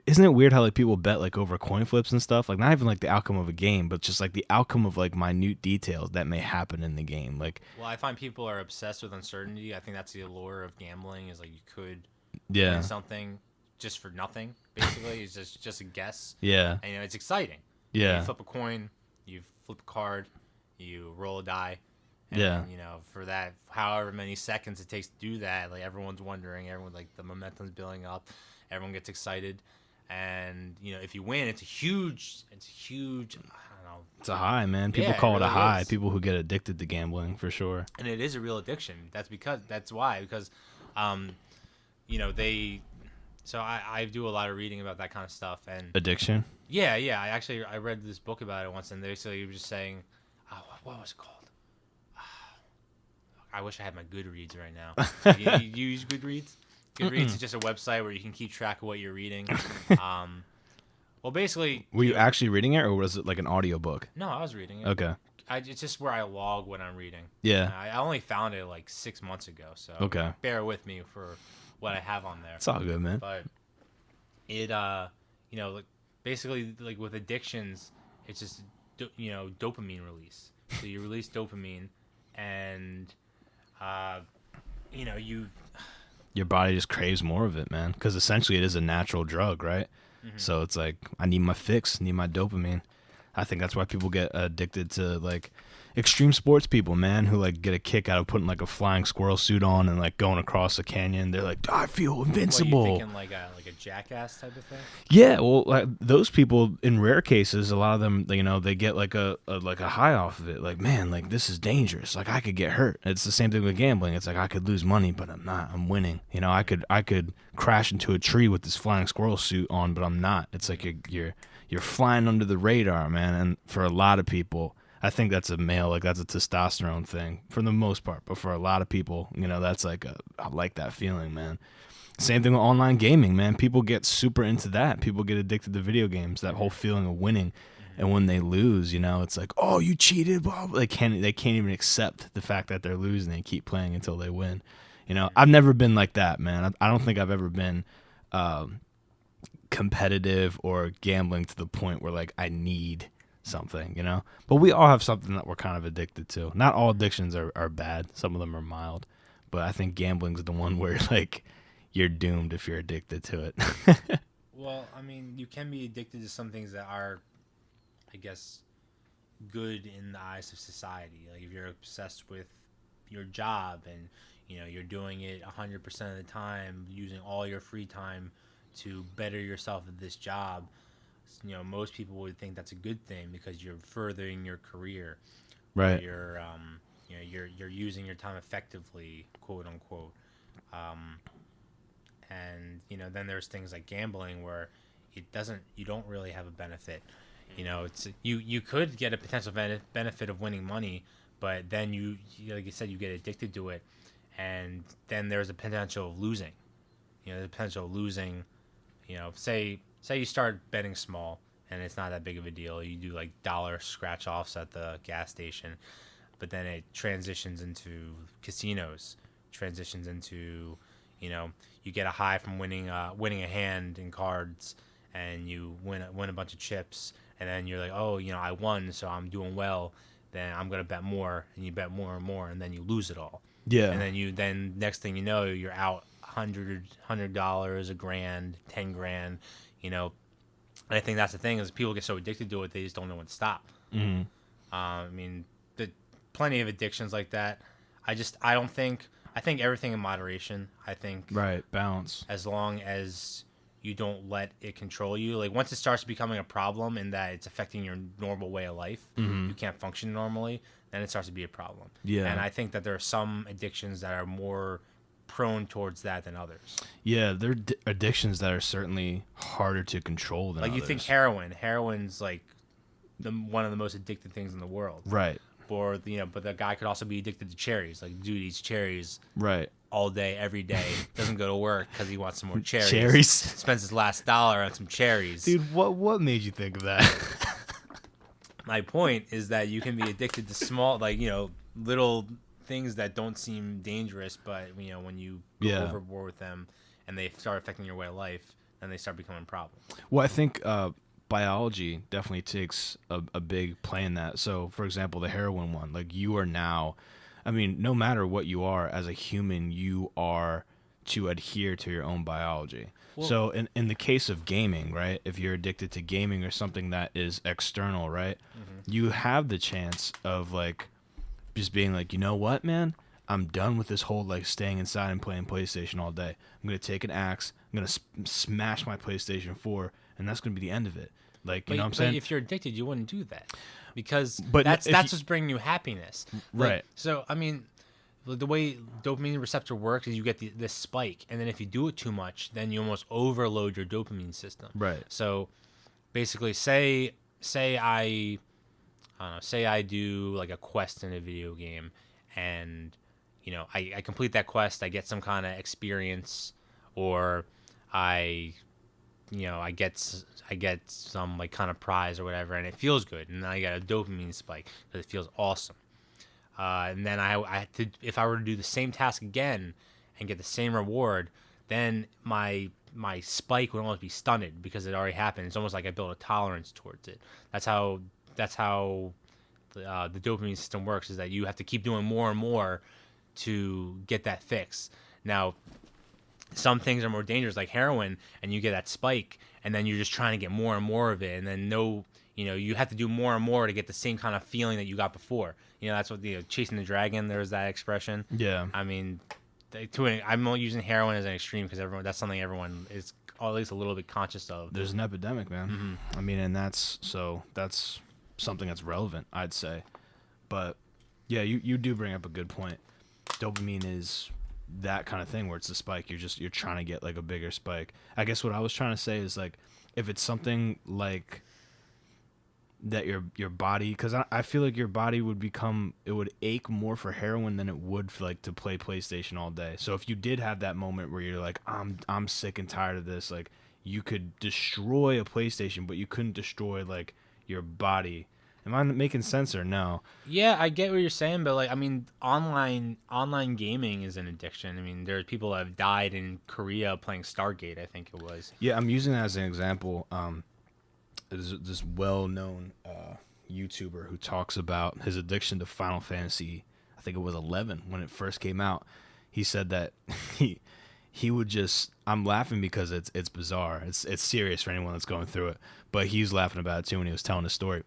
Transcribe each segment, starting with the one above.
Isn't it weird how like people bet like over coin flips and stuff? Like not even like the outcome of a game, but just like the outcome of like minute details that may happen in the game. Like, well, I find people are obsessed with uncertainty. I think that's the allure of gambling. Is like you could win something just for nothing. Basically, it's just a guess. Yeah, and it's exciting. Yeah, you flip a coin, you flip a card, you roll a die. And, for that, however many seconds it takes to do that, like everyone's wondering, everyone like the momentum's building up, everyone gets excited. And if you win, it's a huge. I don't know. It's a high, man. People call it a high. People who get addicted to gambling, for sure. And it is a real addiction. That's why because, they. So I do a lot of reading about that kind of stuff and addiction. Yeah. I read this book about it once, and basically you were just saying, what was it called? I wish I had my Goodreads right now. You use Goodreads? Goodreads is just a website where you can keep track of what you're reading. Well, basically... Were you actually reading it, or was it like an audiobook? No, I was reading it. Okay. It's just where I log what I'm reading. Yeah. I only found it like 6 months ago, so bear with me for what I have on there. It's all good, man. But it, like basically like with addictions, it's just, dopamine release. So you release dopamine and, your body just craves more of it, man, because essentially it is a natural drug, right? Mm-hmm. So it's like, I need my fix, need my dopamine. I think that's why people get addicted to like extreme sports people, man, who like get a kick out of putting like a flying squirrel suit on and like going across a canyon. They're like, I feel invincible. What, you thinking like a Jackass type of thing? Yeah, well, like, those people in rare cases, a lot of them, they get like a high off of it. Like, man, like this is dangerous. Like I could get hurt. It's the same thing with gambling. It's like I could lose money, but I'm not. I'm winning. I could crash into a tree with this flying squirrel suit on, but I'm not. It's like you're flying under the radar, man. And for a lot of people, I think that's a testosterone thing for the most part. But for a lot of people, that's like I like that feeling, man. Same thing with online gaming, man. People get super into that. People get addicted to video games, that whole feeling of winning. And when they lose, it's like, oh, you cheated. Blah, blah. They can't even accept the fact that they're losing. They keep playing until they win. I've never been like that, man. I don't think I've ever been competitive or gambling to the point where like I need something, but we all have something that we're kind of addicted to. Not all addictions are bad. Some of them are mild, but I think gambling's the one where like you're doomed if you're addicted to it. Well, I mean, you can be addicted to some things that are, I guess, good in the eyes of society. Like if you're obsessed with your job and you're doing it 100% of the time, using all your free time to better yourself at this job, most people would think that's a good thing because you're furthering your career. Right. You're you're using your time effectively, quote unquote. And then there's things like gambling where you don't really have a benefit. It's you could get a potential benefit of winning money, but then you like you said, you get addicted to it, and then there's a potential of losing. The potential of losing. Say you start betting small and it's not that big of a deal. You do like dollar scratch offs at the gas station, but then it transitions into casinos, transitions into, you get a high from winning a hand in cards, and you win a bunch of chips, and then you're like, oh, I won, so I'm doing well. Then I'm gonna bet more, and you bet more and more, and then you lose it all. Yeah. And then next thing you know, you're out $100, $100, $1,000, $10,000. And I think that's the thing is people get so addicted to it they just don't know when to stop. Mm-hmm. I mean, plenty of addictions like that. I think everything in moderation. I think right, balance. As long as you don't let it control you. Like once it starts becoming a problem in that it's affecting your normal way of life, you can't function normally, then it starts to be a problem. Yeah. And I think that there are some addictions that are more prone towards that than others. Yeah, there are addictions that are certainly harder to control than like others. You think heroin's like one of the most addictive things in the world. Right. Or but the guy could also be addicted to cherries. Like, dude eats cherries Right. all day, every day. Doesn't go to work because he wants some more cherries. Cherries. Spends his last dollar on some cherries. Dude, what made you think of that? My point is that you can be addicted to small, like, little things that don't seem dangerous, but when you go overboard with them and they start affecting your way of life, then they start becoming a problem. Well, I think biology definitely takes a big play in that. So, for example, the heroin one, like, you are now, I mean, no matter what you are as a human, you are to adhere to your own biology. Well, so in the case of gaming, right, if you're addicted to gaming or something that is external, right, you have the chance of, like, just being like, you know what, man, I'm done with this whole, like, staying inside and playing PlayStation all day. I'm going to take an axe, I'm going to smash my PlayStation 4, and that's going to be the end of it. Like, you know what I'm saying? But if you're addicted, you wouldn't do that, because that's what's bringing you happiness. Like, right. So, I mean, the way dopamine receptor works is you get this spike, and then if you do it too much, then you almost overload your dopamine system. Right. So, basically, say I don't know, say I do like a quest in a video game, and I complete that quest, I get some kind of experience, or I get some, like, kind of prize or whatever, and it feels good, and then I get a dopamine spike because it feels awesome. And then if I were to do the same task again and get the same reward, then my spike would almost be stunted because it already happened. It's almost like I built a tolerance towards it. That's how the dopamine system works, is that you have to keep doing more and more to get that fix. Now, some things are more dangerous, like heroin, and you get that spike, and then you're just trying to get more and more of it, and then you have to do more and more to get the same kind of feeling that you got before. That's what chasing the dragon. There's that expression. Yeah. I mean, I'm not using heroin as an extreme because that's something everyone is at least a little bit conscious of. There's an epidemic, man. Mm-hmm. I mean, and that's something that's relevant, I'd say. But yeah, you do bring up a good point. Dopamine is that kind of thing where it's the spike. You're trying to get, like, a bigger spike. I guess what I was trying to say is, like, if it's something like that your body, because I feel like your body would ache more for heroin than it would for, like, to play PlayStation all day. So if you did have that moment where you're like, I'm sick and tired of this, like, you could destroy a PlayStation, but you couldn't destroy, like, your body. Am I making sense or no? Yeah, I get what you're saying, but, like, I mean, online gaming is an addiction. I mean, there are people that have died in Korea playing Stargate, I think it was. Yeah, I'm using that as an example. There's this well-known YouTuber who talks about his addiction to Final Fantasy. I think it was 11 when it first came out. He said that he would just. I'm laughing because it's bizarre. It's serious for anyone that's going through it. But he's laughing about it too when he was telling the story.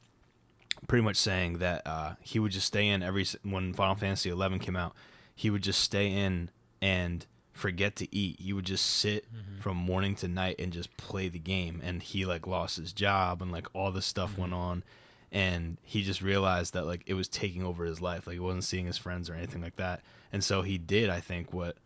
Pretty much saying that he would just stay in when Final Fantasy 11 came out. He would just stay in and forget to eat. He would just sit from morning to night and just play the game, and he, like, lost his job, and, like, all this stuff went on, and he just realized that, like, it was taking over his life. Like, he wasn't seeing his friends or anything like that. And so he did, I think, what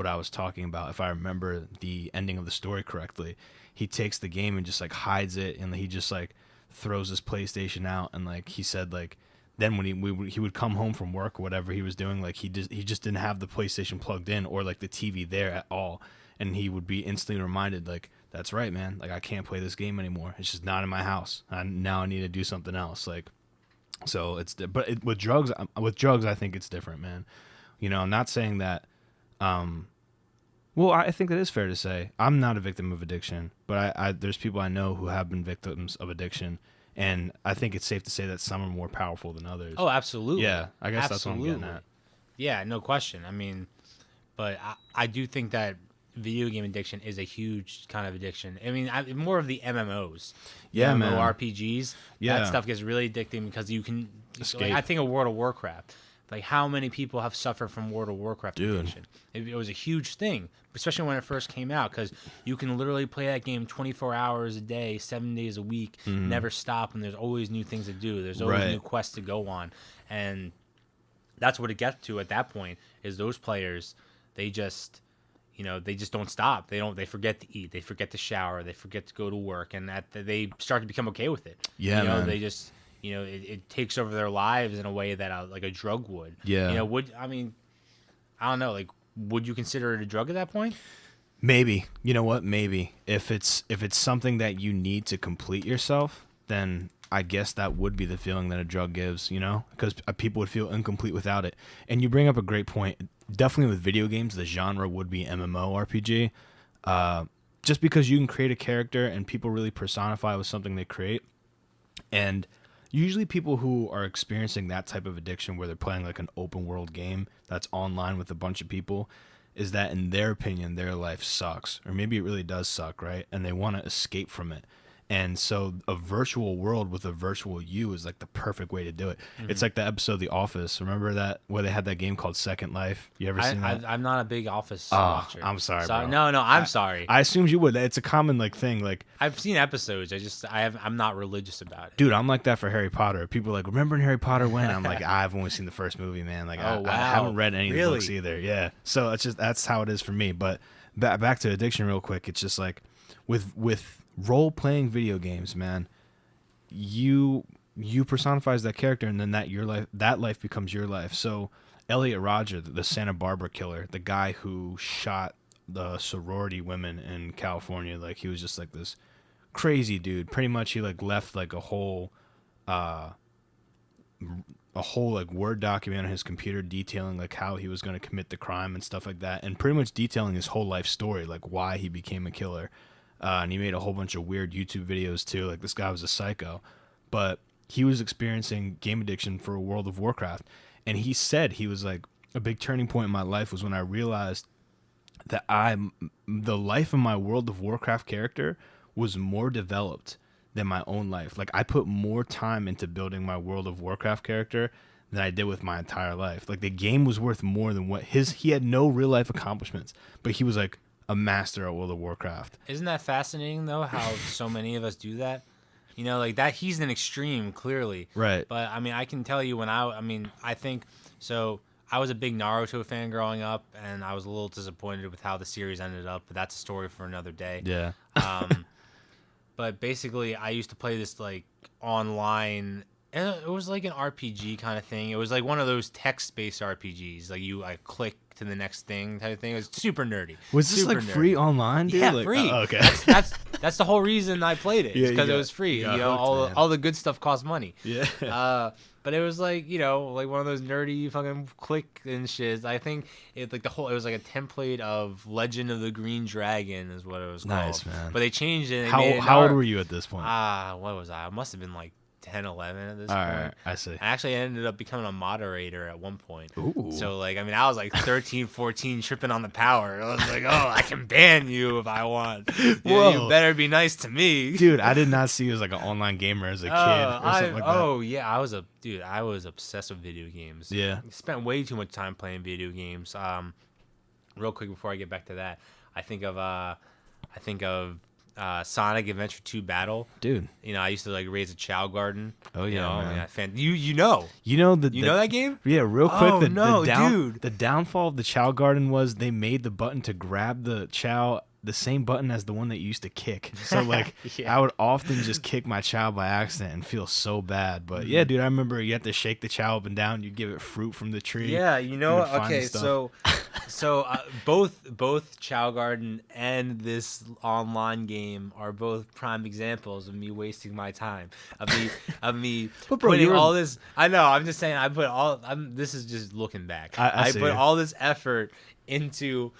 I was talking about, if I remember the ending of the story correctly. He takes the game and just, like, hides it, and he just, like, throws his PlayStation out, and, like, he said, like, then when he would come home from work or whatever he was doing, like, he just didn't have the PlayStation plugged in or, like, the TV there at all, and he would be instantly reminded, like, that's right, man, like, I can't play this game anymore. It's just not in my house. Now I need to do something else. Like, so with drugs, I think it's different, man. I'm not saying that. Well, I think that is fair to say. I'm not a victim of addiction, but there's people I know who have been victims of addiction. And I think it's safe to say that some are more powerful than others. Oh, absolutely. Yeah, I guess that's what I'm getting at. Yeah, no question. I mean, but I do think that video game addiction is a huge kind of addiction. I mean, more of the MMOs. Yeah, man. MMORPGs. Yeah. That stuff gets really addicting because you can escape. Like, I think of World of Warcraft. Like, how many people have suffered from World of Warcraft addiction? It was a huge thing, especially when it first came out, because you can literally play that game 24 hours a day, 7 days a week, never stop, and there's always new things to do. There's always new quests to go on. And that's what it gets to at that point, is those players, they just don't stop. They forget to eat. They forget to shower. They forget to go to work, and they start to become okay with it. Yeah, man. They just... it takes over their lives in a way that like a drug would. Yeah. I don't know, like, would you consider it a drug at that point? Maybe. You know what? Maybe. If it's something that you need to complete yourself, then I guess that would be the feeling that a drug gives, because people would feel incomplete without it. And you bring up a great point. Definitely with video games, the genre would be MMORPG. Just because you can create a character and people really personify with something they create. And usually people who are experiencing that type of addiction where they're playing like an open world game that's online with a bunch of people, is that in their opinion, their life sucks, or maybe it really does suck, right? And they want to escape from it. And so a virtual world with a virtual you is like the perfect way to do it. Mm-hmm. It's like the episode of The Office. Remember that where they had that game called Second Life? You ever seen that? I'm not a big Office watcher. I'm sorry, bro. No, I'm sorry. I assumed you would. It's a common like thing. Like I've seen episodes. I'm not religious about it. Dude, I'm like that for Harry Potter. People are like, remember in Harry Potter when? I'm like, I've only seen the first movie, man. Like, wow. I haven't read any of the Really? books either. Yeah. So that's how it is for me. But back to addiction real quick. It's just like with role-playing video games, man, you personifies that character, and then that life becomes your life. So Elliot Rodger, the Santa Barbara killer, the guy who shot the sorority women in California, like he was just like this crazy dude. Pretty much he like left like a whole like Word document on his computer detailing like how he was going to commit the crime and stuff like that, and pretty much detailing his whole life story, like why he became a killer. And he made a whole bunch of weird YouTube videos too. Like this guy was a psycho, but he was experiencing game addiction for World of Warcraft. And he said he was like, a big turning point in my life was when I realized that the life of my World of Warcraft character was more developed than my own life. Like I put more time into building my World of Warcraft character than I did with my entire life. Like the game was worth more than he had no real life accomplishments, but he was like a master at World of Warcraft. Isn't that fascinating though? How so many of us do that. Like that. He's an extreme, clearly. Right. But I can tell you I think so. I was a big Naruto fan growing up, and I was a little disappointed with how the series ended up. But that's a story for another day. Yeah. But basically, I used to play this like online. And it was like an RPG kind of thing. It was like one of those text-based RPGs. Like you click to the next thing type of thing. It was super nerdy. Was this like free online, dude? Yeah, like, free. Okay. That's the whole reason I played it. Because it was free. Hooked, all the good stuff cost money. Yeah. But it was like like one of those nerdy fucking click and shit. I think it was like a template of Legend of the Green Dragon is what it was called. Nice, man. But they changed it. How old were you at this point? What was I? I must have been like 10, 11 at this point. Right, I see. I actually ended up becoming a moderator at one point. Ooh. So, I was like 13, 14, tripping on the power. I was like, I can ban you if I want. Whoa. You better be nice to me. Dude, I did not see you as like an online gamer as a kid or something like that. Yeah, I was obsessed with video games. Yeah. I spent way too much time playing video games. Real quick before I get back to that, I think of Sonic Adventure 2 Battle. Dude. I used to raise a Chow Garden. Oh yeah, man. You know that game? Yeah, real quick. Dude. The downfall of the Chow Garden was they made the button to grab the Chow the same button as the one that you used to kick. So Yeah. I would often just kick my Chow by accident and feel so bad. But yeah, dude, I remember you had to shake the Chow up and down. You give it fruit from the tree. Yeah, okay, so both Chow Garden and this online game are both prime examples of me wasting my time. Of me But bro, putting all this. I know. I'm just saying. This is just looking back. I put all this effort into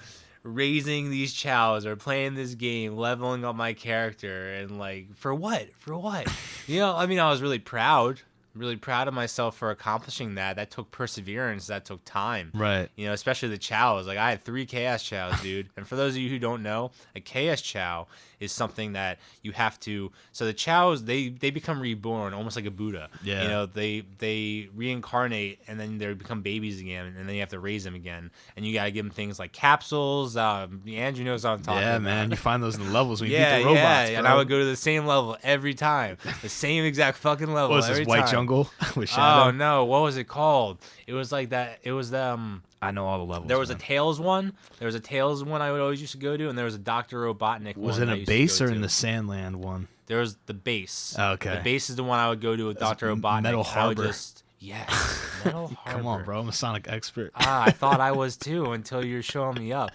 raising these chows or playing this game, leveling up my character, and for what? I was really proud of myself for accomplishing that. That took perseverance. That took time. Right. Especially the chows. I had 3 chaos chows, dude. And for those of you who don't know, a chaos chow is something that you have to. So the chows, they become reborn, almost like a Buddha. Yeah. They reincarnate and then they become babies again, and then you have to raise them again. And you gotta give them things like capsules. Andrew knows what I'm talking about. Yeah, man. You find those in the levels when you beat the robots. Yeah. Bro. And I would go to the same level every time, the same exact fucking level. What was every this, White time. Jungle with Shadow? Oh no, what was it called? It was like that. It was I know all the levels. There was man. a Tails one. There was a Tails one I would always used to go to, and there was a Dr. Robotnik one. Was it I a used to base go or to. in the Sandland one? There's the base. Okay. The base is the one I would go to with Dr. Robotnik. Metal Harbor. Yes, Metal Harbor. Come on, bro. I'm a Sonic expert. I thought I was too until you're showing me up.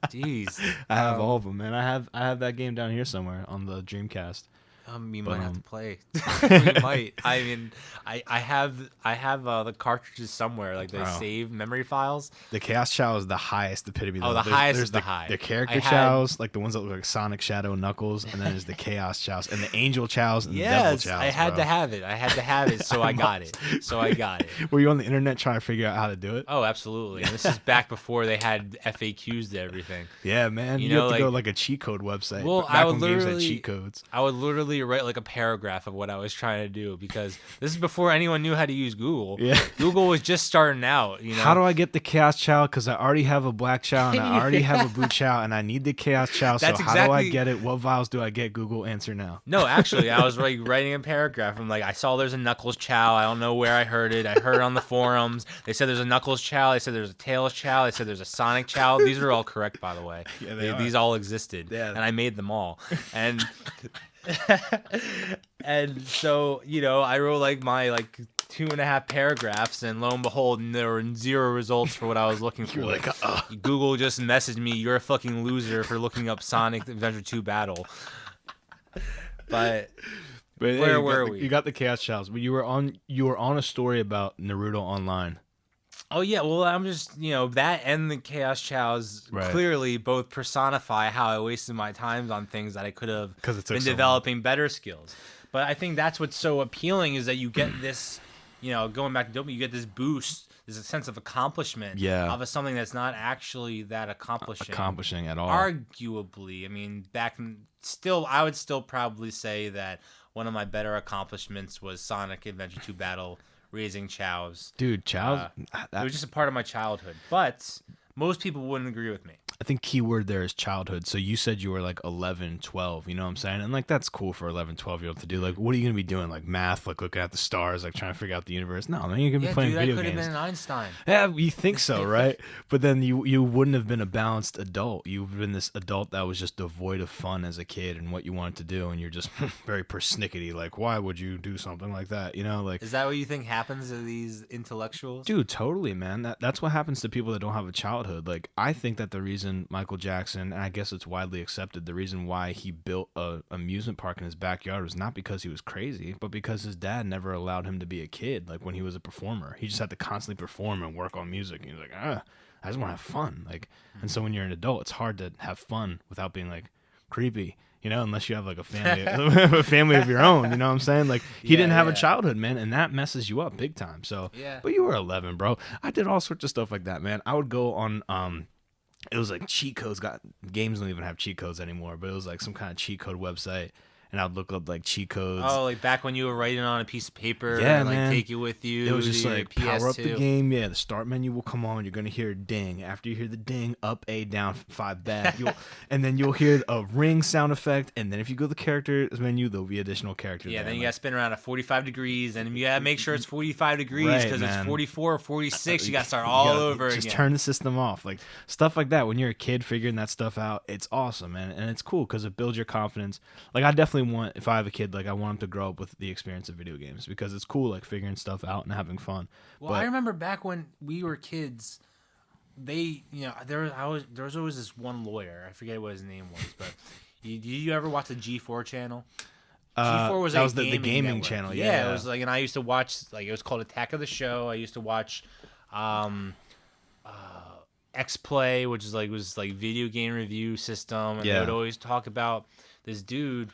Jeez. I have all of them, man. I have that game down here somewhere on the Dreamcast. You might have to play. We might. I mean, I have the cartridges somewhere, like the save memory files. The Chaos Chow is the highest epitome. Oh, the highest is the high. The character chows, like the ones that look like Sonic, Shadow, Knuckles, and then there's the Chaos Chows and the Angel Chows and the Devil Chows. I had to have it. I had to have it, so I got it. Were you on the internet trying to figure out how to do it? Oh, absolutely. And this is back before they had FAQs to everything. Yeah, man. You have to go like a cheat code website. Well, I would literally cheat codes. I would literally write like a paragraph of what I was trying to do because this is before anyone knew how to use Google. Yeah. Google was just starting out. How do I get the Chaos Chow? Because I already have a Black Chow and I already have a Blue Chow and I need the Chaos Chow. So how do I get it? What vials do I get? Google, answer now. No, actually, I was like writing a paragraph. I'm like, I saw there's a Knuckles Chow. I don't know where I heard it. I heard it on the forums. They said there's a Knuckles Chow. They said there's a Tails Chow. They said there's a Sonic Chow. These are all correct, by the way. Yeah, these all existed. Yeah. And I made them all. And and so, I wrote like my 2.5 paragraphs, and lo and behold, there were 0 results for what I was looking for. Google just messaged me, "You're a fucking loser for looking up Sonic Adventure 2 Battle." But where were we? You got the Chaos Chows, but you were on a story about Naruto Online. Oh yeah, well I'm just that and the Chaos Chows clearly both personify how I wasted my time on things that I could have been developing better skills. But I think that's what's so appealing is that you get this, going back to dopamine, you get this boost, there's a sense of accomplishment of something that's not actually that accomplishing at all. Arguably, I mean, I would still probably say that one of my better accomplishments was Sonic Adventure 2 Battle. Raising chows. Dude, chows. It was just a part of my childhood. But most people wouldn't agree with me. I think keyword there is childhood. So you said you were like 11, 12, you know what I'm saying? And like that's cool for 11, 12-year-old to do. Like what are you going to be doing? Like math, like looking at the stars, like trying to figure out the universe? No, man, you're going to be playing video games. I could have been Einstein. Yeah, you think so, right? But then you wouldn't have been a balanced adult. You've been this adult that was just devoid of fun as a kid and what you wanted to do, and you're just very persnickety. Like, why would you do something like that? Like, is that what you think happens to these intellectuals? Dude, totally, man. That's what happens to people that don't have a childhood. Like, I think that the reason Michael Jackson, and I guess it's widely accepted, the reason why he built a amusement park in his backyard was not because he was crazy, but because his dad never allowed him to be a kid. Like when he was a performer, he just had to constantly perform and work on music. And he was like, I just want to have fun. Like, and so when you're an adult, it's hard to have fun without being like creepy. Unless you have like a family, a family of your own, you know what I'm saying? Like he didn't have a childhood, man, and that messes you up big time. So, but you were 11, bro. I did all sorts of stuff like that, man. I would go on, it was like cheat codes. Games don't even have cheat codes anymore, but it was like some kind of cheat code website. And I'd look up like cheat codes. Oh, like back when you were writing on a piece of paper and like take it with you. It was just like PS2. Power up the game. Yeah, the start menu will come on. You're gonna hear a ding. After you hear the ding, up, A, down, 5 back. And then you'll hear a ring sound effect. And then if you go to the characters menu, there'll be additional characters. Yeah, then you gotta spin around at 45 degrees, and you gotta make sure it's 45 degrees because it's 44 or 46. You gotta start all over again. Just turn the system off. Like stuff like that. When you're a kid figuring that stuff out, it's awesome, man, and it's cool because it builds your confidence. Like I definitely want, if I have a kid, like I want him to grow up with the experience of video games because it's cool, like figuring stuff out and having fun. Well, I remember back when we were kids, there was always this one lawyer. I forget what his name was, but did you ever watch the G4 channel? G4 was the gaming channel. Yeah, it was like, and I used to watch it was called Attack of the Show. I used to watch X Play, which was like video game review system, and they would always talk about this dude.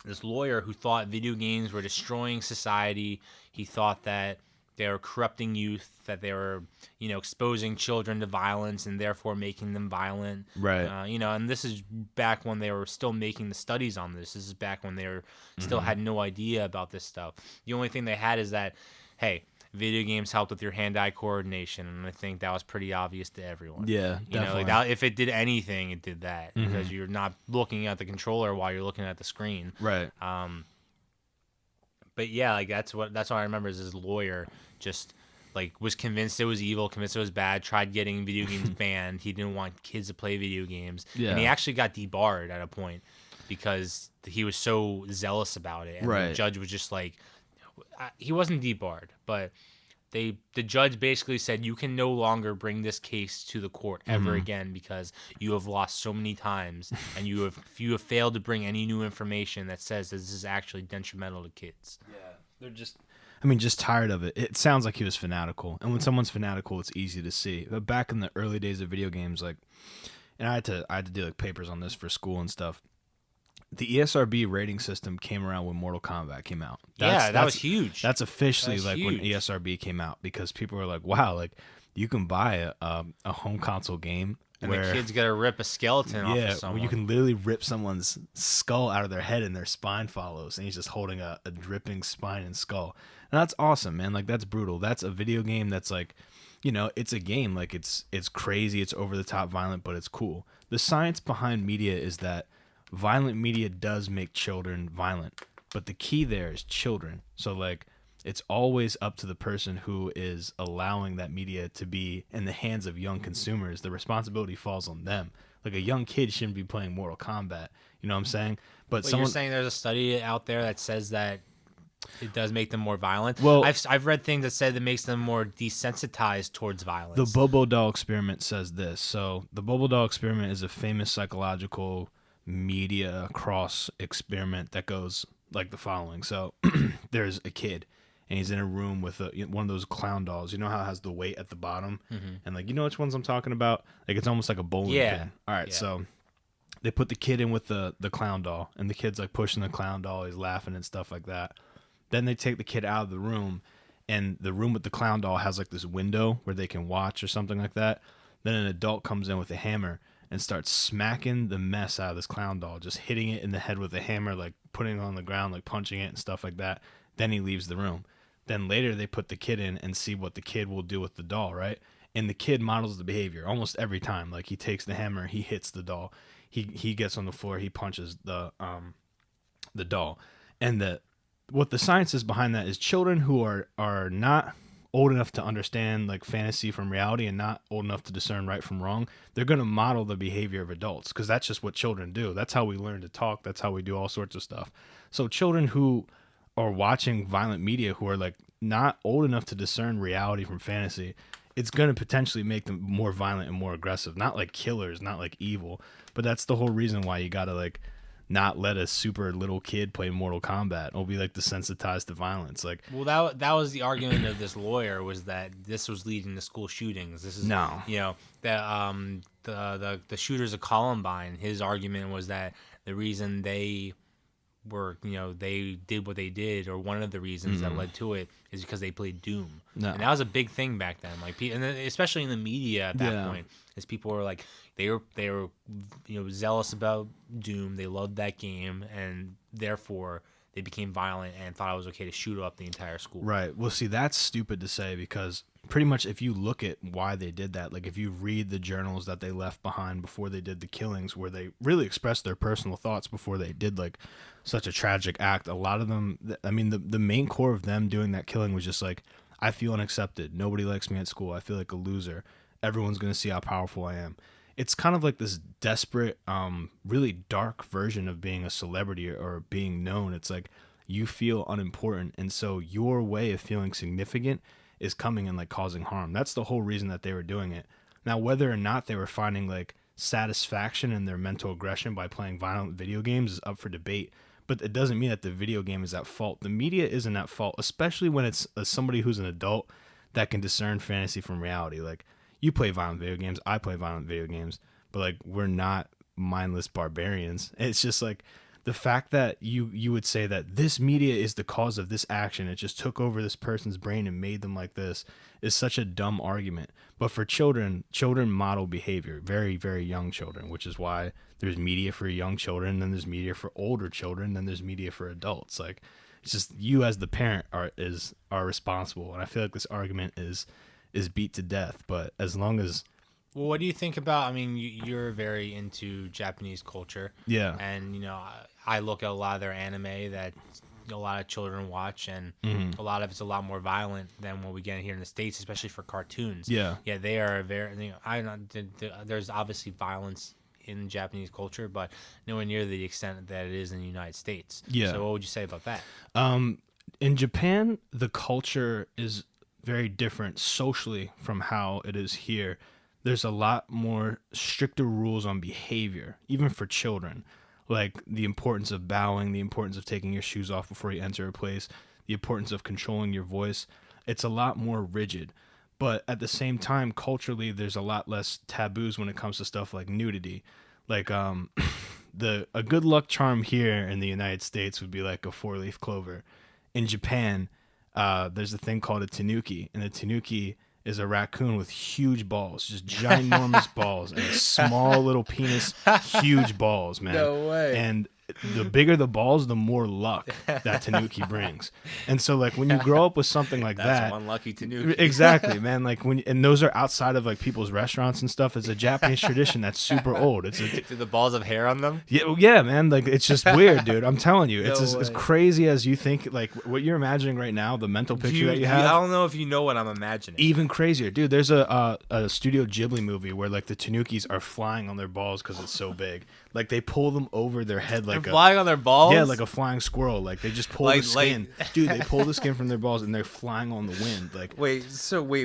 This lawyer who thought video games were destroying society. He thought that they were corrupting youth, that they were, exposing children to violence and therefore making them violent. Right. And this is back when they were still making the studies on this. This is back when they were still had no idea about this stuff. The only thing they had is that, hey, video games helped with your hand-eye coordination, and I think that was pretty obvious to everyone. Yeah, definitely. If it did anything, it did that because you're not looking at the controller while you're looking at the screen. Right. But yeah, like that's what I remember is this lawyer just like was convinced it was evil, convinced it was bad, tried getting video games banned. He didn't want kids to play video games, and he actually got debarred at a point because he was so zealous about it, and the Right. judge was just like, he wasn't debarred, but the judge basically said you can no longer bring this case to the court ever again because you have lost so many times, and you have failed to bring any new information that says that this is actually detrimental to kids. Yeah, they're just tired of it. It sounds like he was fanatical, and when someone's fanatical, it's easy to see. But back in the early days of video games, like, and I had to do like papers on this for school and stuff. The ESRB rating system came around when Mortal Kombat came out. That was huge. That's officially That's like huge. when ESRB came out, because people were like, "Wow, like you can buy a home console game and where the kid's gonna rip a skeleton off of where someone. you can literally rip someone's skull out of their head and their spine follows, and he's just holding a dripping spine and skull. And that's awesome, man. Like, that's brutal. That's a video game that's like, it's a game. Like, it's crazy, it's over the top violent, but it's cool. The science behind media is that violent media does make children violent, but the key there is children. So like, it's always up to the person who is allowing that media to be in the hands of young consumers. The responsibility falls on them. Like, a young kid shouldn't be playing Mortal Kombat. You know what I'm saying? But you're saying there's a study out there that says that it does make them more violent. Well, I've read things that said it makes them more desensitized towards violence. The Bobo doll experiment says this. So the Bobo doll experiment is a famous psychological media cross experiment that goes like the following. So there's a kid, and he's in a room with one of those clown dolls. You know how it has the weight at the bottom? And like, you know which ones I'm talking about? Like, it's almost like a bowling pin. All right, so they put the kid in with the clown doll, and the kid's like pushing the clown doll. He's laughing and stuff like that. Then they take the kid out of the room, and the room with the clown doll has like this window where they can watch or something like that. Then an adult comes in with a hammer and starts smacking the mess out of this clown doll, just hitting it in the head with a hammer, like putting it on the ground, like punching it and stuff like that. Then he leaves the room. Then later they put the kid in and see what the kid will do with the doll, right? And the kid models the behavior almost every time. Like, he takes the hammer, he hits the doll, he gets on the floor, he punches the doll. And what the science is behind that is children who are not old enough to understand like fantasy from reality and not old enough to discern right from wrong, they're going to model the behavior of adults, because that's just what children do. That's how we learn to talk. That's how we do all sorts of stuff. So children who are watching violent media, who are like not old enough to discern reality from fantasy, it's going to potentially make them more violent and more aggressive. Not like killers, not like evil, but that's the whole reason why you got to like not let a super little kid play Mortal Kombat. It'll be like desensitized to violence. Like, well, that was the argument of this lawyer, was that this was leading to school shootings. This is the shooters of Columbine. His argument was that the reason they were, they did what they did, or one of the reasons that led to it, is because they played Doom. No. And that was a big thing back then. Like, and then especially in the media at that point, as people were like, they were zealous about Doom. They loved that game, and therefore they became violent and thought it was okay to shoot up the entire school. Right. Well, see, that's stupid to say, because pretty much if you look at why they did that, like if you read the journals that they left behind before they did the killings, where they really expressed their personal thoughts before they did like such a tragic act, a lot of them, I mean, the main core of them doing that killing was just like, I feel unaccepted. Nobody likes me at school. I feel like a loser. Everyone's going to see how powerful I am. It's kind of like this desperate, really dark version of being a celebrity or being known. It's like you feel unimportant, and so your way of feeling significant is coming and like causing harm. That's the whole reason that they were doing it. Now, whether or not they were finding like satisfaction in their mental aggression by playing violent video games is up for debate, but it doesn't mean that the video game is at fault. The media isn't at fault, especially when it's somebody who's an adult that can discern fantasy from reality. Like, you play violent video games, I play violent video games, but like, we're not mindless barbarians. It's just like the fact that you would say that this media is the cause of this action, it just took over this person's brain and made them like this, is such a dumb argument. But for children model behavior, very, very young children, which is why there's media for young children, then there's media for older children, then there's media for adults. Like, it's just you as the parent are responsible. And I feel like this argument is beat to death. But as long as, well, what do you think about, I mean, you're very into Japanese culture. Yeah. And, I look at a lot of their anime that a lot of children watch, and a lot of it's a lot more violent than what we get here in the States, especially for cartoons. Yeah. Yeah, they are very, I don't know, there's obviously violence in Japanese culture, but nowhere near the extent that it is in the United States. Yeah. So what would you say about that? In Japan, the culture is very different socially from how it is here. There's a lot more stricter rules on behavior, even for children, like the importance of bowing, the importance of taking your shoes off before you enter a place, the importance of controlling your voice. It's a lot more rigid. But at the same time, culturally, there's a lot less taboos when it comes to stuff like nudity. Like a good luck charm here in the United States would be like a 4-leaf clover. In Japan, there's a thing called a tanuki, and a tanuki is a raccoon with huge balls, just ginormous balls, and a small little penis, huge balls, man. No way. And the bigger the balls, the more luck that tanuki brings. And so, like, when you grow up with something like That's that, one lucky tanuki. exactly, man. Like and those are outside of like people's restaurants and stuff. It's a Japanese tradition that's super old. Do the balls have hair on them? Yeah, man. Like, it's just weird, dude. I'm telling you, it's No as way. crazy as you think. Like, what you're imagining right now, the mental picture that you have. I don't know if you know what I'm imagining. Even crazier, dude. There's a Studio Ghibli movie where like the tanukis are flying on their balls because it's so big. Like, they pull them over their head like They're flying on their balls? Yeah, like a flying squirrel. Like, they just pull the skin. Dude, they pull the skin from their balls and they're flying on the wind. Like, wait,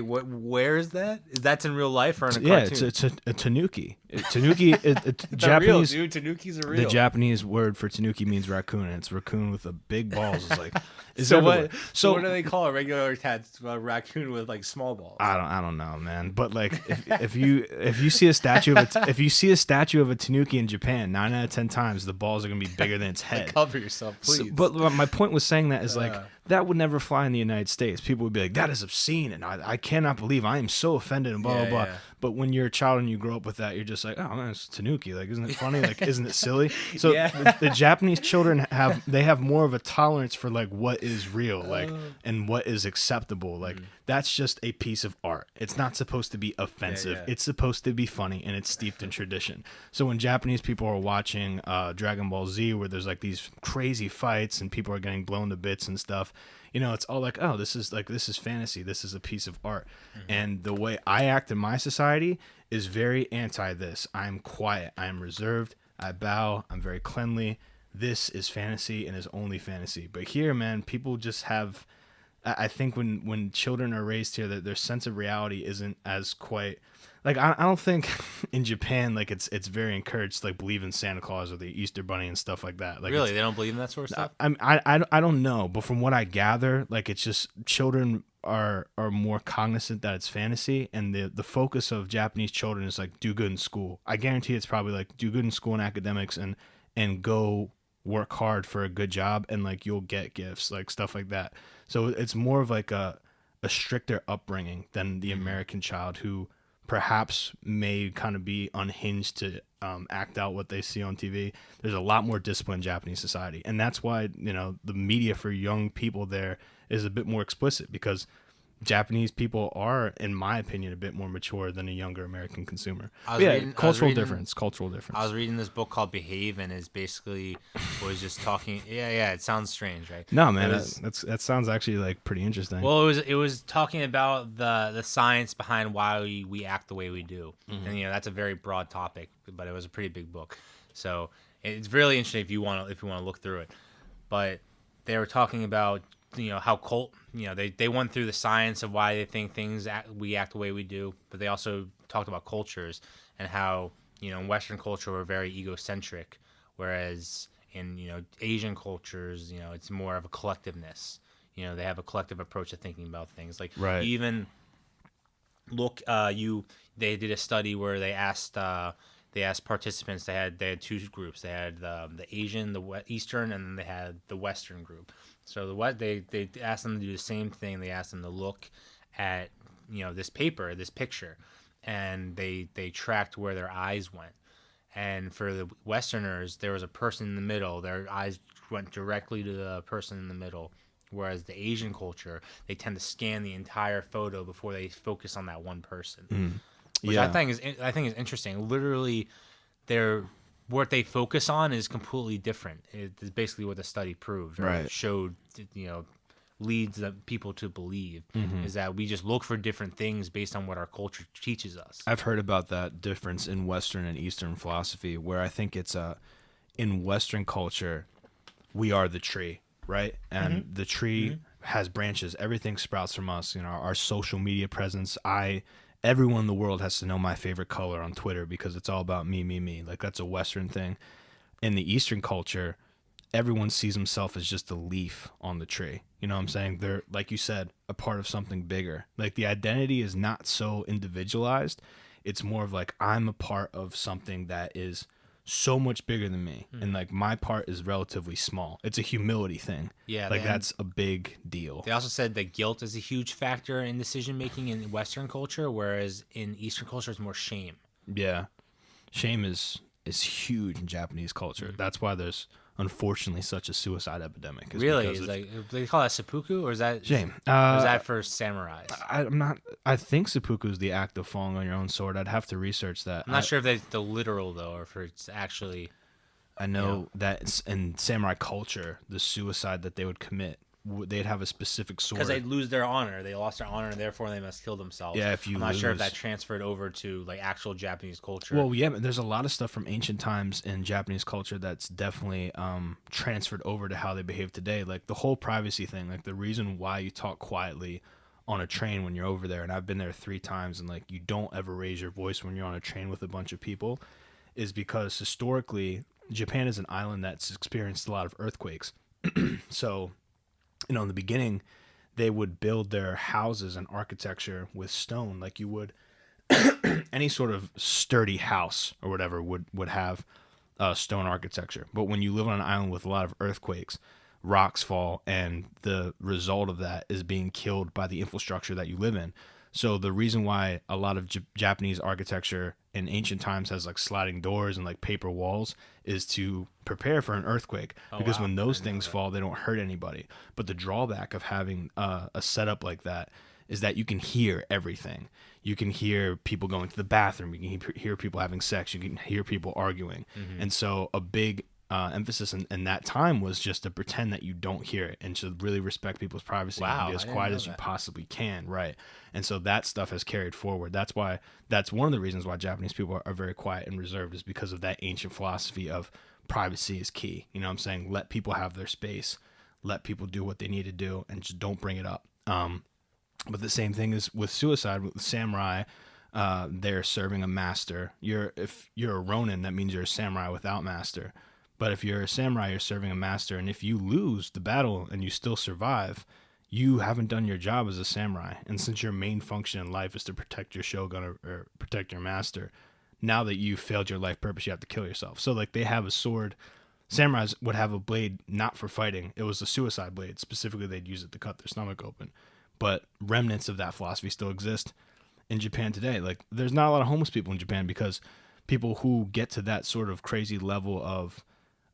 what? Where is that? Is that's in real life or in a yeah, cartoon? it's a tanuki. Tanuki, They're real, Japanese. dude. Tanukis are real. The Japanese word for tanuki means raccoon, and it's raccoon with a big balls. It's like, it's so everywhere. what? So what do they call a regular raccoon with like small balls? I don't know, man. But like, if you see a statue of if you see a statue of a tanuki in Japan, 9 out of 10 times the balls are gonna be bigger than its head. Cover yourself, please. So, but my point was saying that is like, that would never fly in the United States. People would be like, that is obscene, and I cannot believe I am so offended, and blah blah blah. Yeah. But when you're a child and you grow up with that, you're just like, oh man, it's tanuki. Like, isn't it funny? Like, isn't it silly? So the Japanese children have more of a tolerance for like what is real, like, and what is acceptable. Like, that's just a piece of art. It's not supposed to be offensive. Yeah. It's supposed to be funny, and it's steeped in tradition. So when Japanese people are watching Dragon Ball Z, where there's like these crazy fights and people are getting blown to bits and stuff, you know, it's all like, oh, this is fantasy. This is a piece of art. And the way I act in my society is very anti this. I'm quiet. I am reserved. I bow. I'm very cleanly. This is fantasy and is only fantasy. But here, man, people just have, I think when children are raised here, that their sense of reality isn't as quite, like, I don't think in Japan, like, it's very encouraged to like believe in Santa Claus or the Easter Bunny and stuff like that. Like, Really, they don't believe in that sort of stuff. I don't know, but from what I gather, like, it's just children are more cognizant that it's fantasy, and the focus of Japanese children is like, do good in school. I guarantee it's probably like, do good in school and academics, and go work hard for a good job, and like, you'll get gifts, like stuff like that. So it's more of like a stricter upbringing than the American child, who perhaps may kind of be unhinged to act out what they see on TV. There's a lot more discipline in Japanese society, and that's why, you know, the media for young people there is a bit more explicit, because Japanese people are, in my opinion, a bit more mature than a younger American consumer. Cultural difference. I was reading this book called Behave, and it's basically was just talking. Yeah, it sounds strange, right? No, man, that sounds actually like pretty interesting. Well, it was talking about the science behind why we act the way we do, and you know, that's a very broad topic, but it was a pretty big book, so it's really interesting if you want to look through it. But they were talking about, you know, how they went through the science of why they think we act the way we do, but they also talked about cultures and how, you know, in Western culture we're very egocentric, whereas in, you know, Asian cultures, you know, it's more of a collectiveness. You know, they have a collective approach to thinking about things. Like, right. Even look, they did a study where they asked participants. They had two groups. They had the Asian, the Eastern, and then they had the Western group. So they asked them to do the same thing. They asked them to look at, you know, this picture, and they tracked where their eyes went. And for the Westerners, there was a person in the middle. Their eyes went directly to the person in the middle. Whereas the Asian culture, they tend to scan the entire photo before they focus on that one person. Which I think is interesting. Literally, what they focus on is completely different. It's basically what the study proved. Right. It showed, you know, leads the people to believe, is that we just look for different things based on what our culture teaches us. I've heard about that difference in Western and Eastern philosophy, where I think it's in Western culture, we are the tree, right? And the tree has branches. Everything sprouts from us. You know, our social media presence. Everyone in the world has to know my favorite color on Twitter because it's all about me, me, me. Like, that's a Western thing. In the Eastern culture, everyone sees himself as just a leaf on the tree. You know what I'm saying? They're, like you said, a part of something bigger. Like, the identity is not so individualized. It's more of like, I'm a part of something that is so much bigger than me. And like, my part is relatively small. It's a humility thing. Yeah. Like, that's a big deal. They also said that guilt is a huge factor in decision making in Western culture, whereas in Eastern culture it's more shame. Yeah. Shame is huge in Japanese culture. That's why there's unfortunately such a suicide epidemic. Really? Is like, they call that seppuku, or is that shame? Or is that for samurais? I'm not. I think seppuku is the act of falling on your own sword. I'd have to research that. I'm not sure if that's the literal though, or if it's actually. I know that in samurai culture, the suicide that they would commit, they'd have a specific sword. Because they'd lose their honor. They lost their honor, and therefore they must kill themselves. Yeah, if you I'm not sure if lose- that transferred over to like actual Japanese culture. Well, yeah, there's a lot of stuff from ancient times in Japanese culture that's definitely transferred over to how they behave today. Like the whole privacy thing, like the reason why you talk quietly on a train when you're over there, and I've been there 3 times, and like you don't ever raise your voice when you're on a train with a bunch of people, is because historically Japan is an island that's experienced a lot of earthquakes. So, you know, in the beginning, they would build their houses and architecture with stone, like you would any sort of sturdy house or whatever would have stone architecture. But when you live on an island with a lot of earthquakes, rocks fall, and the result of that is being killed by the infrastructure that you live in. So the reason why a lot of Japanese architecture in ancient times has like sliding doors and like paper walls is to prepare for an earthquake, because when those things fall, they don't hurt anybody. But the drawback of having a setup like that is that you can hear everything. You can hear people going to the bathroom. You can hear people having sex. You can hear people arguing. And so a big emphasis in that time was just to pretend that you don't hear it and to really respect people's privacy and be as quiet as you possibly can, right? And so that stuff has carried forward. That's one of the reasons why Japanese people are very quiet and reserved, is because of that ancient philosophy of privacy is key. You know what I'm saying? Let people have their space. Let people do what they need to do, and just don't bring it up. But the same thing is with suicide, with samurai. They're serving a master. If you're a ronin, that means you're a samurai without master. But if you're a samurai, you're serving a master, and if you lose the battle and you still survive, you haven't done your job as a samurai. And since your main function in life is to protect your shogun or protect your master, now that you've failed your life purpose, you have to kill yourself. So like, they have a sword. Samurais would have a blade not for fighting. It was a suicide blade. Specifically, they'd use it to cut their stomach open. But remnants of that philosophy still exist in Japan today. Like, there's not a lot of homeless people in Japan, because people who get to that sort of crazy level of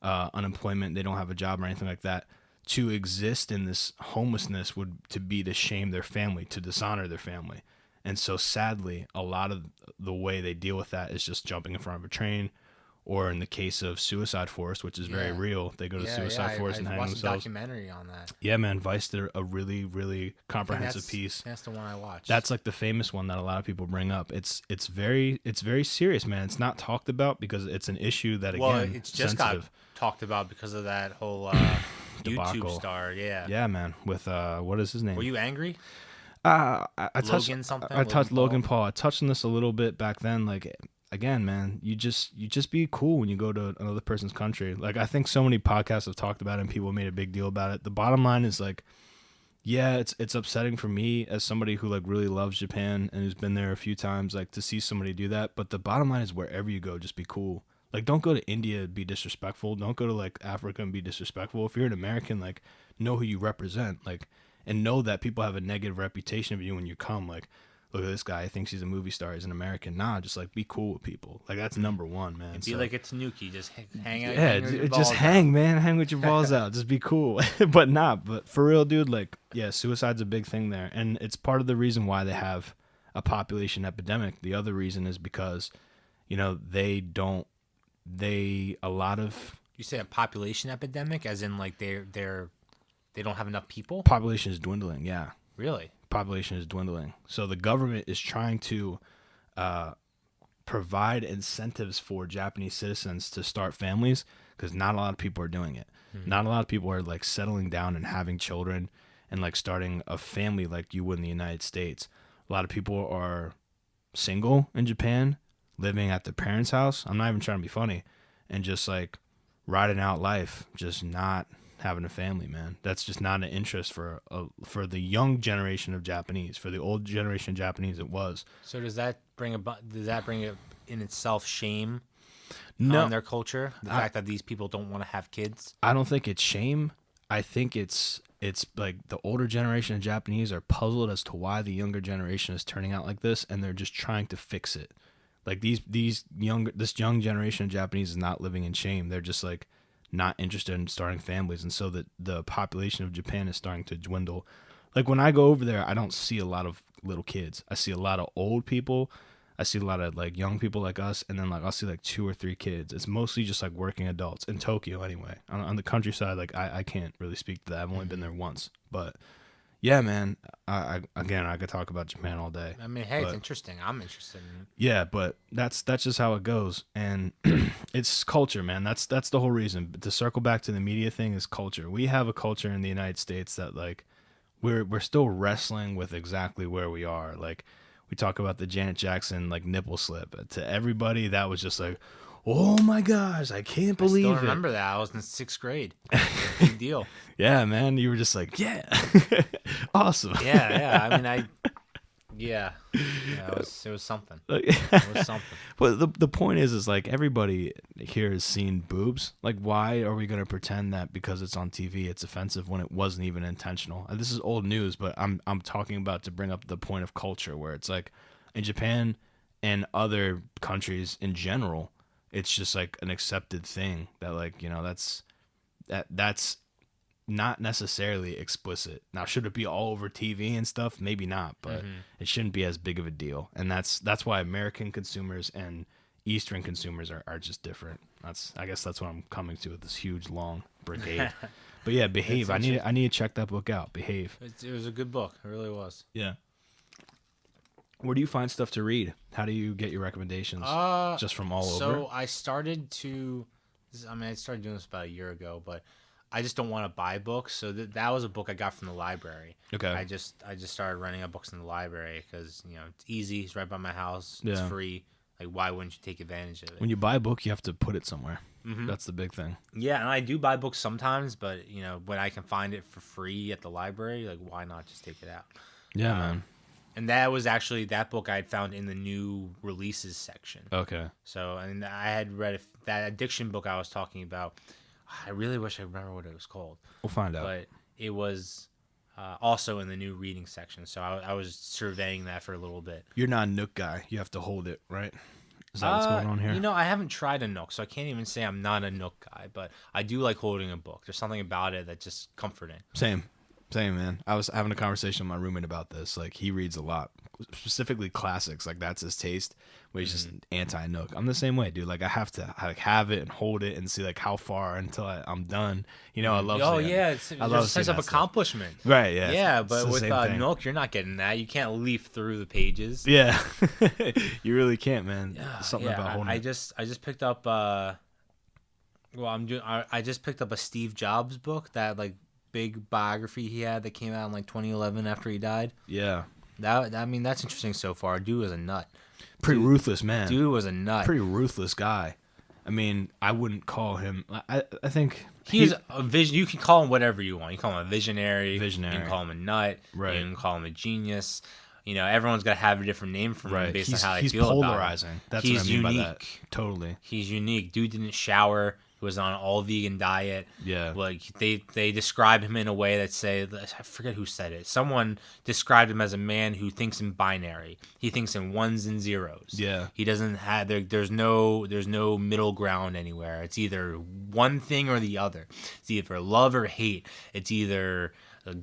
unemployment, they don't have a job or anything like that, to exist in this homelessness would to be to shame their family, to dishonor their family. And so sadly, a lot of the way they deal with that is just jumping in front of a train, or in the case of suicide forest, which is very real, they go to suicide forest and hang themselves. I watched a documentary on that. Yeah, man, Vice did a really, really comprehensive piece. That's the one I watched. That's like the famous one that a lot of people bring up. It's very serious, man. It's not talked about because it's an issue that, again, it's just sensitive. got talked about because of that whole Debacle. YouTube star. Yeah, man. With what is his name? Were you angry? I touched Logan something. I touched Logan Paul. I touched on this a little bit back then. Like, again, man, you just be cool when you go to another person's country. Like, I think so many podcasts have talked about it and people made a big deal about it. The bottom line is, like, yeah, it's upsetting for me as somebody who like really loves Japan and who's been there a few times, like, to see somebody do that. But the bottom line is, wherever you go, just be cool. Like, don't go to India and be disrespectful. Don't go to like Africa and be disrespectful. If you're an American, like, know who you represent, like, and know that people have a negative reputation of you when you come. Like, look at this guy, he thinks he's a movie star, he's an American. Nah, just like, be cool with people. Like, that's number one, man. Be like a Tanuki, just hang out. Yeah, just hang, man. Hang with your balls out. Just be cool. But for real, dude, like, yeah, suicide's a big thing there. And it's part of the reason why they have a population epidemic. The other reason is because, you know, a lot of... You say a population epidemic, as in like they're They don't have enough people? Population is dwindling. Yeah, Really? population is dwindling. So the government is trying to provide incentives for Japanese citizens to start families because not a lot of people are doing it. Not a lot of people are like settling down and having children and like starting a family like you would in the United States. A lot of people are single in Japan, living at their parents' house. I'm not even trying to be funny, and just like riding out life, just not having a family, man. That's just not an interest for the young generation of Japanese. For the old generation of Japanese, it was. So does that bring it in itself shame No, on their culture? The fact that these people don't want to have kids? I don't think it's shame. I think it's like the older generation of Japanese are puzzled as to why the younger generation is turning out like this, and they're just trying to fix it. Like this young generation of Japanese is not living in shame. They're just like not interested in starting families, and so the population of Japan is starting to dwindle. Like when I go over there, I don't see a lot of little kids. I see a lot of old people. I see a lot of like young people like us, and then like I'll see like 2 or 3 kids. It's mostly just like working adults in Tokyo anyway. On the countryside, like I can't really speak to that. I've only been there once, but yeah, man. I could talk about Japan all day. I mean, hey, it's interesting. I'm interested in it. Yeah, but that's just how it goes, and it's culture, man. That's the whole reason. But to circle back to the media thing is culture. We have a culture in the United States that like we're still wrestling with exactly where we are. Like we talk about the Janet Jackson like nipple slip. To everybody, that was just like, oh my gosh, I can't believe I it. still remember that. I was in 6th grade. Big deal. Yeah, man. You were just like, yeah, awesome. Yeah. I mean, yeah. It was something. Like, It was something. But the point is like everybody here has seen boobs. Like, why are we gonna pretend that because it's on TV it's offensive when it wasn't even intentional? And this is old news, but I'm talking about to bring up the point of culture where it's like in Japan and other countries in general, it's just like an accepted thing that like that's not necessarily explicit. Now, should it be all over TV and stuff? Maybe not, but it shouldn't be as big of a deal. And that's why American consumers and Eastern consumers are just different. I guess that's what I'm coming to with this huge long brigade. But yeah, Behave. I need to check that book out. Behave. It was a good book. It really was. Yeah. Where do you find stuff to read? How do you get your recommendations? Just from all over? So I started doing this about a year ago, but I just don't want to buy books. So that was a book I got from the library. Okay. I just started renting out books in the library because it's easy. It's right by my house. It's free. Like, why wouldn't you take advantage of it? When you buy a book, you have to put it somewhere. That's the big thing. Yeah, and I do buy books sometimes, but when I can find it for free at the library, like, why not just take it out? Yeah, man. And that was actually that book I had found in the new releases section. Okay. So, and I had read that addiction book I was talking about. I really wish I remember what it was called. We'll find out. But it was also in the new reading section. So I was surveying that for a little bit. You're not a Nook guy. You have to hold it, right? Is that what's going on here? I haven't tried a Nook, so I can't even say I'm not a Nook guy. But I do like holding a book. There's something about it that's just comforting. Same, man. I was having a conversation with my roommate about this. Like, he reads a lot, specifically classics. Like, that's his taste. Where he's just anti-Nook. I'm the same way, dude. Like, I have to have it and hold it and see like how far until I'm done. I love. Oh yeah, there's a sense of accomplishment. Stuff. Right. Yeah. Yeah, but with Nook, you're not getting that. You can't leaf through the pages. Yeah. You really can't, man. Something about holding. I just picked up. I just picked up a Steve Jobs book, that like big biography he had that came out in like 2011 after he died. Yeah. That's interesting so far. Dude was a nut. Pretty ruthless man. Dude was a nut. Pretty ruthless guy. I mean, I wouldn't call him. I think he's a vision. You can call him whatever you want. You call him a visionary. You can call him a nut. Right. You can call him a genius. Everyone's got to have a different name for him based on how they he's feel polarizing. about him. That's he's what I mean unique. by that. Totally. He's unique. Dude didn't shower. He was on an all vegan diet. Yeah. Like they describe him in a way that I forget who said it. Someone described him as a man who thinks in binary. He thinks in ones and zeros. Yeah. He doesn't have there's no middle ground anywhere. It's either one thing or the other. It's either love or hate. It's either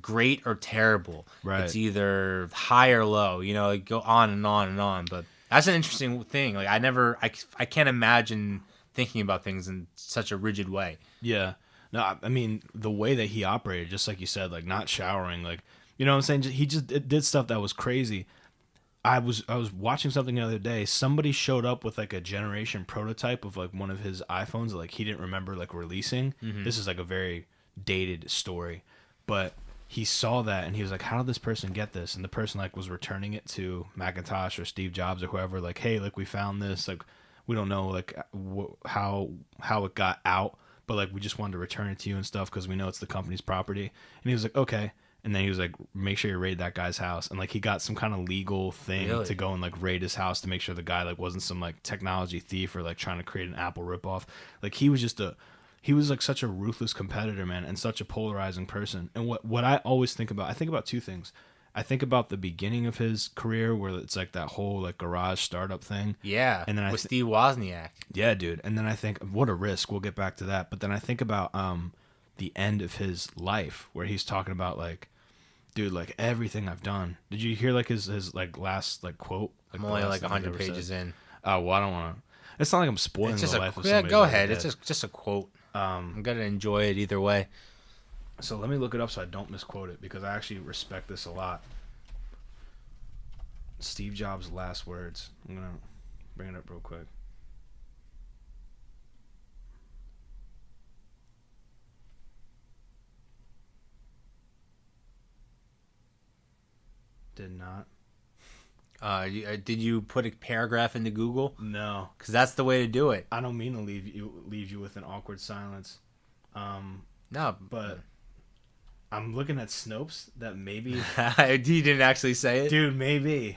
great or terrible. Right. It's either high or low. Go on and on and on. But that's an interesting thing. Like I can't imagine thinking about things in such a rigid way. Yeah. No, I mean the way that he operated, just like you said, like not showering, like you know what I'm saying. He just did stuff that was crazy. I was watching something the other day. Somebody showed up with like a generation prototype of like one of his iPhones, like he didn't remember like releasing. This is like a very dated story, but he saw that and he was like, "How did this person get this?" And the person like was returning it to Macintosh or Steve Jobs or whoever. Like, "Hey, like we found this. Like, we don't know like how it got out, but like we just wanted to return it to you and stuff because we know it's the company's property." And he was like, "Okay." And then he was like, "Make sure you raid that guy's house." And like he got some kind of legal thing Really? to go and like raid his house to make sure the guy like wasn't some like technology thief or like trying to create an Apple ripoff. Like he was just he was like such a ruthless competitor, man, and such a polarizing person. And what I always think about, I think about two things. I think about the beginning of his career where it's like that whole like garage startup thing. Yeah, And then with Steve Wozniak. Yeah, dude. And then I think, what a risk. We'll get back to that. But then I think about the end of his life where he's talking about like, dude, like everything I've done. Did you hear like his like last like quote? Like, I'm only the like last thing he 100 ever pages said? in. Oh, well, I don't want to. It's not like I'm spoiling It's just the a life of yeah. somebody. Go that's ahead. dead. It's just a quote. I'm gonna enjoy it either way. So let me look it up so I don't misquote it because I actually respect this a lot. Steve Jobs' last words. I'm gonna bring it up real quick. Did not. Did you put a paragraph into Google? No, Because that's the way to do it. I don't mean to leave you with an awkward silence. No, But I'm looking at Snopes that maybe, you didn't actually say it. dude, maybe.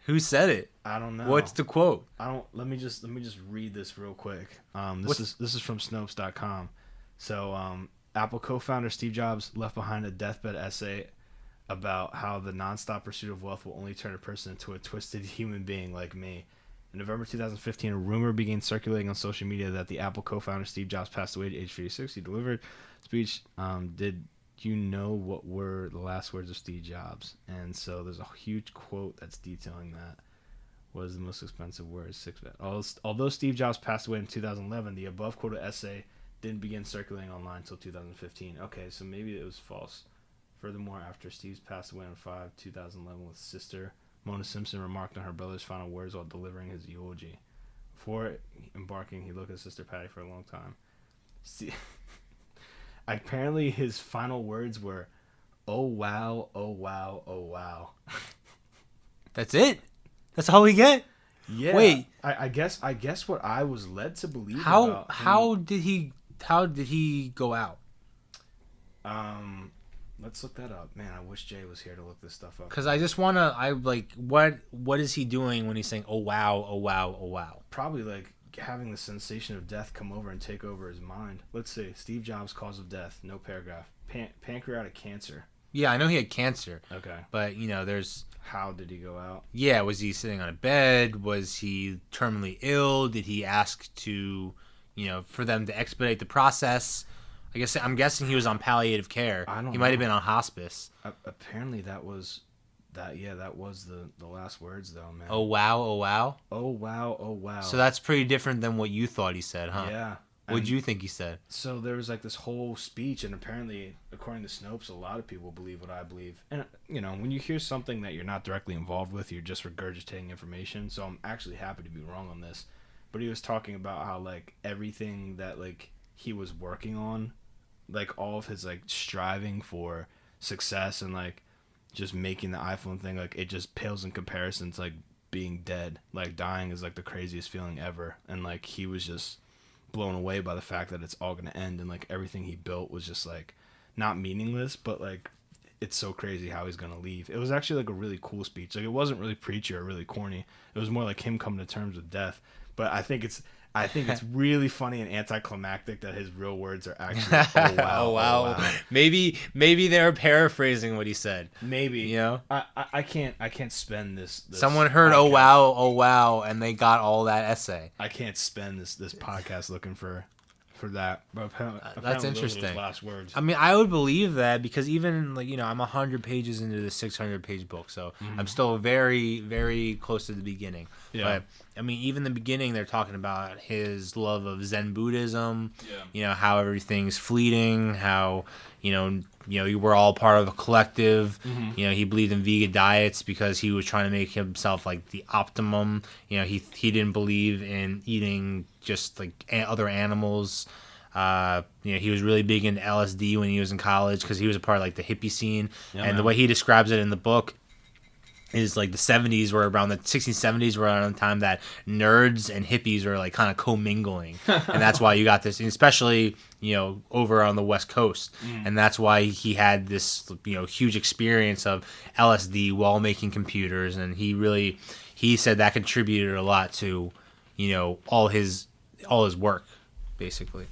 Who said it? I don't know. What's the quote? I don't. Let me just read this real quick. This is from Snopes.com. So, Apple co-founder Steve Jobs left behind a deathbed essay about how the nonstop pursuit of wealth will only turn a person into a twisted human being like me. In November 2015, a rumor began circulating on social media that the Apple co-founder Steve Jobs passed away at age 56. He delivered a speech. Did you know what were the last words of Steve Jobs? And so there's a huge quote that's detailing that. What is the most expensive word? 6bet. Although Steve Jobs passed away in 2011, the above quoted essay didn't begin circulating online until 2015. Okay, so maybe it was false. Furthermore, after Steve's passed away on 5/2011, with sister Mona Simpson remarked on her brother's final words while delivering his eulogy. Before embarking, he looked at Sister Patty for a long time. Apparently, his final words were, "Oh wow, oh wow, oh wow." That's it. That's all we get. Yeah. Wait. I guess what I was led to believe. How did he go out? Let's look that up. Man, I wish Jay was here to look this stuff up. Because I just want to, what is he doing when he's saying, oh, wow, oh, wow, oh, wow? Probably like having the sensation of death come over and take over his mind. Let's see. Steve Jobs' cause of death. No paragraph. Pancreatic cancer. Yeah, I know he had cancer. Okay. But, there's... How did he go out? Yeah, was he sitting on a bed? Was he terminally ill? Did he ask to, for them to expedite the process? I'm guessing he was on palliative care. He might have been on hospice. Apparently that was the last words though, man. Oh wow, oh wow. Oh wow, oh wow. So that's pretty different than what you thought he said, huh? Yeah. What'd you think he said? So there was like this whole speech, and apparently, according to Snopes, a lot of people believe what I believe. And when you hear something that you're not directly involved with, you're just regurgitating information. So I'm actually happy to be wrong on this. But he was talking about how like everything that like he was working on, like all of his like striving for success and like just making the iPhone thing, like it just pales in comparison to like being dead. Like dying is like the craziest feeling ever, and like he was just blown away by the fact that it's all gonna end, and like everything he built was just like not meaningless, but like it's so crazy how he's gonna leave. It was actually like a really cool speech. Like it wasn't really preachy or really corny. It was more like him coming to terms with death. But I think it's really funny and anticlimactic that his real words are actually oh wow. Oh wow. Maybe they were paraphrasing what he said. Maybe. I can't spend this Someone heard podcast. oh wow, and they got all that essay. I can't spend this podcast looking for that. But apparently that's those are interesting. his last words. I mean, I would believe that because even like I'm 100 pages into the 600-page book, so I'm still very, very close to the beginning. Yeah. I mean, even in the beginning, they're talking about his love of Zen Buddhism. Yeah. You know how everything's fleeting. How we're all part of a collective. Mm-hmm. You know, he believed in vegan diets because he was trying to make himself like the optimum. You know, he didn't believe in eating just like other animals. He was really big into LSD when he was in college because he was a part of like the hippie scene. Yeah, and man. the way he describes it in the book is like the 70s were around the 60s, 70s were around the time that nerds and hippies were like kind of commingling. And that's why you got this, especially, over on the West Coast. And that's why he had this, huge experience of LSD while making computers. And he said that contributed a lot to, all his work, basically.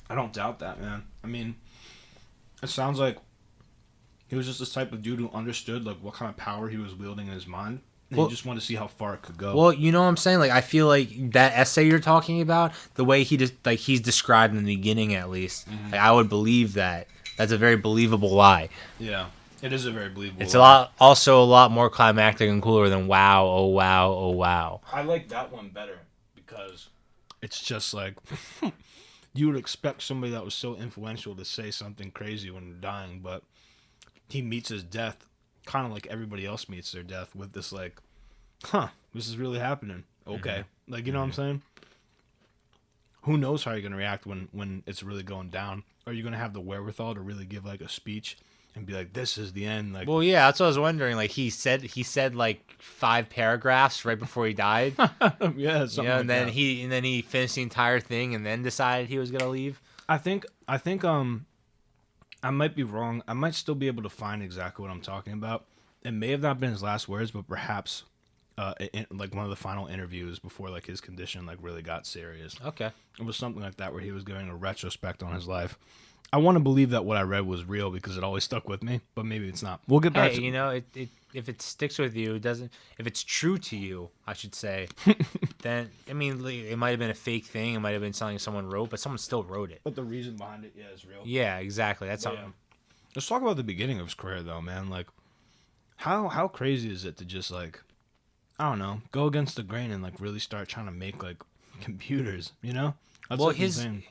I don't doubt that, man. I mean, it sounds like he was just this type of dude who understood like what kind of power he was wielding in his mind. And he just wanted to see how far it could go. Well, you know what I'm saying? Like, I feel like that essay you're talking about, the way he's described in the beginning, at least, like, I would believe that. That's a very believable lie. Yeah, it is a very believable. It's lie. also a lot more climactic and cooler than wow, oh wow, oh wow. I like that one better because it's just like you would expect somebody that was so influential to say something crazy when they're dying, but he meets his death kind of like everybody else meets their death with this like, this is really happening. Okay. Like, you know what I'm saying? Who knows how you're going to react when it's really going down? Are you going to have the wherewithal to really give like a speech and be like, this is the end? Like, well, yeah, that's what I was wondering. Like, he said like 5 paragraphs right before he died. yeah, something like and then that. he finished the entire thing and then decided he was going to leave. I think I might be wrong. I might still be able to find exactly what I'm talking about. It may have not been his last words, but perhaps like one of the final interviews before like his condition like really got serious. Okay. It was something like that where he was giving a retrospect on his life. I want to believe that what I read was real because it always stuck with me, but maybe it's not. We'll get back to if it sticks with you, if it's true to you, I should say, then, I mean, it might have been a fake thing. It might have been something someone wrote, but someone still wrote it. But the reason behind it, is real. Yeah, exactly. That's something. Yeah. Let's talk about the beginning of his career, though, man. Like, how crazy is it to just, like, I don't know, go against the grain and, like, really start trying to make, like, computers, you know? That's Well, like insane.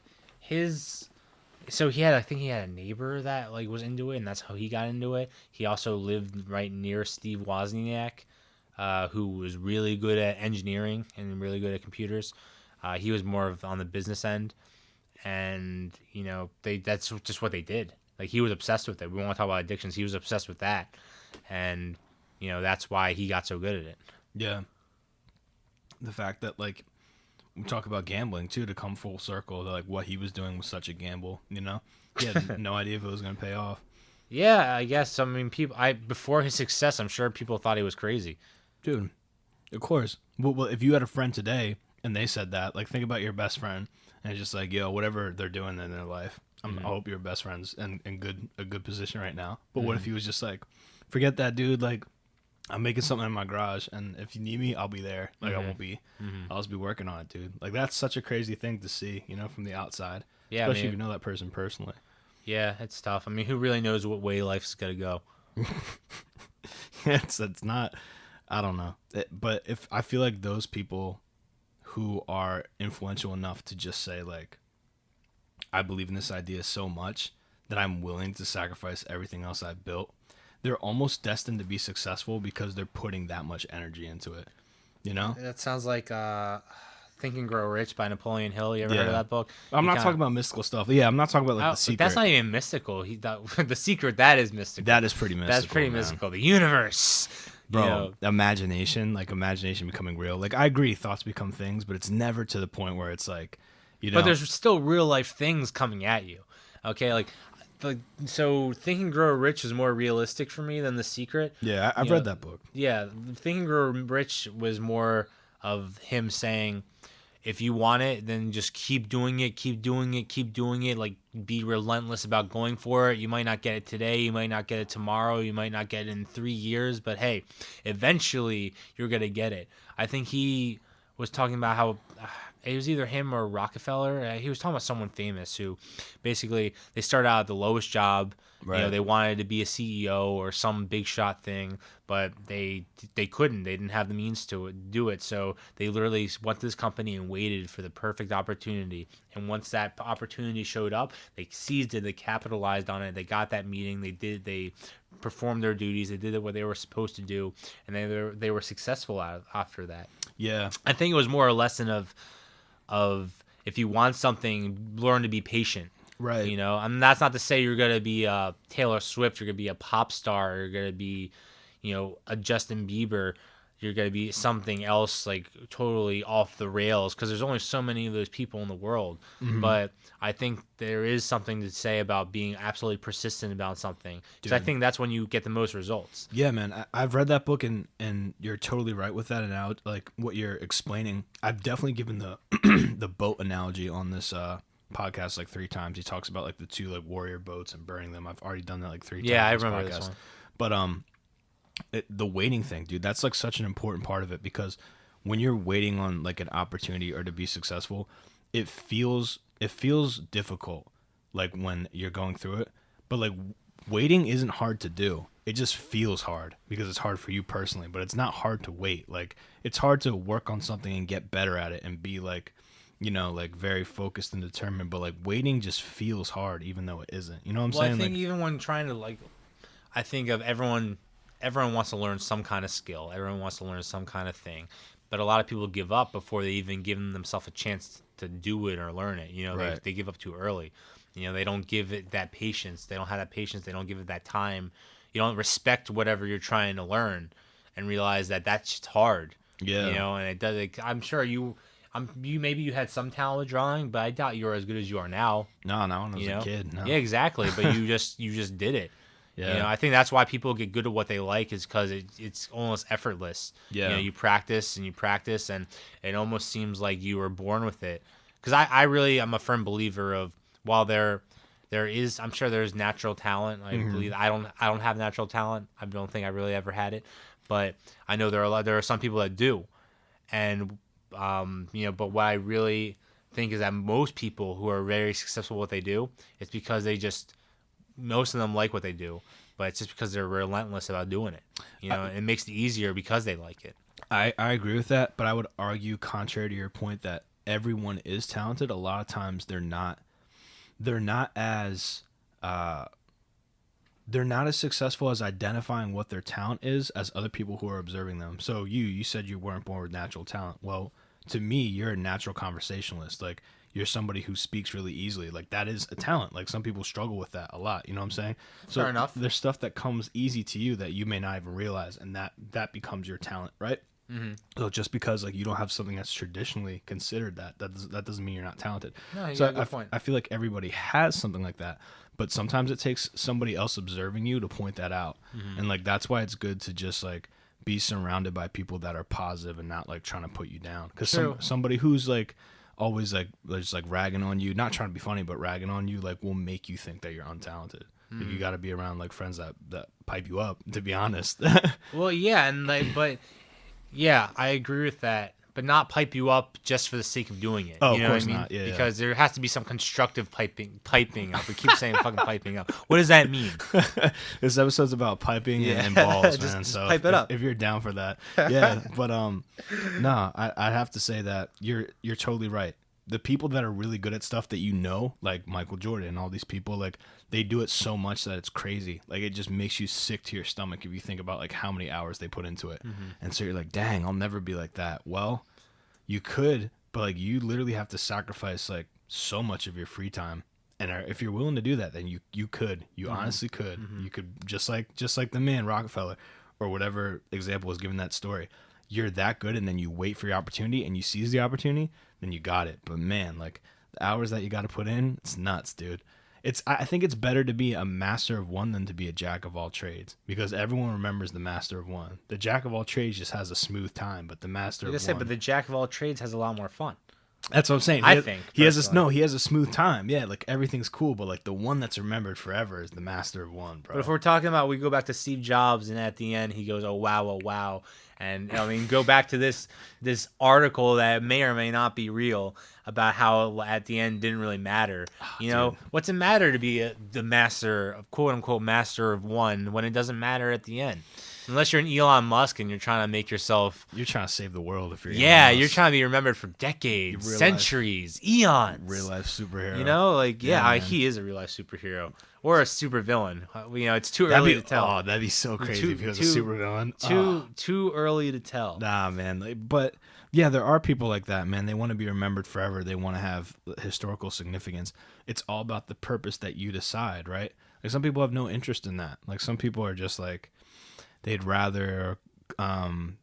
So I think he had a neighbor that like was into it, and that's how he got into it. He also lived right near Steve Wozniak, who was really good at engineering and really good at computers. He was more on the business end, and that's just what they did. Like, he was obsessed with it. We want to talk about addictions. He was obsessed with that, and that's why he got so good at it. Yeah. The fact that, like, we talk about gambling too, to come full circle to like what he was doing was such a gamble, He had no idea if it was going to pay off. Yeah, I guess. I mean, before his success, I'm sure people thought he was crazy. Dude, of course. Well, if you had a friend today and they said that, like, think about your best friend and it's just like, yo, whatever they're doing in their life, I hope your best friend's in a good position right now. But what if he was just like, forget that, dude, like, I'm making something in my garage, and if you need me, I'll be there. Like, I won't be. I'll just be working on it, dude. Like, that's such a crazy thing to see, from the outside. Yeah, especially if you know that person personally. Yeah, it's tough. I mean, who really knows what way life's gonna go? It's not. I don't know. But if I feel like those people who are influential enough to just say like, I believe in this idea so much that I'm willing to sacrifice everything else I've built, they're almost destined to be successful because they're putting that much energy into it, That sounds like Think and Grow Rich by Napoleon Hill. You ever heard of that book? I'm not talking about mystical stuff. Yeah, I'm not talking about like The Secret. That's not even mystical. The Secret, that is mystical. That is pretty mystical. That's pretty mystical. The universe. Bro, imagination becoming real. Like, I agree, thoughts become things, but it's never to the point where it's like, But there's still real life things coming at you. Okay, so Think and Grow Rich is more realistic for me than The Secret. Yeah, I've read that book. Yeah, Think and Grow Rich was more of him saying, if you want it, then just keep doing it, keep doing it, keep doing it. Like, be relentless about going for it. You might not get it today. You might not get it tomorrow. You might not get it in 3 years. But, hey, eventually you're going to get it. I think he was talking about how it was either him or Rockefeller. He was talking about someone famous who basically they started out at the lowest job. Right. You know, they wanted to be a CEO or some big shot thing, but they couldn't. They didn't have the means to do it. So they literally went to this company and waited for the perfect opportunity. And once that opportunity showed up, they seized it. They capitalized on it. They got that meeting. They performed their duties. They did what they were supposed to do, and they were successful after that. Yeah. I think it was more a lesson of if you want something, learn to be patient. Right. You know, I mean, that's not to say you're gonna be a Taylor Swift, you're gonna be a pop star, you're gonna be, you know, a Justin Bieber, you're gonna be something else like totally off the rails, because there's only so many of those people in the world. But I think there is something to say about being absolutely persistent about something, because I think that's when you get the most results. Yeah, man. I've read that book, and you're totally right with that. And now, like what you're explaining, I've definitely given the the boat analogy on this podcast like 3 times. He talks about like the 2 like warrior boats and burning them. I've already done that like 3 times. Yeah, I on this remember podcast. this one. But the waiting thing, dude, that's like such an important part of it, because when you're waiting on like an opportunity or to be successful, it feels difficult like when you're going through it. But like waiting isn't hard to do. It just feels hard because it's hard for you personally, but it's not hard to wait. Like it's hard to work on something and get better at it and be like, you know, like very focused and determined, but like waiting just feels hard even though it isn't. You know what I'm saying? I think like, even when trying to like, I think of everyone wants to learn some kind of skill. Everyone wants to learn some kind of thing. But a lot of people give up before they even give themselves a chance to do it or learn it. You know, Right. they give up too early. You know, they don't give it that patience. They don't have that patience. They don't give it that time. You don't respect whatever you're trying to learn and realize that that's just hard. Yeah. You know, and it does. I'm sure you maybe you had some talent with drawing, but I doubt you're as good as you are now. no, not when I was You know? a kid. No. Yeah, exactly. But you just did it. Yeah. You know, I think that's why people get good at what they like, is because it's almost effortless. Yeah. You know, you practice and it almost seems like you were born with it. Because I really am a firm believer of, while there is, I'm sure there's natural talent. I believe I don't have natural talent. I don't think I really ever had it, but I know there are some people that do, and you know. But what I really think is that most people who are very successful at what they do, it's because most of them like what they do, but it's just because they're relentless about doing it. You know, it makes it easier because they like it. I agree with that, but I would argue, contrary to your point, that everyone is talented. A lot of times they're not as successful as identifying what their talent is as other people who are observing them. So you said you weren't born with natural talent. Well, to me, you're a natural conversationalist. Like, you're somebody who speaks really easily. Like, that is a talent. Like, some people struggle with that a lot. You know what I'm saying? So Fair enough. There's stuff that comes easy to you that you may not even realize, and that becomes your talent, right? Mm-hmm. So just because like you don't have something that's traditionally considered that doesn't mean you're not talented. No, you so got a good point. I feel like everybody has something like that, but sometimes it takes somebody else observing you to point that out. Mm-hmm. And like that's why it's good to just like be surrounded by people that are positive and not like trying to put you down. Because somebody who's like always like just like ragging on you, not trying to be funny, but ragging on you, like will make you think that you're untalented. Like, you got to be around like friends that pipe you up, to be honest. Well, yeah, and like, but yeah, I agree with that. But not pipe you up just for the sake of doing it. Oh, you know of course what I mean? not. Yeah, because there has to be some constructive piping up. We keep saying fucking piping up. What does that mean? This episode's about piping and balls, man. Just so pipe it up. If you're down for that, yeah. But no, I'd have to say that you're totally right. The people that are really good at stuff that you know, like Michael Jordan and all these people, like they do it so much that it's crazy. Like it just makes you sick to your stomach if you think about like how many hours they put into it. Mm-hmm. And so you're like, dang, I'll never be like that. Well, you could, but like you literally have to sacrifice like so much of your free time. And if you're willing to do that, then you could. You honestly could. Mm-hmm. You could just like the man Rockefeller or whatever example was given that story. You're that good, and then you wait for your opportunity and you seize the opportunity, then you got it. But man, like the hours that you got to put in, it's nuts, dude. I think it's better to be a master of one than to be a jack of all trades, because everyone remembers the master of one. The jack of all trades just has a smooth time, but the master of one. But the jack of all trades has a lot more fun. That's what I'm saying. I think he has this. personally. No, he has a smooth time. Yeah, like everything's cool, but like the one that's remembered forever is the master of one, bro. But if we're talking about, we go back to Steve Jobs, and at the end he goes, "Oh wow, oh wow," and I mean, go back to this article that may or may not be real about how at the end didn't really matter. You know, dude. what's it matter to be the master of quote unquote master of one when it doesn't matter at the end? Unless you're an Elon Musk and you're trying to make yourself. You're trying to save the world if you're. Yeah, Elon you're Musk. trying to be remembered for decades, Real centuries, eons. Real life superhero. You know, like Yeah, man. he is a real life superhero or a super villain. You know, it's too early to tell. Oh, that'd be so crazy if he was a supervillain. Too early to tell. Nah, man. But yeah, there are people like that, man. They want to be remembered forever. They want to have historical significance. It's all about the purpose that you decide, right? Like some people have no interest in that. Like some people are just like they'd rather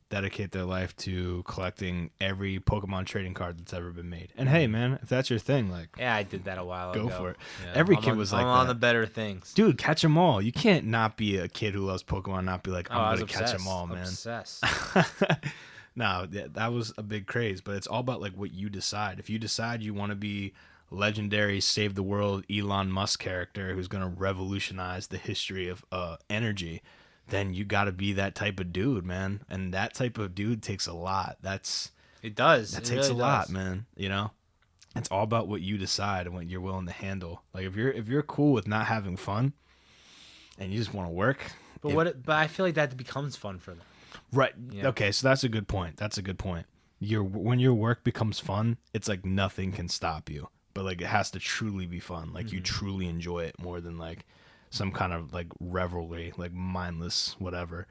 dedicate their life to collecting every Pokemon trading card that's ever been made. And hey, man, if that's your thing, like Yeah, I did that a while ago. go for it. Yeah, Every I'm kid on- was like I'm on that. the better things. Dude, catch them all. You can't not be a kid who loves Pokemon, not be like, I I'm was gonna catch them all, man. Obsessed. No, that was a big craze, but it's all about like what you decide. If you decide you want to be legendary, save the world, Elon Musk character who's gonna revolutionize the history of energy, then you got to be that type of dude, man. And that type of dude takes a lot. It does. That It takes really a lot, does. man. You know, it's all about what you decide and what you're willing to handle. Like if you're cool with not having fun, and you just want to work, But but I feel like that becomes fun for them. right? Yeah. Okay, so that's a good point. That's a good point. When your work becomes fun, it's like nothing can stop you. But like it has to truly be fun. Like you truly enjoy it more than like some kind of like revelry, like mindless whatever.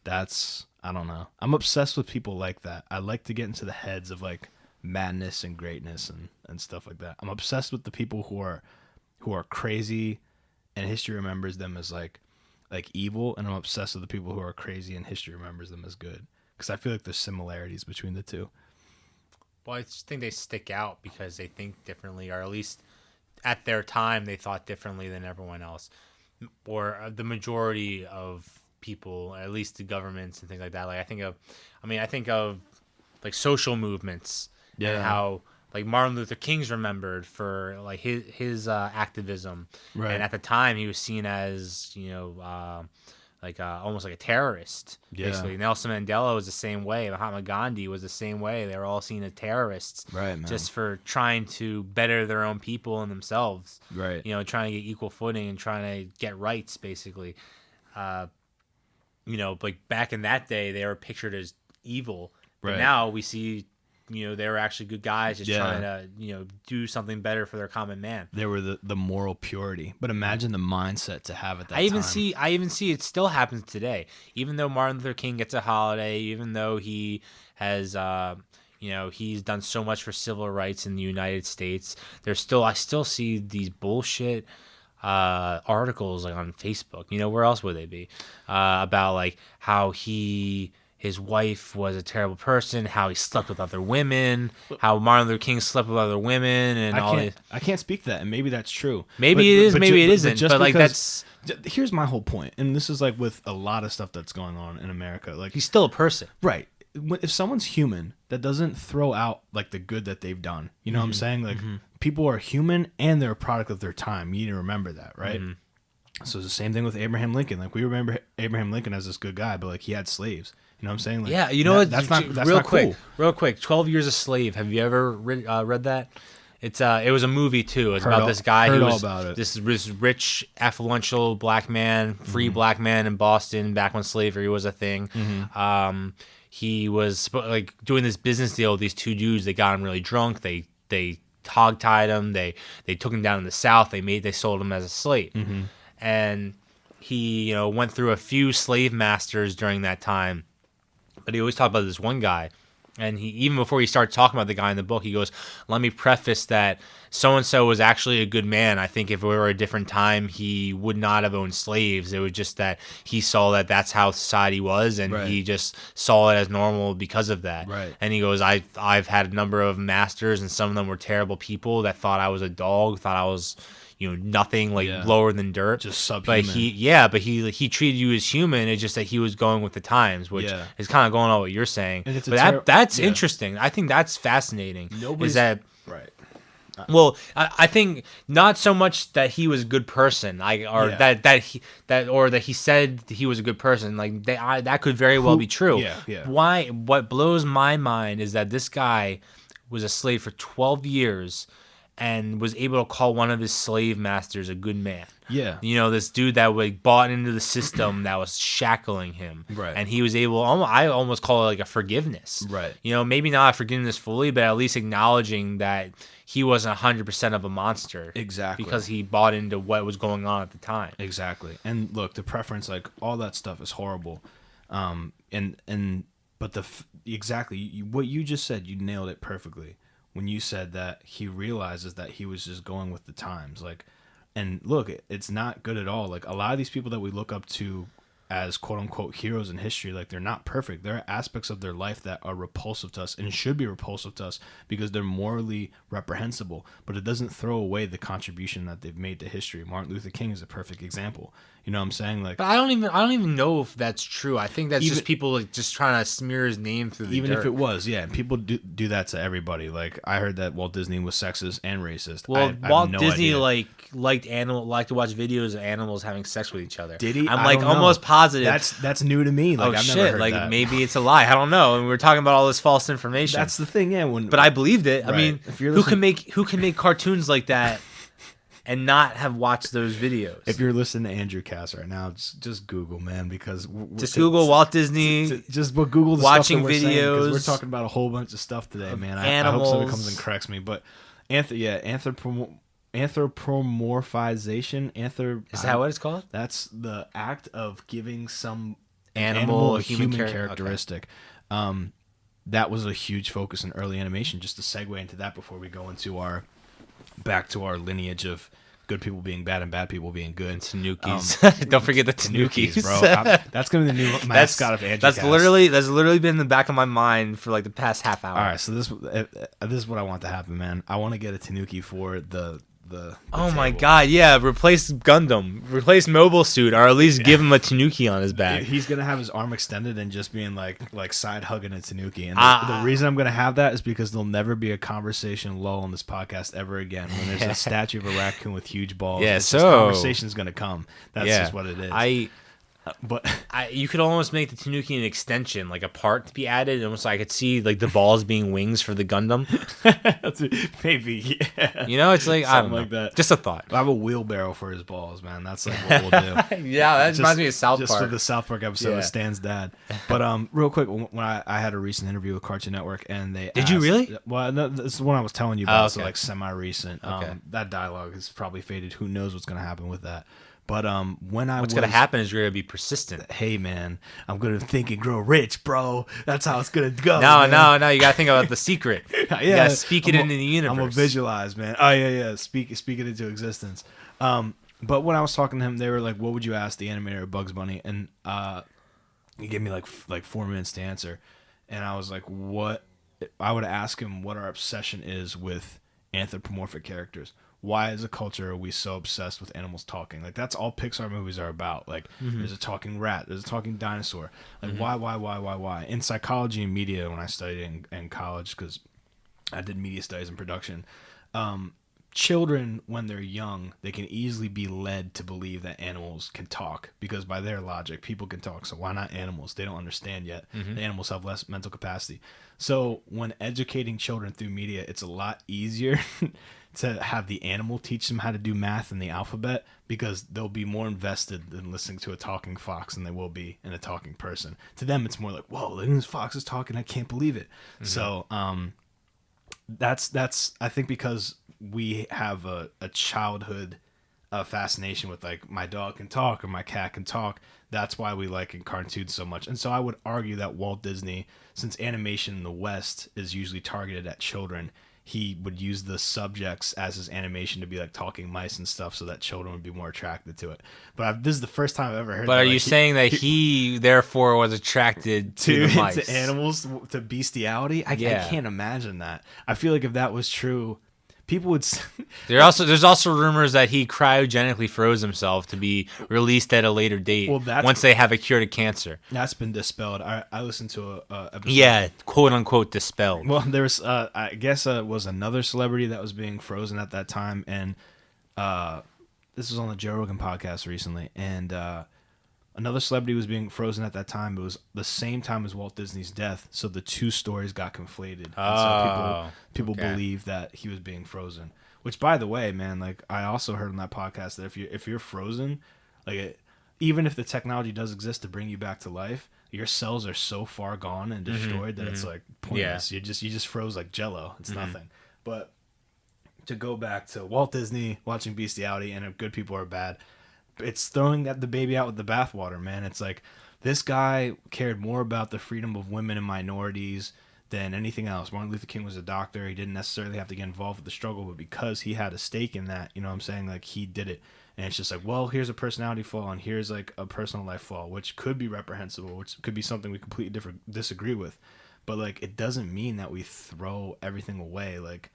That's I don't know. I'm obsessed with people like that. I like to get into the heads of like madness and greatness and stuff like that. I'm obsessed with the people who are crazy and history remembers them as like evil, and I'm obsessed with the people who are crazy and history remembers them as good. Because I feel like there's similarities between the two. Well, I just think they stick out because they think differently, or at least at their time they thought differently than everyone else, or the majority of people, at least the governments and things like that. Like I think of like social movements Yeah. and how like Martin Luther King's remembered for like his activism, Right. and at the time he was seen as almost like a terrorist. Yeah. Basically, Nelson Mandela was the same way. Mahatma Gandhi was the same way. They were all seen as terrorists, Right, man. just for trying to better their own people and themselves. Right. You know, trying to get equal footing and trying to get rights, basically. Like back in that day, they were pictured as evil. But Right. now we see, they were actually good guys just Yeah. trying to, do something better for their common man. They were the moral purity. But imagine the mindset to have at that I even time. see it still happens today. Even though Martin Luther King gets a holiday, even though he has he's done so much for civil rights in the United States, I still see these bullshit articles like on Facebook. Where else would they be? About like how his wife was a terrible person, how he slept with other women, how Martin Luther King slept with other women, and I can't speak to that, and maybe that's true. Maybe it is, maybe it isn't. just But like because- here's my whole point, and this is like with a lot of stuff that's going on in America. Like he's still a person. right, if someone's human, that doesn't throw out like the good that they've done. You know what I'm saying? Like people are human and they're a product of their time. You need to remember that, right? So it's the same thing with Abraham Lincoln. Like we remember Abraham Lincoln as this good guy, but like he had slaves. You know what I'm saying? Like, Yeah, you know what? That's not real not quick, cool. real quick. 12 Years a Slave. Have you ever read that? It was a movie too. It's Heard about all- this guy heard who all was about it. this rich, affluential black man, free black man in Boston back when slavery was a thing. He was like doing this business deal with these two dudes. They got him really drunk. They hogtied him. They took him down in the South. They sold him as a slave, and he went through a few slave masters during that time. But he always talked about this one guy. And he, even before he started talking about the guy in the book, he goes, let me preface that so-and-so was actually a good man. I think if it were a different time, he would not have owned slaves. It was just that he saw that that's how society was, and Right. he just saw it as normal because of that. Right. And he goes, I've had a number of masters, and some of them were terrible people that thought I was a dog, thought I was nothing, like Yeah. lower than dirt. Just But subhuman. he treated you as human. It's just that he was going with the times, which Yeah. is kind of going on what you're saying. And it's a But that's yeah. interesting. I think that's fascinating. Nobody's- Is that Well, I think not so much that he was a good person, that he said he was a good person. Like that could very well be true. Yeah. Why? What blows my mind is that this guy was a slave for 12 years and was able to call one of his slave masters a good man. Yeah. You know, this dude that like bought into the system that was shackling him. Right. And he was able, I almost call it like a forgiveness. Right. You know, maybe not forgiveness fully, but at least acknowledging that he wasn't 100% of a monster. Exactly. Because he bought into what was going on at the time. Exactly. And look, the preference, like all that stuff is horrible. But exactly what you just said, you nailed it perfectly. When you said that he realizes that he was just going with the times, like, and look, it's not good at all. Like a lot of these people that we look up to as quote unquote heroes in history, like they're not perfect. There are aspects of their life that are repulsive to us and should be repulsive to us because they're morally reprehensible, but it doesn't throw away the contribution that they've made to history. Martin Luther King is a perfect example. You know what I'm saying? Like, but I don't even know if that's true. I think that's just people like just trying to smear his name through the even dirt. if it was, yeah, and people do that to everybody. Like I heard that Walt Disney was sexist and racist. Well, I Walt have no Disney idea. liked to watch videos of animals having sex with each other. Did he? I'm I like don't know. almost positive. That's new to me. Like, oh I've shit! never heard Like that. maybe it's a lie. I don't know. And we're talking about all this false information. That's the thing, yeah. But I believed it. Right. I mean, If you're who can make cartoons like that and not have watched those videos? If you're listening to Andrewcast right now, just Google, man, because just Google Walt Disney. Just Google the watching stuff that we're saying, 'cause videos. we're talking about a whole bunch of stuff today, man. I hope animals. somebody comes and corrects me, but anthropomorphization. Is that what it's called? That's the act of giving some Animal a human okay. characteristic. That was a huge focus in early animation. Just to segue into that before we go into back to our lineage of good people being bad and bad people being good. Tanukis. Don't forget the Tanukis, bro. That's gonna be the new mascot of Andrewcast. That's literally been in the back of my mind for like the past half hour. All right, so this is what I want to happen, man. I want to get a Tanuki for the oh my table. god, yeah, replace Gundam, replace Mobile Suit, or at least give him a Tanuki on his back. He's gonna have his arm extended and just being like side hugging a Tanuki. And the reason I'm gonna have that is because there'll never be a conversation lull on this podcast ever again. When there's a statue of a raccoon with huge balls, this conversation's gonna come. That's just what it is. But you could almost make the Tanuki an extension, like a part to be added. Almost like I could see like the balls being wings for the Gundam. maybe, yeah. You know, it's like I don't know. Like that. Just a thought. I have a wheelbarrow for his balls, man. That's like what we'll do. Yeah, that reminds me of South Park. Just for the South Park episode of Stan's dad. But real quick, when I had a recent interview with Cartoon Network, and they Did you really? Well, this is the one I was telling you about. Okay. So like semi-recent. That dialogue has probably faded. Who knows what's gonna happen with that? But what's gonna happen is you're gonna be persistent. Hey man, I'm gonna think and grow rich, bro. That's how it's gonna go. No, man. you gotta think about the secret. You gotta speak it into the universe. I'm gonna visualize, man. Oh yeah. Speak it into existence. But when I was talking to him, they were like, "What would you ask the animator of Bugs Bunny?" And he gave me like 4 minutes to answer, and I was like, "What?" I would ask him what our obsession is with anthropomorphic characters. Why as a culture are we so obsessed with animals talking? Like that's all Pixar movies are about. Like there's a talking rat, there's a talking dinosaur. Like why? In psychology and media, when I studied in college, because I did media studies and production, children when they're young, they can easily be led to believe that animals can talk because by their logic, people can talk. So why not animals? They don't understand yet. The animals have less mental capacity. So when educating children through media, it's a lot easier to have the animal teach them how to do math and the alphabet because they'll be more invested in listening to a talking fox than they will be in a talking person. To them, it's more like, whoa, this fox is talking. I can't believe it. So that's I think because we have a childhood fascination with like my dog can talk or my cat can talk. That's why we like in cartoons so much. And so I would argue that Walt Disney, since animation in the West is usually targeted at children, he would use the subjects as his animation to be like talking mice and stuff so that children would be more attracted to it. But this is the first time I've ever heard But that. are you saying that he therefore was attracted to the mice? To animals, to bestiality? I can't imagine that. I feel like if that was true, people would. There's also rumors that he cryogenically froze himself to be released at a later date once they have a cure to cancer. That's been dispelled. I listened to a episode. Yeah, quote unquote dispelled. Well, there was I guess was another celebrity that was being frozen at that time, and this was on the Joe Rogan podcast recently, and another celebrity was being frozen at that time. It was the same time as Walt Disney's death, so the two stories got conflated. And so people believe that he was being frozen. Which, by the way, man, like I also heard on that podcast that if you're frozen, like even if the technology does exist to bring you back to life, your cells are so far gone and destroyed that it's like pointless. Yeah. You just froze like Jello. It's nothing. But to go back to Walt Disney watching Bestiality and if good people are bad. It's throwing the baby out with the bathwater, man. It's like this guy cared more about the freedom of women and minorities than anything else. Martin Luther King was a doctor. He didn't necessarily have to get involved with the struggle, but because he had a stake in that, you know what I'm saying? Like he did it. And it's just like, well, here's a personality flaw and here's like a personal life flaw, which could be reprehensible, which could be something we completely disagree with. But like it doesn't mean that we throw everything away. Like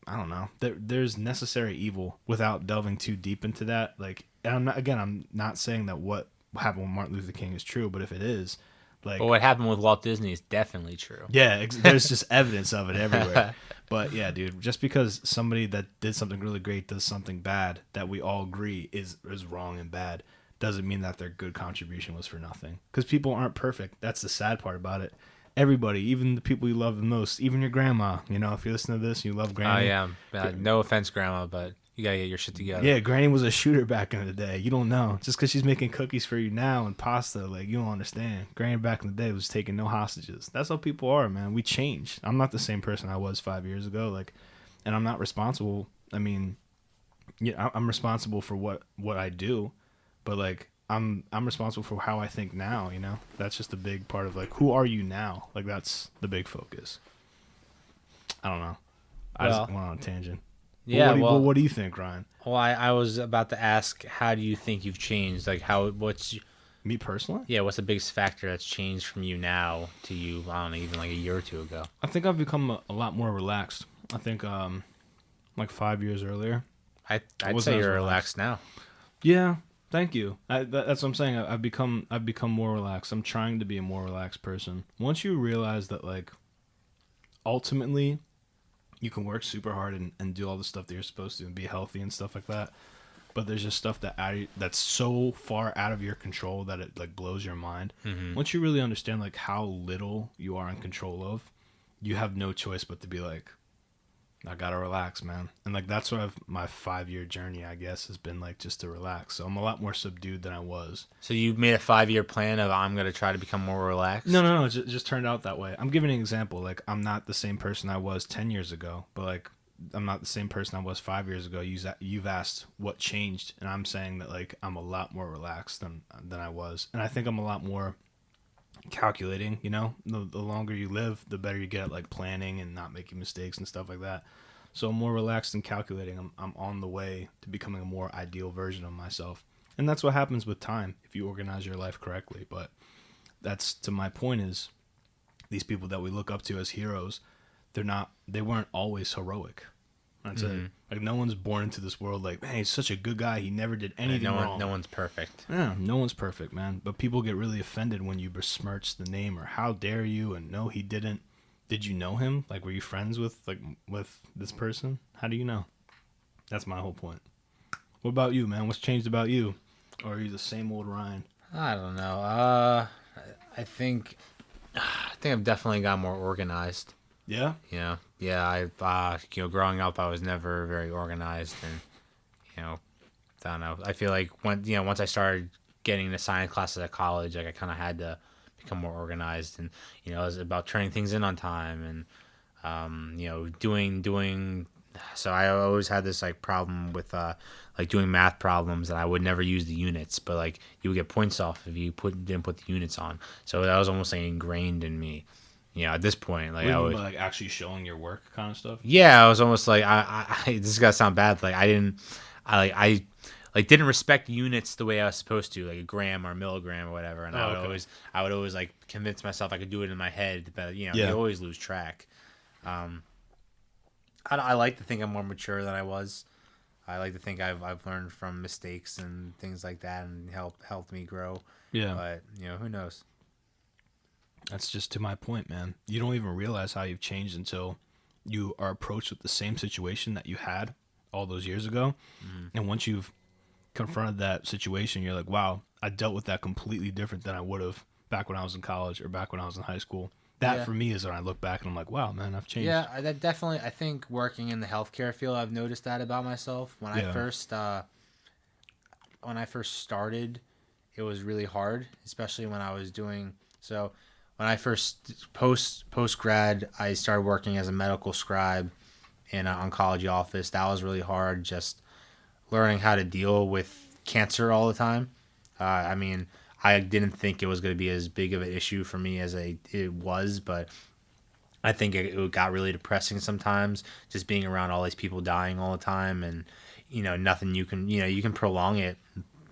I don't know. There's necessary evil without delving too deep into that. Like, and I'm not saying that what happened with Martin Luther King is true, but if it is, like, but what happened with Walt Disney is definitely true. Yeah, there's just evidence of it everywhere. But yeah, dude, just because somebody that did something really great does something bad that we all agree is wrong and bad, doesn't mean that their good contribution was for nothing. Because people aren't perfect. That's the sad part about it. Everybody, even the people you love the most, even your grandma, you know, if you listen to this, you love Granny. Oh, yeah. No offense, Grandma, but you got to get your shit together. Yeah, Granny was a shooter back in the day. You don't know. Just because she's making cookies for you now and pasta, like, you don't understand. Granny back in the day was taking no hostages. That's how people are, man. We change. I'm not the same person I was 5 years ago, like, and I'm not responsible. I mean, yeah, I'm responsible for what I do, but, like, I'm responsible for how I think now, you know? That's just a big part of, like, who are you now? Like, that's the big focus. I don't know. I just went on a tangent. Yeah, what do you think, Ryan? Well, I was about to ask, how do you think you've changed? Like, what's... Me personally? Yeah, what's the biggest factor that's changed from you now to you, I don't know, even like a year or two ago? I think I've become a lot more relaxed. I think, like 5 years earlier. I'd say you're relaxed now. Yeah. Thank you. That's what I'm saying. I've become more relaxed. I'm trying to be a more relaxed person. Once you realize that, like, ultimately, you can work super hard and do all the stuff that you're supposed to and be healthy and stuff like that, but there's just stuff that's so far out of your control that it like blows your mind. Mm-hmm. Once you really understand like how little you are in control of, you have no choice but to be like, I gotta relax, man. And like that's what my 5-year journey, I guess, has been like, just to relax. So I'm a lot more subdued than I was. So you made a 5-year plan of I'm gonna try to become more relaxed? No. It just turned out that way. I'm giving an example. Like I'm not the same person I was 10 years ago, but like I'm not the same person I was 5 years ago. You've asked what changed, and I'm saying that like I'm a lot more relaxed than I was, and I think I'm a lot more calculating. You know, the longer you live, the better you get at like planning and not making mistakes and stuff like that. So I'm more relaxed and calculating. I'm on the way to becoming a more ideal version of myself, and that's what happens with time if you organize your life correctly. But that's to my point is these people that we look up to as heroes, they weren't always heroic. That's it. Like no one's born into this world like, man, he's such a good guy. He never did anything wrong. No one's perfect. Yeah, no one's perfect, man. But people get really offended when you besmirch the name or how dare you, and no, he didn't. Did you know him? Like, were you friends with this person? How do you know? That's my whole point. What about you, man? What's changed about you? Or are you the same old Ryan? I don't know. I think I've definitely got more organized. Yeah? Yeah. I growing up, I was never very organized, and I don't know. I feel like once I started getting into science classes at college, like I kind of had to become more organized, and it was about turning things in on time, and doing. So I always had this like problem with like doing math problems, and I would never use the units, but like you would get points off if you didn't put the units on. So that was almost like ingrained in me. At this point, like I would like actually showing your work kind of stuff. Yeah, I was almost like I this is gonna sound bad. Like I didn't respect units the way I was supposed to, like a gram or milligram or whatever. And I would always like convince myself I could do it in my head, but you always lose track. I like to think I'm more mature than I was. I like to think I've learned from mistakes and things like that and helped me grow. Yeah. But who knows? That's just to my point, man. You don't even realize how you've changed until you are approached with the same situation that you had all those years ago. And once you've confronted that situation, you're like, wow, I dealt with that completely different than I would have back when I was in college or back when I was in high school. That Yeah. for me is when I look back and I'm like, wow, man, I've changed. Yeah, that definitely. I think working in the healthcare field, I've noticed that about myself. Yeah. When I first started, it was really hard, especially when I was doing so. When I first post grad, I started working as a medical scribe in an oncology office. That was really hard, just learning how to deal with cancer all the time. I mean, I didn't think it was going to be as big of an issue for me as it was, but I think it got really depressing sometimes, just being around all these people dying all the time, and nothing you can prolong it.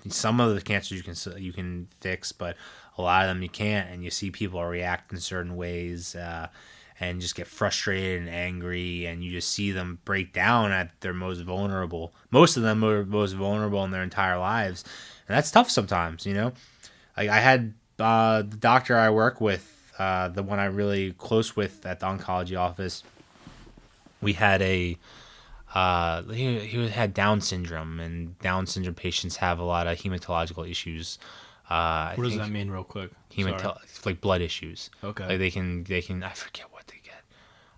Some of the cancers you can fix, but a lot of them you can't, and you see people react in certain ways. And just get frustrated and angry, and you just see them break down at their most vulnerable. Most of them are most vulnerable in their entire lives, and that's tough sometimes. Like I had the doctor I work with, the one I'm really close with at the oncology office. We had he had Down syndrome, and Down syndrome patients have a lot of hematological issues. What does that mean, real quick? Like blood issues. Okay. Like they can I forget what they get.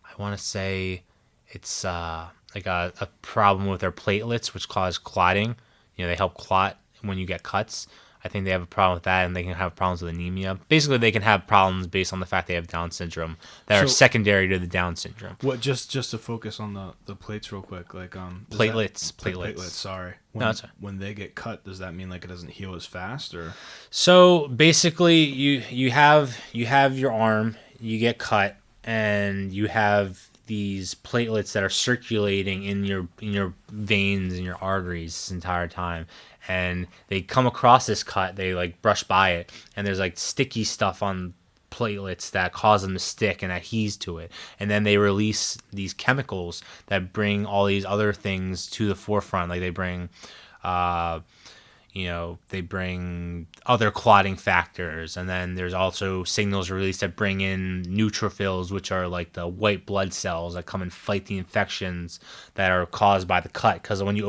I want to say it's like a problem with their platelets, which cause clotting. They help clot when you get cuts. I think they have a problem with that, and they can have problems with anemia. Basically, they can have problems based on the fact they have Down syndrome that are secondary to the Down syndrome. What just to focus on the plates real quick, like platelets. Sorry, when they get cut, does that mean like it doesn't heal as fast, or? So basically, you have your arm, you get cut, and you have these platelets that are circulating in your veins and your arteries this entire time, and they come across this cut, they like brush by it, and there's like sticky stuff on platelets that cause them to stick and adheres to it, and then they release these chemicals that bring all these other things to the forefront. Like they bring they bring other clotting factors, and then there's also signals released that bring in neutrophils, which are like the white blood cells that come and fight the infections that are caused by the cut. Because when you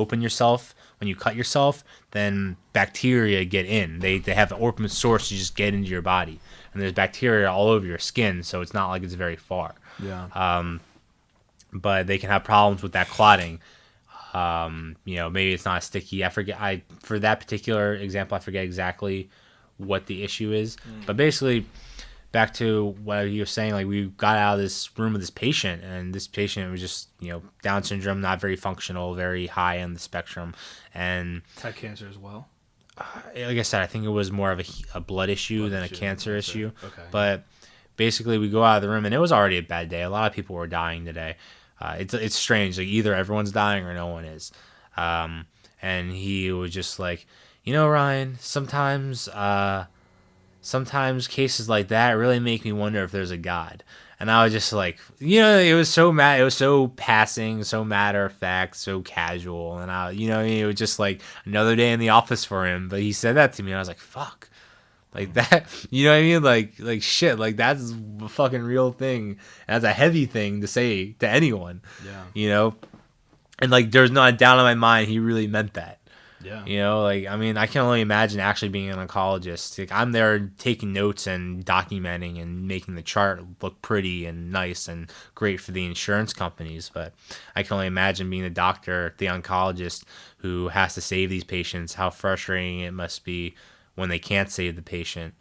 cut yourself, then bacteria get in. They have an open source to just get into your body, and there's bacteria all over your skin, so it's not like it's very far. Yeah. But they can have problems with that clotting. Maybe it's not sticky. I forget. For that particular example, I forget exactly what the issue is. But basically, back to what you were saying, like we got out of this room with this patient, and this patient was just Down syndrome, not very functional, very high on the spectrum, and Had cancer as well. like I said, I think it was more of a blood issue than a cancer issue. Okay. But basically, we go out of the room, and it was already a bad day. A lot of people were dying today. It's strange. Like either everyone's dying or no one is. And he was just like, Ryan, sometimes cases like that really make me wonder if there's a God. And I was just like, it was so it was so passing, so matter of fact, so casual. And it was just like another day in the office for him. But he said that to me, and I was like, fuck. Like that, you know what I mean? Like shit, like that's a fucking real thing. And that's a heavy thing to say to anyone. Yeah. And like there's not a doubt in my mind he really meant that. Yeah. Like I mean, I can only imagine actually being an oncologist. Like I'm there taking notes and documenting and making the chart look pretty and nice and great for the insurance companies, but I can only imagine being the doctor, the oncologist who has to save these patients, how frustrating it must be when they can't save the patient.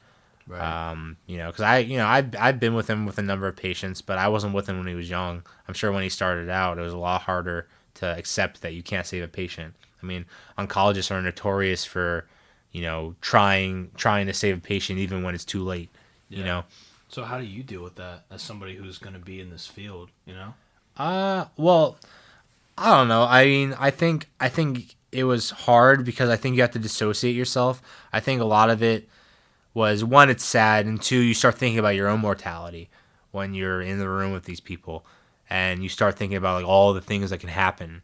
Right. Because I've been with him with a number of patients, but I wasn't with him when he was young. I'm sure when he started out, it was a lot harder to accept that you can't save a patient. I mean, oncologists are notorious for, trying to save a patient even when it's too late. Yeah. So how do you deal with that as somebody who's going to be in this field? Well, I don't know. I mean, I think it was hard because I think you have to dissociate yourself. I think a lot of it was, one, it's sad, and two, you start thinking about your own mortality when you're in the room with these people. and you start thinking about like all the things that can happen,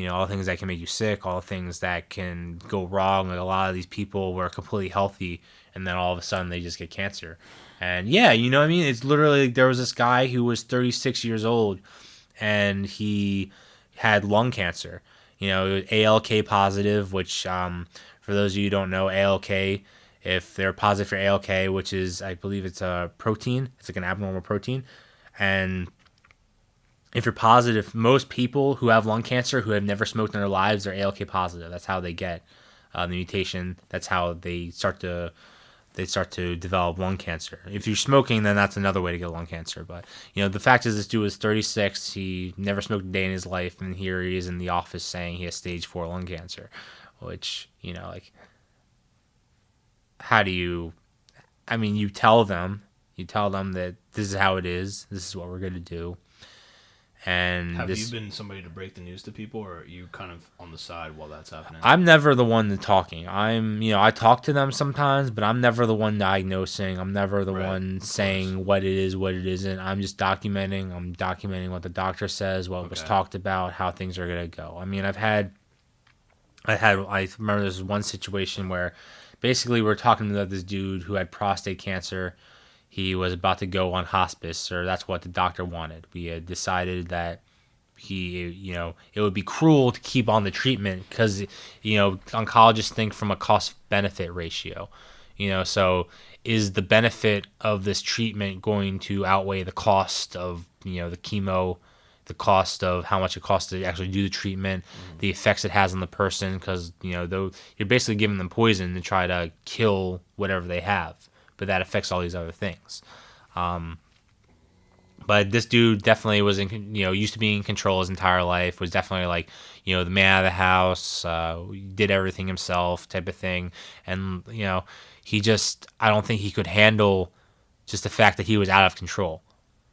all the things that can make you sick, all the things that can go wrong. Like a lot of these people were completely healthy, and then all of a sudden they just get cancer. And yeah, you know what I mean? It's literally, there was this guy who was 36 years old, and he had lung cancer. ALK positive, which for those of you who don't know, ALK, if they're positive for ALK, which is, I believe it's a protein, it's like an abnormal protein, and if you're positive, most people who have lung cancer who have never smoked in their lives are ALK positive. That's how they get the mutation. That's how they start to develop lung cancer. If you're smoking, then that's another way to get lung cancer. But the fact is, this dude was 36. He never smoked a day in his life, and here he is in the office saying he has stage 4 lung cancer. Which like, how do you? I mean, you tell them that this is how it is. This is what we're gonna do. And have you been somebody to break the news to people, or are you kind of on the side while that's happening? I'm never the one talking. I talk to them sometimes, but I'm never the one diagnosing. I'm never the one saying what it is, what it isn't. I'm just documenting. I'm documenting what the doctor says, what was talked about, how things are gonna go. I mean, I remember this one situation where basically we're talking about this dude who had prostate cancer. He was about to go on hospice, or that's what the doctor wanted. We had decided that it would be cruel to keep on the treatment because, oncologists think from a cost-benefit ratio. So is the benefit of this treatment going to outweigh the cost of, the chemo, the cost of how much it costs to actually do the treatment, the effects it has on the person? Because, though you're basically giving them poison to try to kill whatever they have. But that affects all these other things. But this dude definitely was used to being in control his entire life, was definitely like, the man of the house, did everything himself type of thing. And, I don't think he could handle just the fact that he was out of control.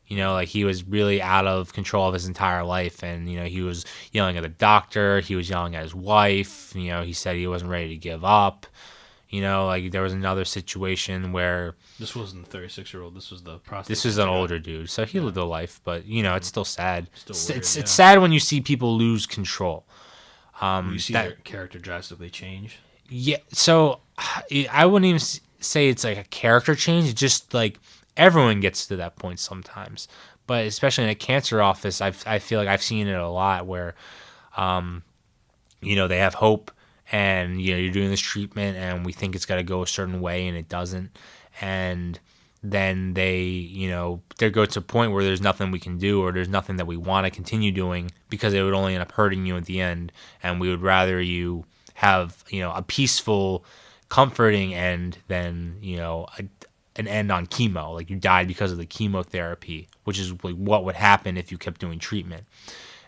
Like he was really out of control of his entire life. And, he was yelling at the doctor. He was yelling at his wife. He said he wasn't ready to give up. Like there was another situation where this wasn't the 36-year-old. This was the prostate. This was an older dude, so he lived a life. But it's still sad. Weird, it's sad when you see people lose control. You see their character drastically change. Yeah. So I wouldn't even say it's like a character change. It's just like everyone gets to that point sometimes. But especially in a cancer office, I feel like I've seen it a lot where, they have hope. And you're doing this treatment, and we think it's got to go a certain way, and it doesn't. And then they go to a point where there's nothing we can do, or there's nothing that we want to continue doing, because it would only end up hurting you at the end. And we would rather you have a peaceful, comforting end than an end on chemo, like you died because of the chemotherapy, which is like what would happen if you kept doing treatment.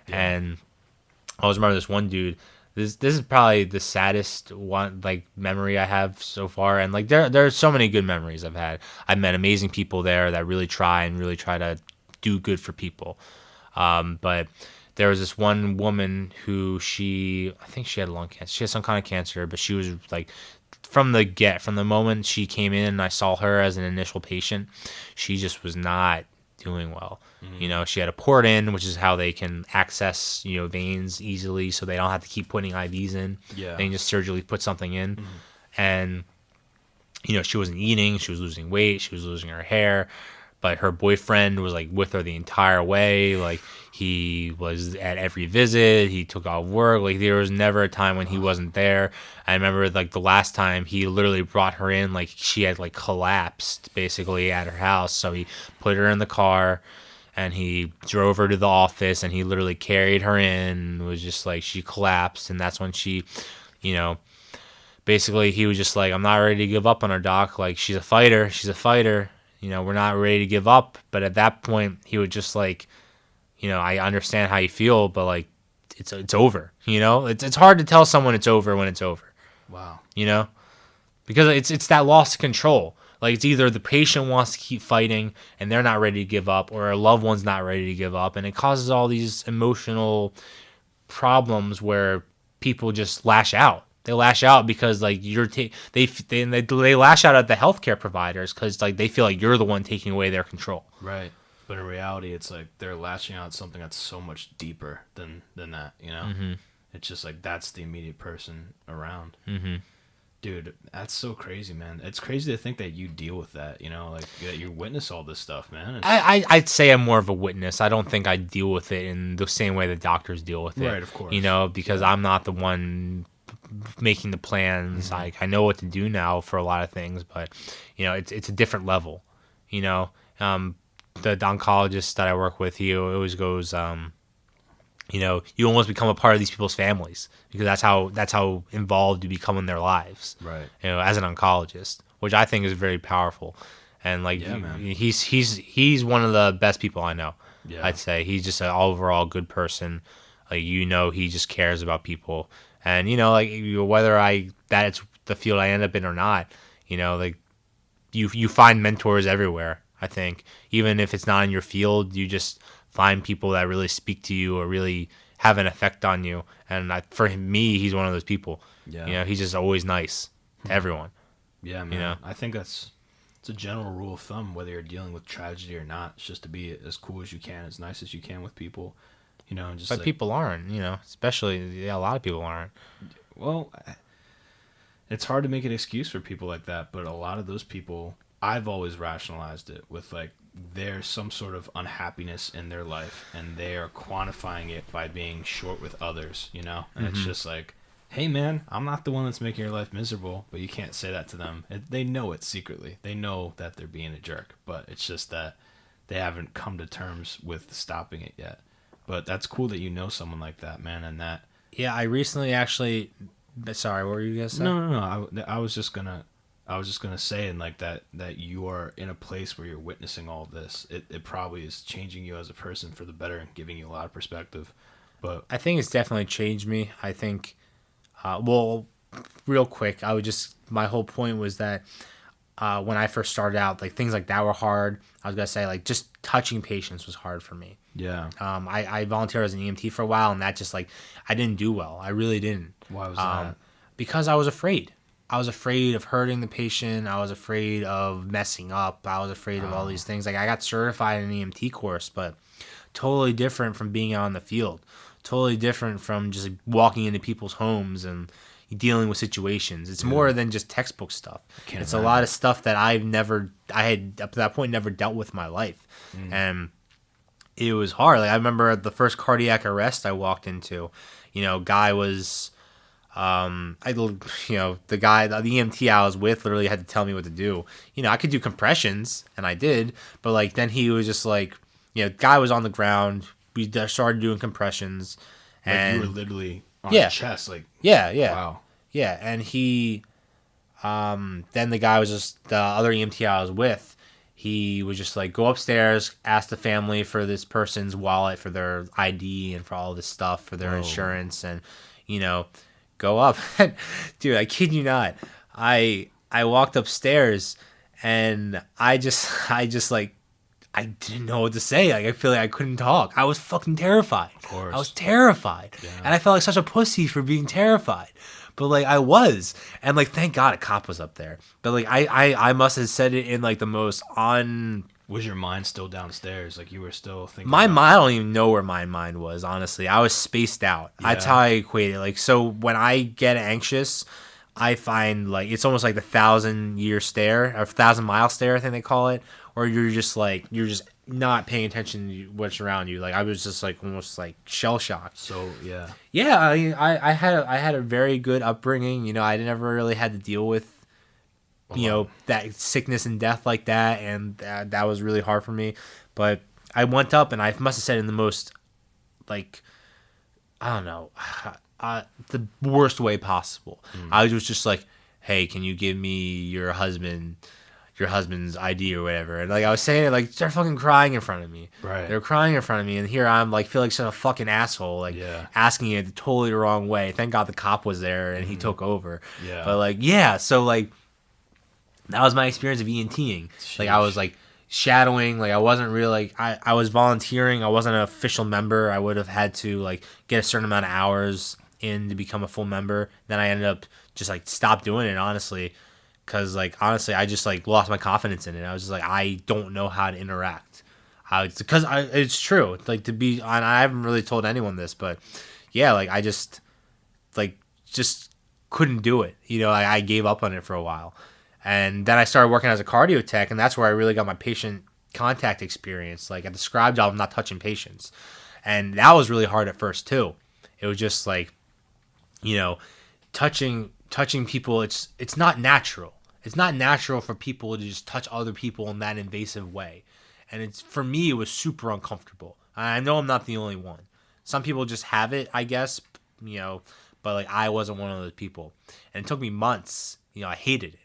Yeah. And I always remember this one dude. This is probably the saddest one memory I have so far, and there are so many good memories I've had. I've met amazing people there that really try to do good for people. But there was this one woman who I think she had lung cancer. She had some kind of cancer, but she was like from the moment she came in and I saw her as an initial patient, she just was not doing well. Mm-hmm. She had a port in, which is how they can access veins easily, so they don't have to keep putting IVs in. Yeah, they can just surgically put something in. Mm-hmm. And she wasn't eating, she was losing weight, she was losing her hair, but her boyfriend was like with her the entire way. Like he was at every visit, he took off work. Like there was never a time when he wasn't there. I remember like the last time he literally brought her in, like she had like collapsed basically at her house. So he put her in the car and he drove her to the office, and he literally carried her in. It was just like she collapsed, and that's when she, basically he was just like, I'm not ready to give up on her, doc. Like she's a fighter. We're not ready to give up. But at that point, he would just like, I understand how you feel, but like, it's over. It's hard to tell someone it's over when it's over. Wow. Because it's that loss of control. Like it's either the patient wants to keep fighting and they're not ready to give up, or a loved one's not ready to give up, and it causes all these emotional problems where people just lash out. They lash out because like they lash out at the healthcare providers because like they feel like you're the one taking away their control. Right. But in reality, it's like they're lashing out at something that's so much deeper than that. You know, it's just like that's the immediate person around. Dude, that's so crazy, man. It's crazy to think that you deal with that. You know, like that you witness all this stuff, man. I'd say I'm more of a witness. I don't think I deal with it in the same way the doctors deal with it. Right, of course. You know, because I'm not the one making the plans. Like I know what to do now for a lot of things, but you know, it's a different level. You know, the oncologist that I work with, he always goes, you know, you almost become a part of these people's families because that's how involved you become in their lives. Right. You know, as an oncologist, which I think is very powerful. And like, man. he's one of the best people I know. Yeah. I'd say he's just an overall good person. Like, you know, he just cares about people. And, you know, like whether that's the field I end up in or not, you know, like you find mentors everywhere. I think even if it's not in your field, you just find people that really speak to you or really have an effect on you. And for me, he's one of those people. Yeah. You know, he's just always nice to everyone. Yeah, man. You know? I think it's a general rule of thumb, whether you're dealing with tragedy or not. It's just to be as cool as you can, as nice as you can with people. You know, and just But people aren't, you know, especially, a lot of people aren't. Well, it's hard to make an excuse for people like that, but a lot of those people, I've always rationalized it with like there's some sort of unhappiness in their life and they are quantifying it by being short with others, you know? And it's just like, hey man, I'm not the one that's making your life miserable, but you can't say that to them. They know it secretly. They know that they're being a jerk, but it's just that they haven't come to terms with stopping it yet. But that's cool that you know someone like that, man, and that... Yeah, I recently actually... Sorry, what were you going to say? No. I was just gonna say, and like that you are in a place where you're witnessing all of this. It probably is changing you as a person for the better and giving you a lot of perspective. But I think it's definitely changed me. I think, well, real quick, my whole point was that when I first started out, like things like that were hard. I was gonna say like just touching patients was hard for me. yeah, I volunteered as an EMT for a while, and that just like I didn't do well. I really didn't. why was that? Because I was afraid. I was afraid of hurting the patient. I was afraid of messing up. I was afraid of all these things. Like I got certified in an EMT course, but totally different from being out in the field. Totally different from just walking into people's homes and dealing with situations. It's more than just textbook stuff. It's a lot of stuff that I had up to that point never dealt with in my life. And it was hard. Like I remember the first cardiac arrest I walked into, you know, guy was, the EMT I was with literally had to tell me what to do. You know, I could do compressions and I did, but like, then he was just like, you know, guy was on the ground. We started doing compressions and like you were literally on his chest, like yeah. Wow. Yeah. And he, then the guy was just the other EMT I was with. He was just like, go upstairs, ask the family for this person's wallet, for their ID and for all this stuff, for their insurance, and, you know, go up. Dude, I kid you not. I walked upstairs and I just like, I didn't know what to say. Like, I feel like I couldn't talk. I was fucking terrified. Of course. I was terrified. Yeah. And I felt like such a pussy for being terrified. But like I was, and like thank God a cop was up there. But like I must have said it in like the most Was your mind still downstairs? Like you were still thinking? I don't even know where my mind was. Honestly, I was spaced out. Yeah. That's how I equate it. Like so, when I get anxious, I find like it's almost like the 1,000-year stare or 1,000-mile stare, I think they call it, or you're just not paying attention to what's around you. Like I was just like almost like shell shocked. So yeah. I mean, I had a very good upbringing. You know, I never really had to deal with that sickness and death like that, and that was really hard for me. But I went up and I must have said in the most like I don't know the worst way possible. I was just like, hey, can you give me your husband's ID or whatever? And like I was saying it, like they're fucking crying in front of me. Right. They're crying in front of me, and here I'm like feel like such a fucking asshole, like asking it the totally wrong way. Thank God the cop was there and he took over. Yeah. But like so like that was my experience of ENTing. Sheesh. Like I was like shadowing, like I wasn't really like I was volunteering. I wasn't an official member. I would have had to like get a certain amount of hours in to become a full member. Then I ended up just like stopped doing it, honestly. Because, like, honestly, I just, like, lost my confidence in it. I was just like, I don't know how to interact. Because it's true. Like, to be, and I haven't really told anyone this, but yeah, like I just couldn't do it. You know, I gave up on it for a while, and then I started working as a cardio tech, and that's where I really got my patient contact experience. Like at the scribe job, I'm not touching patients, and that was really hard at first too. It was just like, you know, touching people. It's not natural. It's not natural for people to just touch other people in that invasive way. And it's, for me, it was super uncomfortable. I know I'm not the only one. Some people just have it, I guess, you know, but like I wasn't one of those people. And it took me months. You know, I hated it.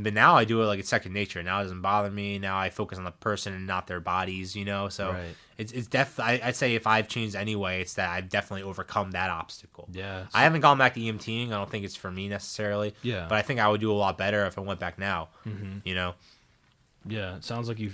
But now I do it like it's second nature. Now it doesn't bother me. Now I focus on the person and not their bodies, you know. So Right. it's definitely, I'd say if I've changed anyway, it's that I've definitely overcome that obstacle. Yeah. I haven't gone back to EMTing. I don't think it's for me necessarily. Yeah. But I think I would do a lot better if I went back now. Mm-hmm. You know. Yeah, it sounds like you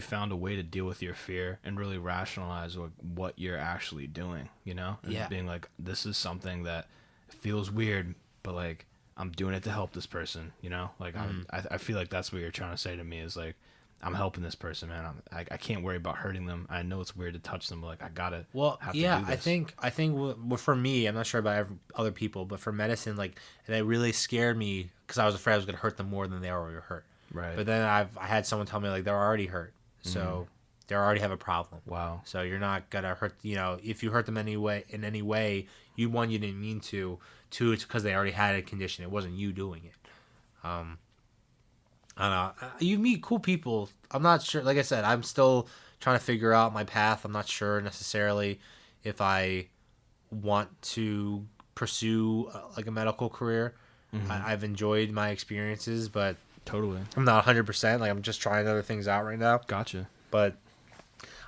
found a way to deal with your fear and really rationalize what you're actually doing, you know? And Yeah. being like, this is something that feels weird, but like I'm doing it to help this person, you know? Like I feel like that's what you're trying to say to me is like, I'm helping this person, man. I can't worry about hurting them. I know it's weird to touch them, but like I gotta. Well, have to yeah, do this. I think for me, I'm not sure about other people, but for medicine, like, and it really scared me because I was afraid I was gonna hurt them more than they already hurt. Right. But then I had someone tell me like they're already hurt, so they already have a problem. Wow. So you're not gonna hurt. You know, if you hurt them in any way, you didn't mean to. Two, it's because they already had a condition. It wasn't you doing it. I don't know. You meet cool people. I'm not sure. Like I said, I'm still trying to figure out my path. I'm not sure necessarily if I want to pursue like a medical career. I've enjoyed my experiences, but Totally. I'm not 100%. Like, I'm just trying other things out right now. Gotcha. But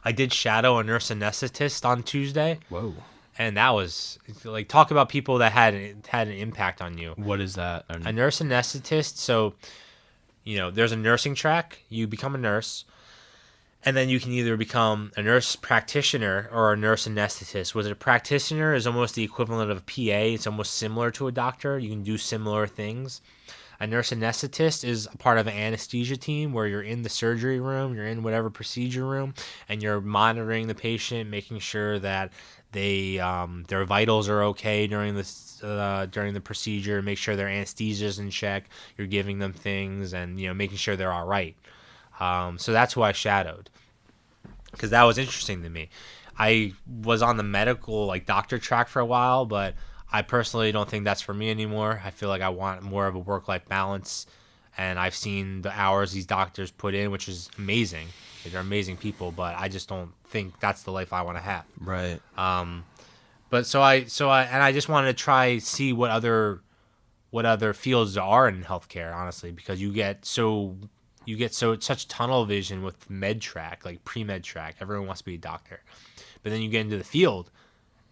I did shadow a nurse anesthetist on Tuesday, Whoa. and that was like, talk about people that had an impact on you. What is that? A nurse anesthetist. So, you know, there's a nursing track. You become a nurse, and then you can either become a nurse practitioner or a nurse anesthetist. Was it a practitioner is almost the equivalent of a PA. It's almost similar to a doctor. You can do similar things. A nurse anesthetist is a part of an anesthesia team where you're in the surgery room, you're in whatever procedure room, and you're monitoring the patient, making sure that they their vitals are okay during the procedure, make sure their anesthesia is in check. You're giving them things and, you know, making sure they're all right. So that's who I shadowed, because that was interesting to me. I was on the medical like doctor track for a while, but I personally don't think that's for me anymore. I feel like I want more of a work-life balance, and I've seen the hours these doctors put in, which is amazing. They're amazing people, but I just don't think that's the life I want to have. Right. But so I just wanted to try see what other fields there are in healthcare, honestly, because you get such tunnel vision with med track, like pre-med track. Everyone wants to be a doctor, but then you get into the field,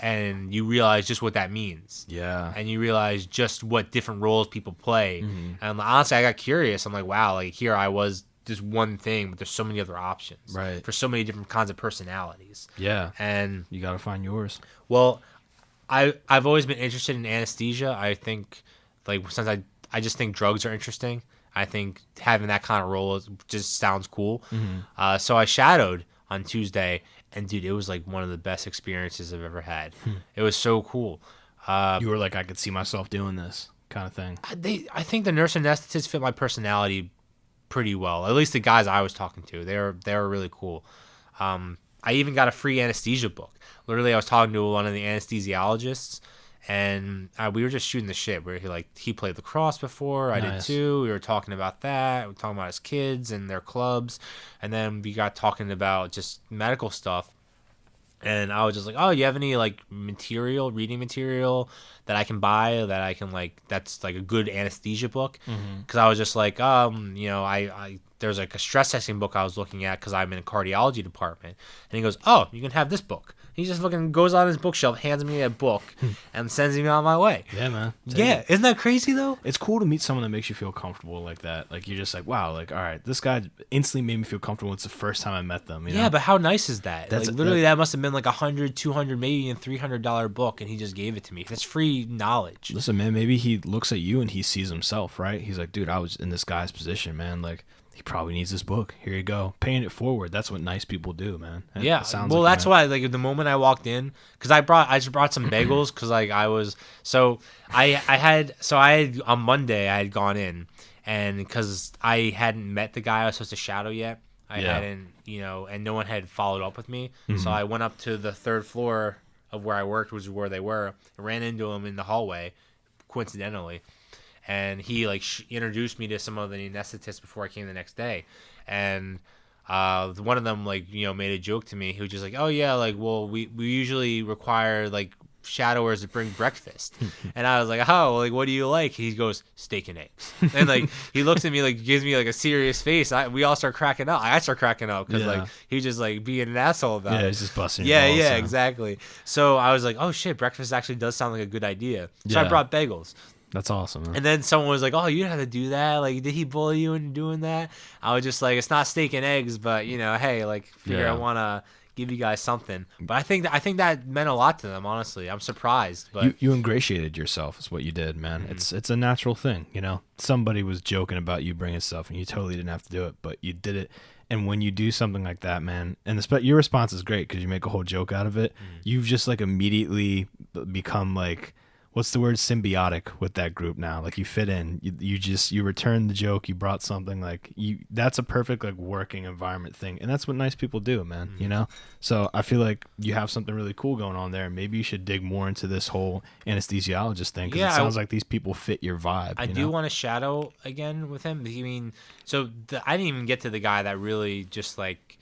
and you realize just what that means. Yeah. And you realize just what different roles people play. And honestly, I got curious. I'm like, wow, like here I was this one thing, but there's so many other options. Right. For so many different kinds of personalities. Yeah. And You got to find yours. well, I've always been interested in anesthesia. I think, like, since I just think drugs are interesting. I think having that kind of role just sounds cool. So I shadowed on Tuesday, and dude, it was like one of the best experiences I've ever had. It was so cool. You were like, I could see myself doing this kind of thing. I think the nurse anesthetists fit my personality pretty well. At least the guys I was talking to, they were really cool. I even got a free anesthesia book. Literally, I was talking to one of the anesthesiologists, and we were just shooting the shit. Where he played lacrosse before, I did Nice. too. We were talking about that. We were talking about his kids and their clubs, and then we got talking about just medical stuff. And I was just like, oh, you have any like reading material that I can buy that I can that's like a good anesthesia book? Because I was just like, you know, I there's like a stress testing book I was looking at because I'm in a cardiology department. And he goes, oh, you can have this book. He just fucking goes on his bookshelf, hands me a book, and sends me on my way. Yeah, man. Yeah, isn't that crazy though? It's cool to meet someone that makes you feel comfortable like that. Like, you're just like, wow, like, all right, this guy instantly made me feel comfortable. It's the first time I met them. You Yeah, know? but how nice is that? That's- Like, literally, that must have been like $100, $200, maybe even $300 book, and he just gave it to me. That's free knowledge. Listen, man, maybe he looks at you and he sees himself, right? He's like, dude, I was in this guy's position, man. Like, he probably needs this book. Here you go. Paying it forward. That's what nice people do, man. Yeah, Sounds well, like that's why. Like the moment I walked in, because I just brought some bagels, because like I had on Monday I had gone in, and because I hadn't met the guy I was supposed to shadow yet, I hadn't, and no one had followed up with me, so I went up to the third floor of where I worked, which is where they were. I ran into him in the hallway, coincidentally, and he like introduced me to some of the anesthetists before I came the next day, and one of them like made a joke to me. He was just like, oh yeah, like, well, we usually require like shadowers to bring breakfast. And I was like, oh, like, what do you like? He goes, steak and eggs. And like he looks at me, like gives me like a serious face. We all start cracking up. I start cracking up because like he was just like being an asshole about it. He's just busting your balls, so. Exactly. So I was like, oh shit, breakfast actually does sound like a good idea. So I brought bagels. That's awesome, man. And then someone was like, oh, you didn't have to do that. Like, did he bully you into doing that? I was just like, it's not steak and eggs, but, hey, like, figure I want to give you guys something. But I think that meant a lot to them, honestly. I'm surprised. But you ingratiated yourself is what you did, man. Mm-hmm. It's a natural thing, Somebody was joking about you bringing stuff, and you totally didn't have to do it, but you did it. And when you do something like that, man, and your response is great because you make a whole joke out of it. Mm-hmm. You've just, like, immediately become, like, what's the word, symbiotic with that group now. Like, you fit in. You returned the joke. You brought something. Like, that's a perfect, like, working environment thing. And that's what nice people do, man, So I feel like you have something really cool going on there. Maybe you should dig more into this whole anesthesiologist thing, because it sounds like these people fit your vibe. I do want to shadow again with him. I mean, so I didn't even get to the guy that really just, like,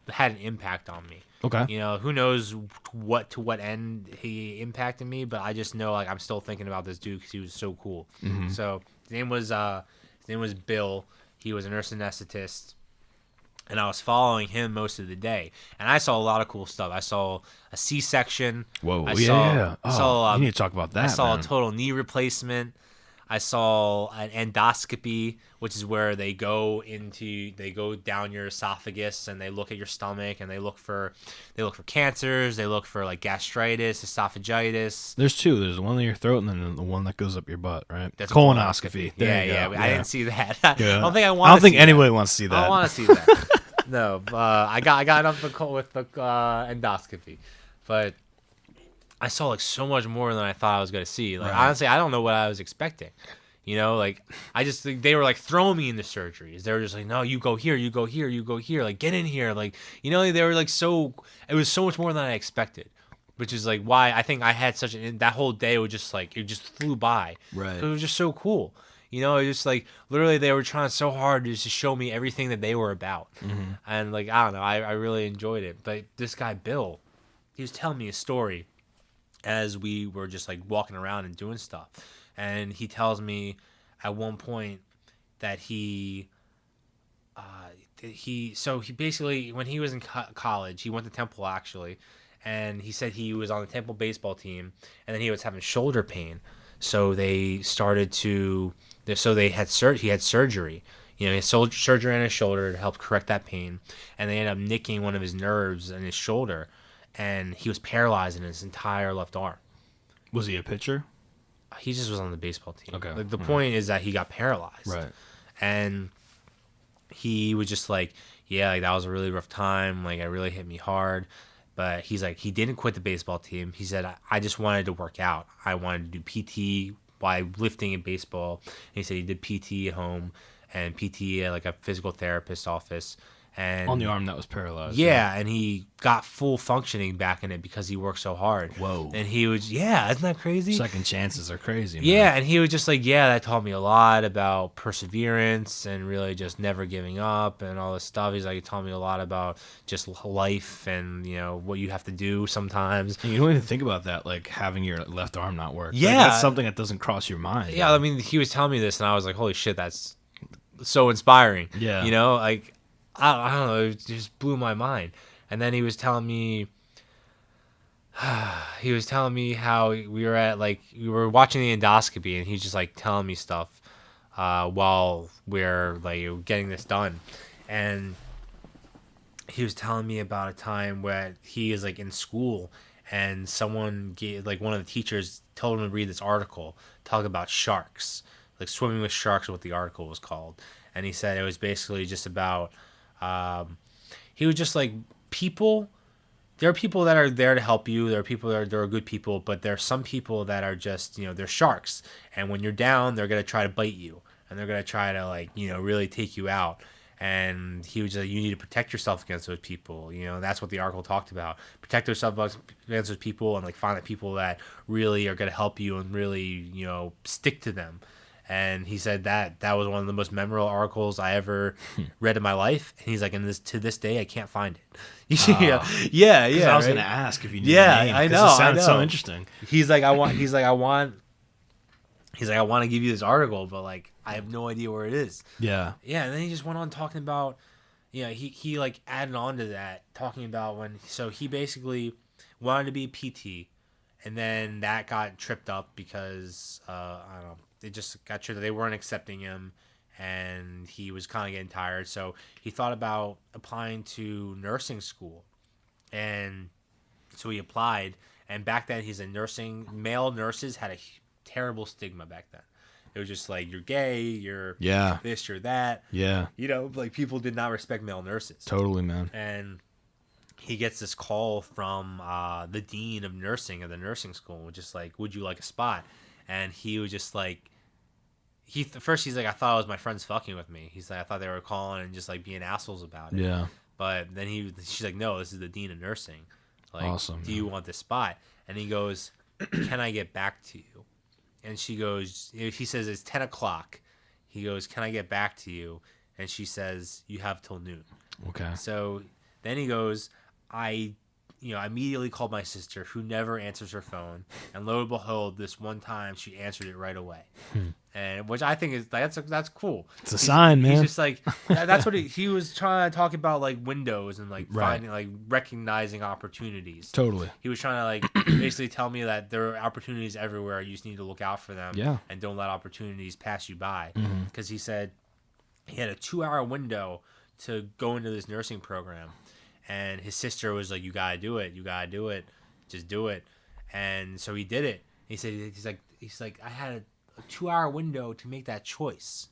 had an impact on me. Okay. Who knows to what end he impacted me, but I just know, like, I'm still thinking about this dude because he was so cool. Mm-hmm. So his name was Bill. He was a nurse anesthetist, and I was following him most of the day. And I saw a lot of cool stuff. I saw a C-section. Whoa, I saw, you need to talk about that. I saw man. a total knee replacement. I saw an endoscopy, which is where they go down your esophagus and they look at your stomach and they look for cancers, they look for like gastritis, esophagitis. There's two. There's the one in your throat and then the one that goes up your butt, right? That's colonoscopy. Yeah. I didn't see that. Yeah. I don't think anybody wants to see that. I don't want to see that. No, I got up with the endoscopy, but I saw like so much more than I thought I was gonna see. Like, honestly, I don't know what I was expecting. Like, I just think they were like throwing me into surgeries. They were just like, no, you go here, you go here, you go here. Like, get in here. Like, they were like it was so much more than I expected, which is like why I think I had that whole day was just like, it just flew by. Right. It was just so cool. It just like literally they were trying so hard to just show me everything that they were about. Mm-hmm. And like, I don't know, I really enjoyed it. But this guy, Bill, he was telling me a story as we were just like walking around and doing stuff. And he tells me at one point that he basically, when he was in college, he went to Temple actually, and he said he was on the Temple baseball team, and then he was having shoulder pain. So they started to, he had surgery. He had surgery on his shoulder to help correct that pain, and they ended up nicking one of his nerves in his shoulder, and he was paralyzed in his entire left arm. Was he a pitcher? He just was on the baseball team. Okay. Like, the point is that he got paralyzed. Right. And he was just like, yeah, like, that was a really rough time. Like, it really hit me hard. But he's like, he didn't quit the baseball team. He said, I just wanted to work out. I wanted to do PT by lifting in baseball. And he said he did PT at home and PT at like a physical therapist office. And on the arm that was paralyzed. Yeah, and he got full functioning back in it because he worked so hard. Whoa. And he was, isn't that crazy? Second chances are crazy, man. Yeah, and he was just like, that taught me a lot about perseverance and really just never giving up and all this stuff. He's like, it taught me a lot about just life and, what you have to do sometimes. And you don't even think about that, like having your left arm not work. Yeah. Like, that's something that doesn't cross your mind. Yeah, I mean, he was telling me this and I was like, holy shit, that's so inspiring. Yeah. Like, I don't know, it just blew my mind. And then he was telling me how we were watching the endoscopy, and he's just like telling me stuff while we're like getting this done. And he was telling me about a time where he is like in school, and someone gave, like, one of the teachers told him to read this article talk about sharks. like Swimming with Sharks is what the article was called. And he said it was basically just about, he was just like, people, there are people that are there to help you. There are people that are good people, but there are some people that are just, they're sharks. And when you're down, they're going to try to bite you. And they're going to try to, like, really take you out. And he was like, you need to protect yourself against those people. That's what the article talked about. Protect yourself against those people and, like, find the people that really are going to help you and really, stick to them. And he said that was one of the most memorable articles I ever read in my life. And he's like, to this day, I can't find it. Yeah. I was going to ask if you knew the name, I know. It sounds so interesting. He's like, I want to give you this article, but, like, I have no idea where it is. Yeah. Yeah, and then he just went on talking about, he like added on to that, talking about so he basically wanted to be a PT, and then that got tripped up because, I don't know, it just got tripped up. They weren't accepting him, and he was kind of getting tired, so he thought about applying to nursing school, and so he applied, and back then male nurses had a terrible stigma back then. It was just like, you're gay, you're this, you're that. Yeah. Like, people did not respect male nurses. Totally, man. And he gets this call from the dean of nursing at the nursing school, just like, would you like a spot? And he was just like, first he's like, I thought it was my friends fucking with me. He's like, I thought they were calling and just like being assholes about it. Yeah. But then she's like, no, this is the dean of nursing. Like, awesome. Do you want this spot? And he goes, can I get back to you? And he says, it's 10 o'clock. He goes, can I get back to you? And she says, you have till noon. Okay. So then he goes, I immediately called my sister, who never answers her phone. And lo and behold, this one time she answered it right away. And which I think is, that's cool. It's a sign, man. He's just like, that's what he was trying to talk about, like windows and like finding, like recognizing opportunities. Totally. He was trying to like basically tell me that there are opportunities everywhere. You just need to look out for them. Yeah. And don't let opportunities pass you by. Because he said he had a 2-hour window to go into this nursing program. And his sister was like, you gotta do it. You gotta do it. Just do it. And so he did it. He said, he's like, I had a 2-hour window to make that choice.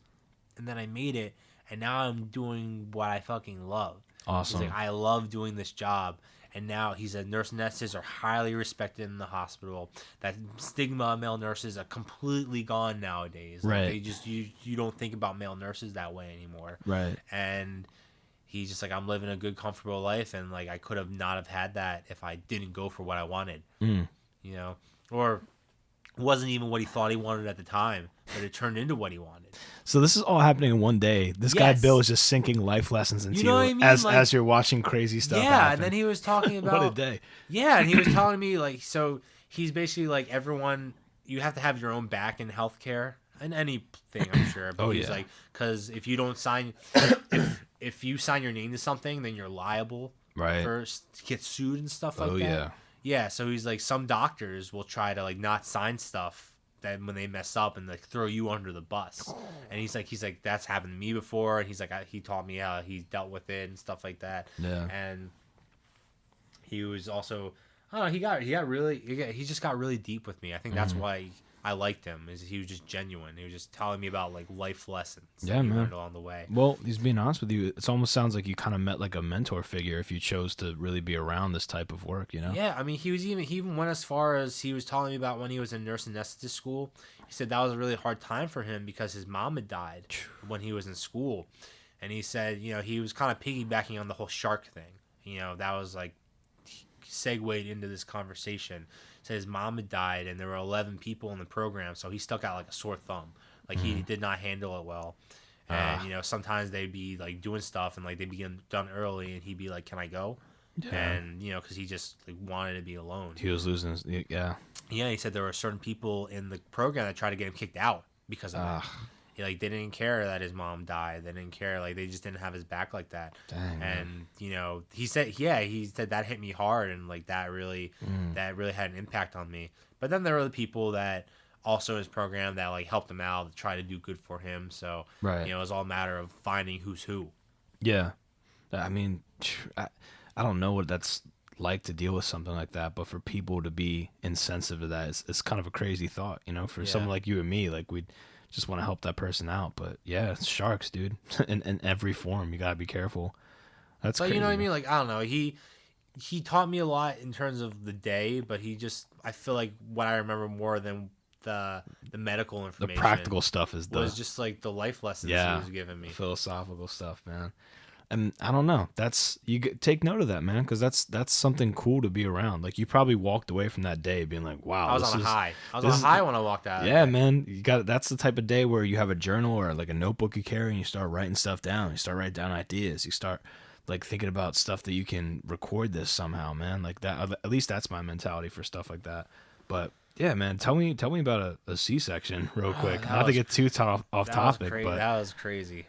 And then I made it. And now I'm doing what I fucking love. Awesome. He's like, I love doing this job. And now he said nurse nurses are highly respected in the hospital. That stigma of male nurses are completely gone nowadays. Right. Like, they just, you don't think about male nurses that way anymore. Right. And he's just like, I'm living a good, comfortable life, and like I could have not have had that if I didn't go for what I wanted. Or it wasn't even what he thought he wanted at the time, but it turned into what he wanted. So this is all happening in one day. This guy Bill is just sinking life lessons into you, what I mean? as you're watching crazy stuff. Yeah, and then he was talking about what a day. Yeah, and he was telling me like, so he's basically like, everyone, you have to have your own back in healthcare and anything, I'm sure. But he's like, because if you don't sign, if you sign your name to something, then you're liable. Right. To get sued and stuff like that. Yeah. Yeah, so he's like, some doctors will try to like not sign stuff that when they mess up and like throw you under the bus. And he's like, that's happened to me before. And he's like, he taught me how he dealt with it and stuff like that. Yeah. And he was also, he just got really deep with me. I think that's why I liked him, is he was just genuine. He was just telling me about like life lessons that he learned along the way. Well, he's being honest with you. It almost sounds like you kind of met like a mentor figure if you chose to really be around this type of work, you know? Yeah, I mean, he even went as far as he was telling me about when he was in nurse anesthetist school. He said that was a really hard time for him because his mom had died when he was in school. And he said, he was kind of piggybacking on the whole shark thing. That was like segued into this conversation. Said his mom had died and there were 11 people in the program, so he stuck out like a sore thumb. Like he did not handle it well. And sometimes they'd be like doing stuff and like they'd be done early and he'd be like, can I go? And because he just like wanted to be alone. He was losing his, he said there were certain people in the program that tried to get him kicked out because of that. Like they didn't care that his mom died. They didn't care. Like they just didn't have his back like that. Dang, and he said that hit me hard, and like that really had an impact on me. But then there were the people that also in his program that like helped him out, try to do good for him. So it was all a matter of finding who's who. Yeah, I mean, I don't know what that's like to deal with something like that, but for people to be insensitive to that, it's kind of a crazy thought, for someone like you and me, like we'd just want to help that person out. But yeah, it's sharks, dude. in every form, you gotta be careful. That's But crazy. you know what I mean? Like, I don't know. He taught me a lot in terms of the day, but I feel like what I remember more than the medical The information, practical stuff is was just like the life lessons he was giving me. philosophical stuff, man. And I don't know. Take note of that, man, because that's something cool to be around. Like you probably walked away from that day being like, "Wow, I was on a high. I was on a high when I walked out. Yeah, man. That's the type of day where you have a journal or like a notebook you carry and you start writing stuff down. You start writing down ideas. You start like thinking about stuff that you can record this somehow, man. Like that. At least that's my mentality for stuff like that. But yeah, man. Tell me about a C-section real quick. Not to get too off topic, but that was crazy.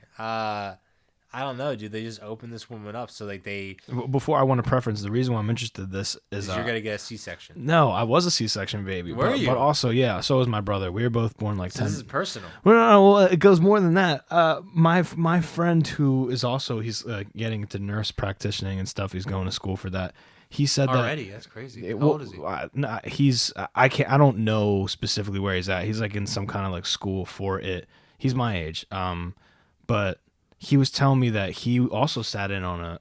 I don't know, dude. They just opened this woman up, so like they. Before I want to preference, the reason why I'm interested in this is you're gonna get a C-section. No, I was a C-section baby. Were you? But also, yeah, so was my brother. We were both born like 10. This is personal. Well, it goes more than that. My friend who is also he's getting into nurse practitioning and stuff. He's going to school for that. He said Already? that That's crazy. How old is he? I don't know specifically where he's at. He's like in some kind of like school for it. He's my age. But he was telling me that he also sat in on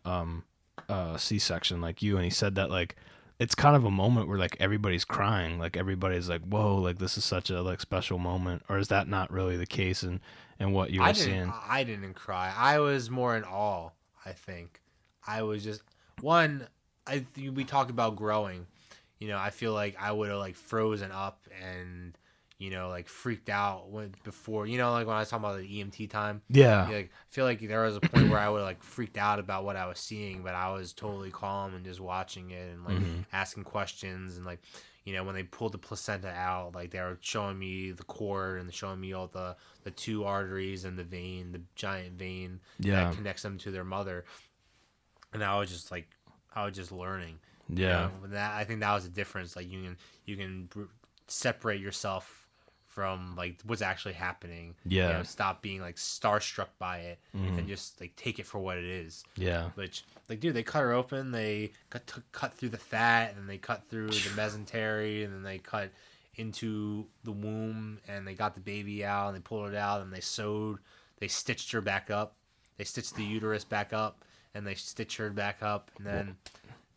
a C-section like you, and he said that like it's kind of a moment where like everybody's crying, like everybody's like, whoa, like this is such a like special moment. Or is that not really the case and what you were seeing? I didn't cry. I was more in awe. I think I was just one. We talked about growing. You know, I feel like I would have like frozen up and like freaked out before. Like when I was talking about the EMT time. Yeah. Like, I feel like there was a point where I would like freaked out about what I was seeing, but I was totally calm and just watching it and like asking questions and like when they pulled the placenta out, like they were showing me the cord and showing me all the two arteries and the vein, the giant vein that connects them to their mother, and I was just learning. Yeah. I think that was the difference. Like you can separate yourself from like what's actually happening. Yeah. Stop being like starstruck by it and just like take it for what it is. Yeah. Which like, dude, they cut her open. They cut through the fat and they cut through the mesentery and then they cut into the womb and they got the baby out and they pulled it out and they stitched her back up. They stitched the uterus back up and they stitched her back up and then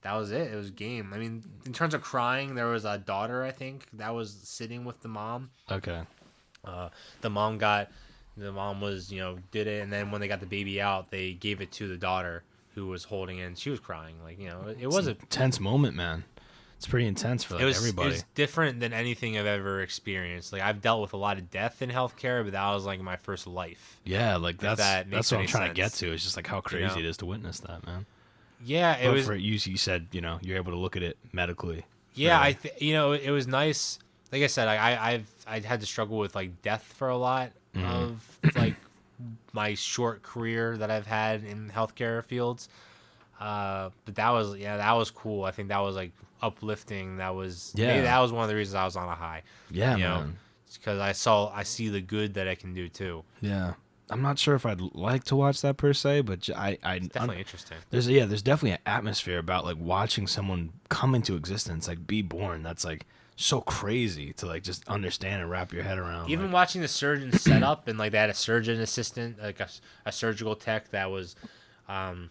that was it. It was game. I mean, in terms of crying, there was a daughter, I think, that was sitting with the mom. Okay. The mom was, did it. And then when they got the baby out, they gave it to the daughter who was holding it. And she was crying. Like, it was a tense moment, man. It's pretty intense for everybody. It was different than anything I've ever experienced. Like, I've dealt with a lot of death in healthcare, but that was like my first life. Yeah, like that's what I'm trying to get to. It's just like how crazy it is to witness that, man. Yeah, it was. For you said you're able to look at it medically. Yeah, it was nice. Like I said, I had to struggle with like death for a lot of like my short career that I've had in healthcare fields. But that was cool. I think that was like uplifting. That was maybe that was one of the reasons I was on a high. Yeah, man. Because I see the good that I can do too. Yeah. I'm not sure if I'd like to watch that per se, but it's definitely interesting. There's definitely an atmosphere about like watching someone come into existence, like be born. That's like so crazy to like just understand and wrap your head around. Even like, watching the surgeon set up and like they had a surgeon assistant, like a surgical tech that was getting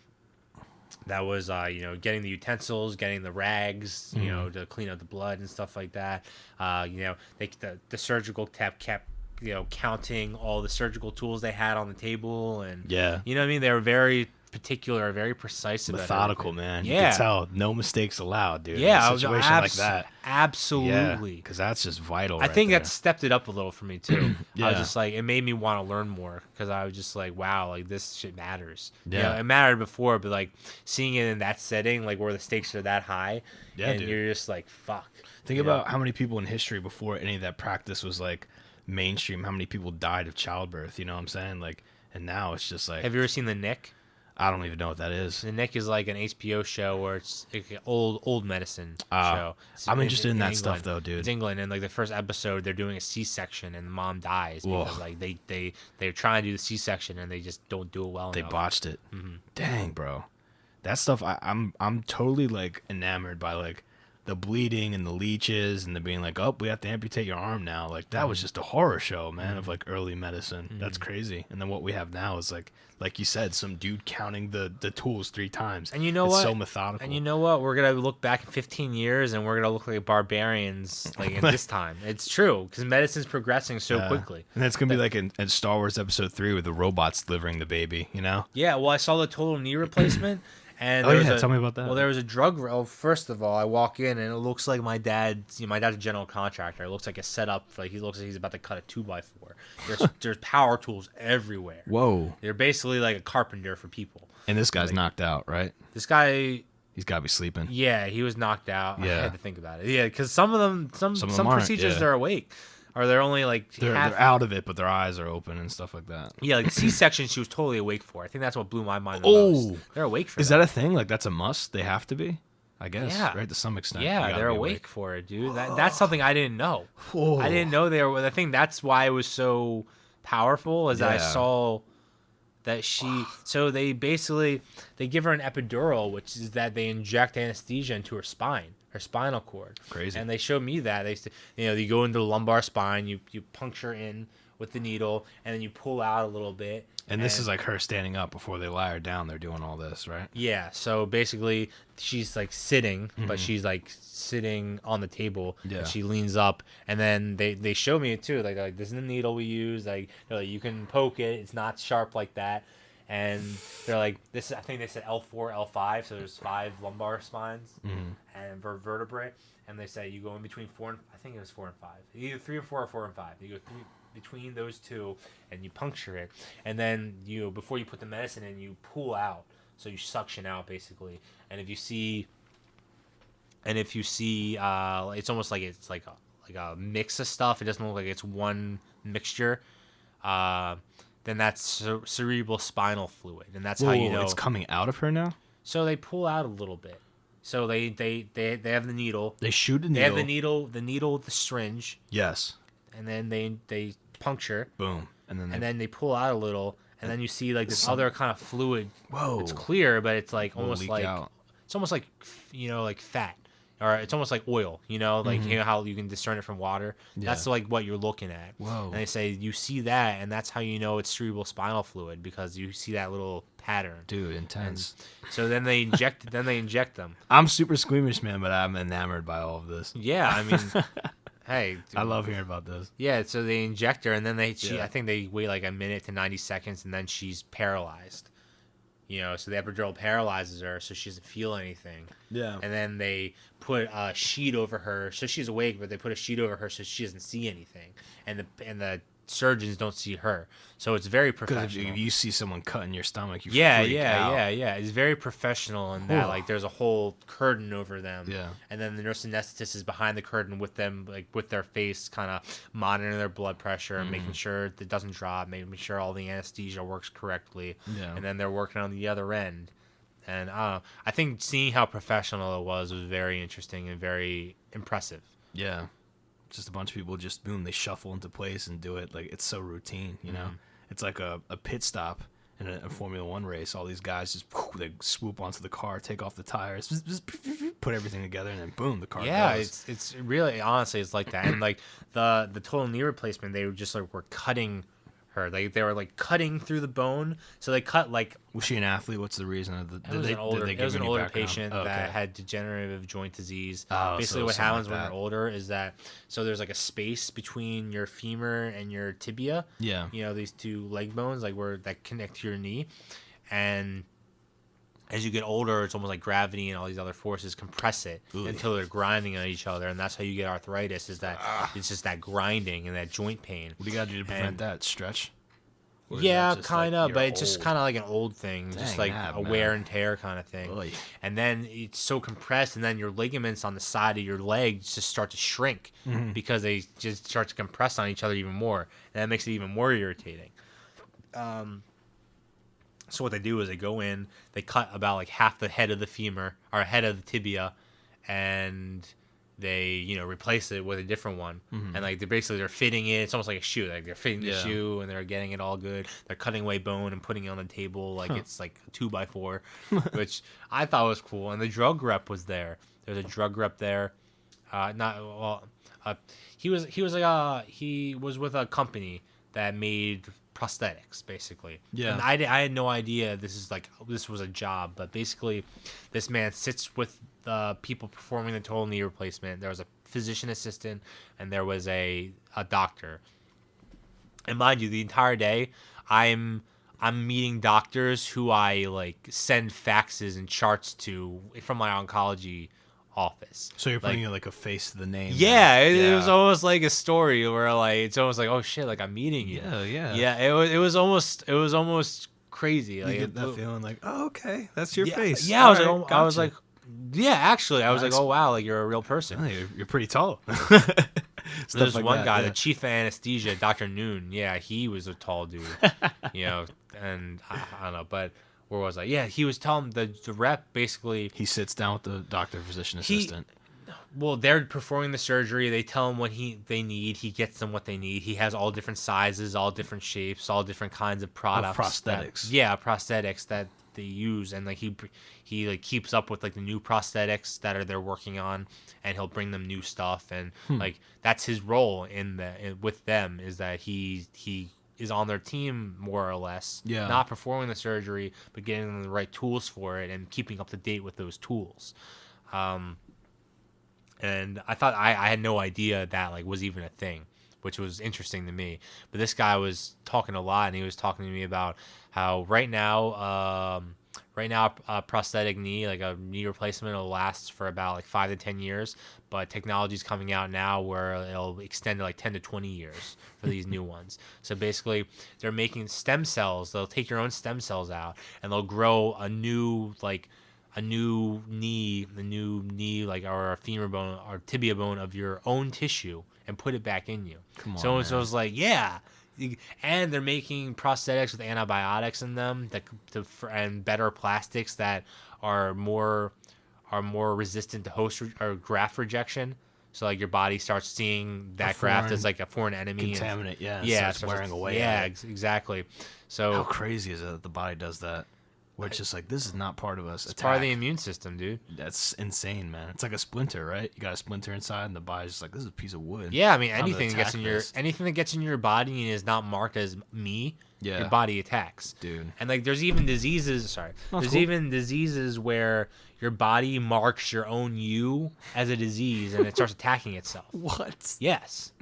the utensils, getting the rags, to clean up the blood and stuff like that. The surgical tech kept counting all the surgical tools they had on the table, and what I mean, they were very particular, very precise about methodical, man. Yeah, you can tell no mistakes allowed, dude. Yeah, in a situation like that, absolutely, because that's just vital. I think that stepped it up a little for me too. Yeah. I was just like, it made me want to learn more because I was just like, wow, like this shit matters. Yeah, it mattered before, but like seeing it in that setting, like where the stakes are that high, and dude, you're just like, fuck. Think about how many people in history before any of that practice was like mainstream, how many people died of childbirth, you know what I'm saying? Like, and now it's just like, have you ever seen The Nick? I don't even know what that is. The Nick is like an HBO show where it's like an old medicine show. I'm interested in that England. Stuff though, dude. It's England, and like the first episode, they're doing a C-section, and the mom dies because like they're trying to do the C-section, and they just don't do it well enough. They botched it. Dang, bro, that stuff. I'm totally like enamored by like the bleeding and the leeches and the being like, oh, we have to amputate your arm now. Like that was just a horror show, man, of like early medicine. That's crazy. And then what we have now is like you said, some dude counting the tools 3 times. And you know it's what? so methodical. And you know what? We're gonna look back in 15 years, and we're gonna look like barbarians, like in this time. It's true because medicine's progressing so quickly. And it's gonna be like in Star Wars Episode 3 with the robots delivering the baby. You know? Yeah. Well, I saw the total knee replacement. And tell me about that. Well, there was a drug. First of all, I walk in and it looks like my dad's. My dad's a general contractor. It looks like a setup. Like he looks like he's about to cut a 2x4. There's power tools everywhere. Whoa! They're basically like a carpenter for people. And this guy's knocked out, right? This guy. He's got to be sleeping. Yeah, he was knocked out. Yeah. I had to think about it. Yeah, because some of them, some procedures, they're awake. Or they're only like they're out of it, but their eyes are open and stuff like that. Yeah, like C-section, she was totally awake for. I think that's what blew my mind the most. They're awake for. Is that a thing? Like that's a must? They have to be, I guess. Yeah. Right to some extent. Yeah, they're awake for it, dude. That's something I didn't know. Whoa. I didn't know they were. I think that's why it was so powerful. I saw that she. So they basically give her an epidural, which is that they inject anesthesia into her spine. Her spinal cord. Crazy. And they showed me that. You go into the lumbar spine, you puncture in with the needle, and then you pull out a little bit. And this is like her standing up before they lie her down. They're doing all this, right? Yeah. So basically, she's like sitting, but she's like sitting on the table. Yeah. And she leans up, and then they show me it too. Like this is the needle we use. Like they're like, you can poke it. It's not sharp like that. And they're like, this is, I think they said L4, L5, so there's 5 lumbar spines and vertebrae. And they say you go in between 4 and, I think it was 4 and 5. Either 3 and 4 or 4 and 5. You go between those 2 and you puncture it. And then before you put the medicine in, you pull out. So you suction out basically. And if you see, it's almost like it's like a mix of stuff. It doesn't look like it's one mixture. Then that's cerebral spinal fluid, and that's how you know it's coming out of her now. So they pull out a little bit. So they have the needle. They shoot a needle. They have the needle with the syringe. Yes. And then they puncture. Boom. And then they pull out a little, and then you see like this other kind of fluid. Whoa. It's clear, but it's like almost like out. It's almost like like fat. Or it's almost like oil, like you know how you can discern it from water. Yeah. That's like what you're looking at. Whoa! And they say you see that, and that's how you know it's cerebral spinal fluid because you see that little pattern. Dude, intense. And so then they inject. them. I'm super squeamish, man, but I'm enamored by all of this. Yeah, I mean, hey, dude. I love hearing about this. Yeah, so they inject her, and then I think they wait like a minute to 90 seconds, and then she's paralyzed. So the epidural paralyzes her, so she doesn't feel anything. Yeah. And then they put a sheet over her, so she's awake, but they put a sheet over her so she doesn't see anything, and the surgeons don't see her. So it's very professional. Because if you see someone cutting your stomach, you yeah. freak out. It's very professional in that like there's a whole curtain over them. Yeah. And then the nurse anesthetist is behind the curtain with them, like with their face, kind of monitoring their blood pressure and making sure it doesn't drop, making sure all the anesthesia works correctly. Yeah. And then they're working on the other end. And I think seeing how professional it was very interesting and very impressive. Yeah. Just a bunch of people just, boom, they shuffle into place and do it. Like, it's so routine, you know? It's like a pit stop in a Formula One race. All these guys just, they swoop onto the car, take off the tires, just put everything together, and then boom, the car goes. It's really, honestly, it's like that. And like the total knee replacement, they were just like, were cutting her. They were like cutting through the bone. So they cut like. Was she an athlete? What's the reason? It was an older patient that had degenerative joint disease. Basically, what happens when you're older is that there's like a space between your femur and your tibia. Yeah. These 2 leg bones, like that connect to your knee, and as you get older, it's almost like gravity and all these other forces compress it until they're grinding on each other, and that's how you get arthritis. Is that it's just that grinding and that joint pain. What do you got to do to prevent that? Stretch? Yeah, kind of, but it's just kind of like an old thing, just like a wear and tear kind of thing. Oy. And then it's so compressed, and then your ligaments on the side of your legs just start to shrink because they just start to compress on each other even more, and that makes it even more irritating. So what they do is they go in, they cut about like half the head of the femur or head of the tibia, and they replace it with a different one, and like they're fitting it. It's almost like a shoe. Like they're fitting the shoe and they're getting it all good. They're cutting away bone and putting it on the table like it's like a 2x4, which I thought was cool. And the drug rep was there. There's a drug rep there. He was with a company that made prosthetics, basically. Yeah. And I had no idea this was a job, but basically, this man sits with the people performing the total knee replacement. There was a physician assistant, and there was a doctor. And mind you, the entire day, I'm meeting doctors who I like send faxes and charts to from my oncology office. So you're putting like a face to the name. Yeah, it was almost like a story where like it's almost like, oh shit, like I'm meeting you. Yeah. It was almost crazy. Like you get that feeling like, oh, okay, that's your face. Yeah, I was like, yeah, actually, I was like, oh wow, like you're a real person. Oh, you're pretty tall. There's like one guy, the chief of anesthesia, Dr. Noon. Yeah, he was a tall dude. And I don't know, but. Where was I? Yeah, he was telling the rep basically. He sits down with the doctor, physician assistant. Well, they're performing the surgery. They tell him what they need. He gets them what they need. He has all different sizes, all different shapes, all different kinds of products. Prosthetics. Prosthetics that they use, and like he like keeps up with like the new prosthetics that they're working on, and he'll bring them new stuff, and like that's his role with them is that he is on their team more or less, not performing the surgery, but getting them the right tools for it and keeping up to date with those tools. And I thought I had no idea that like was even a thing, which was interesting to me. But this guy was talking a lot, and he was talking to me about how right now a prosthetic knee, like a knee replacement, will last for about like 5 to 10 years. But technology's coming out now where it'll extend to like 10 to 20 years for these new ones. So basically, they're making stem cells. They'll take your own stem cells out, and they'll grow a new knee, like or a femur bone or tibia bone of your own tissue, and put it back in you. Come on, so man. So it's like, yeah. And they're making prosthetics with antibiotics in them and better plastics that are more resistant to host or graft rejection. So like your body starts seeing that graft as like a foreign enemy. Contaminant, It's wearing away. Yeah, exactly. So how crazy is it that the body does that? Where it's just like, this is not part of us. It's part of the immune system, dude. That's insane, man. It's like a splinter, right? You got a splinter inside, and the body's just like, this is a piece of wood. Yeah, I mean, anything that gets in your body and is not marked as me, your body attacks, dude. And like, there's even diseases. Even diseases where your body marks your own you as a disease, and it starts attacking itself. What? Yes.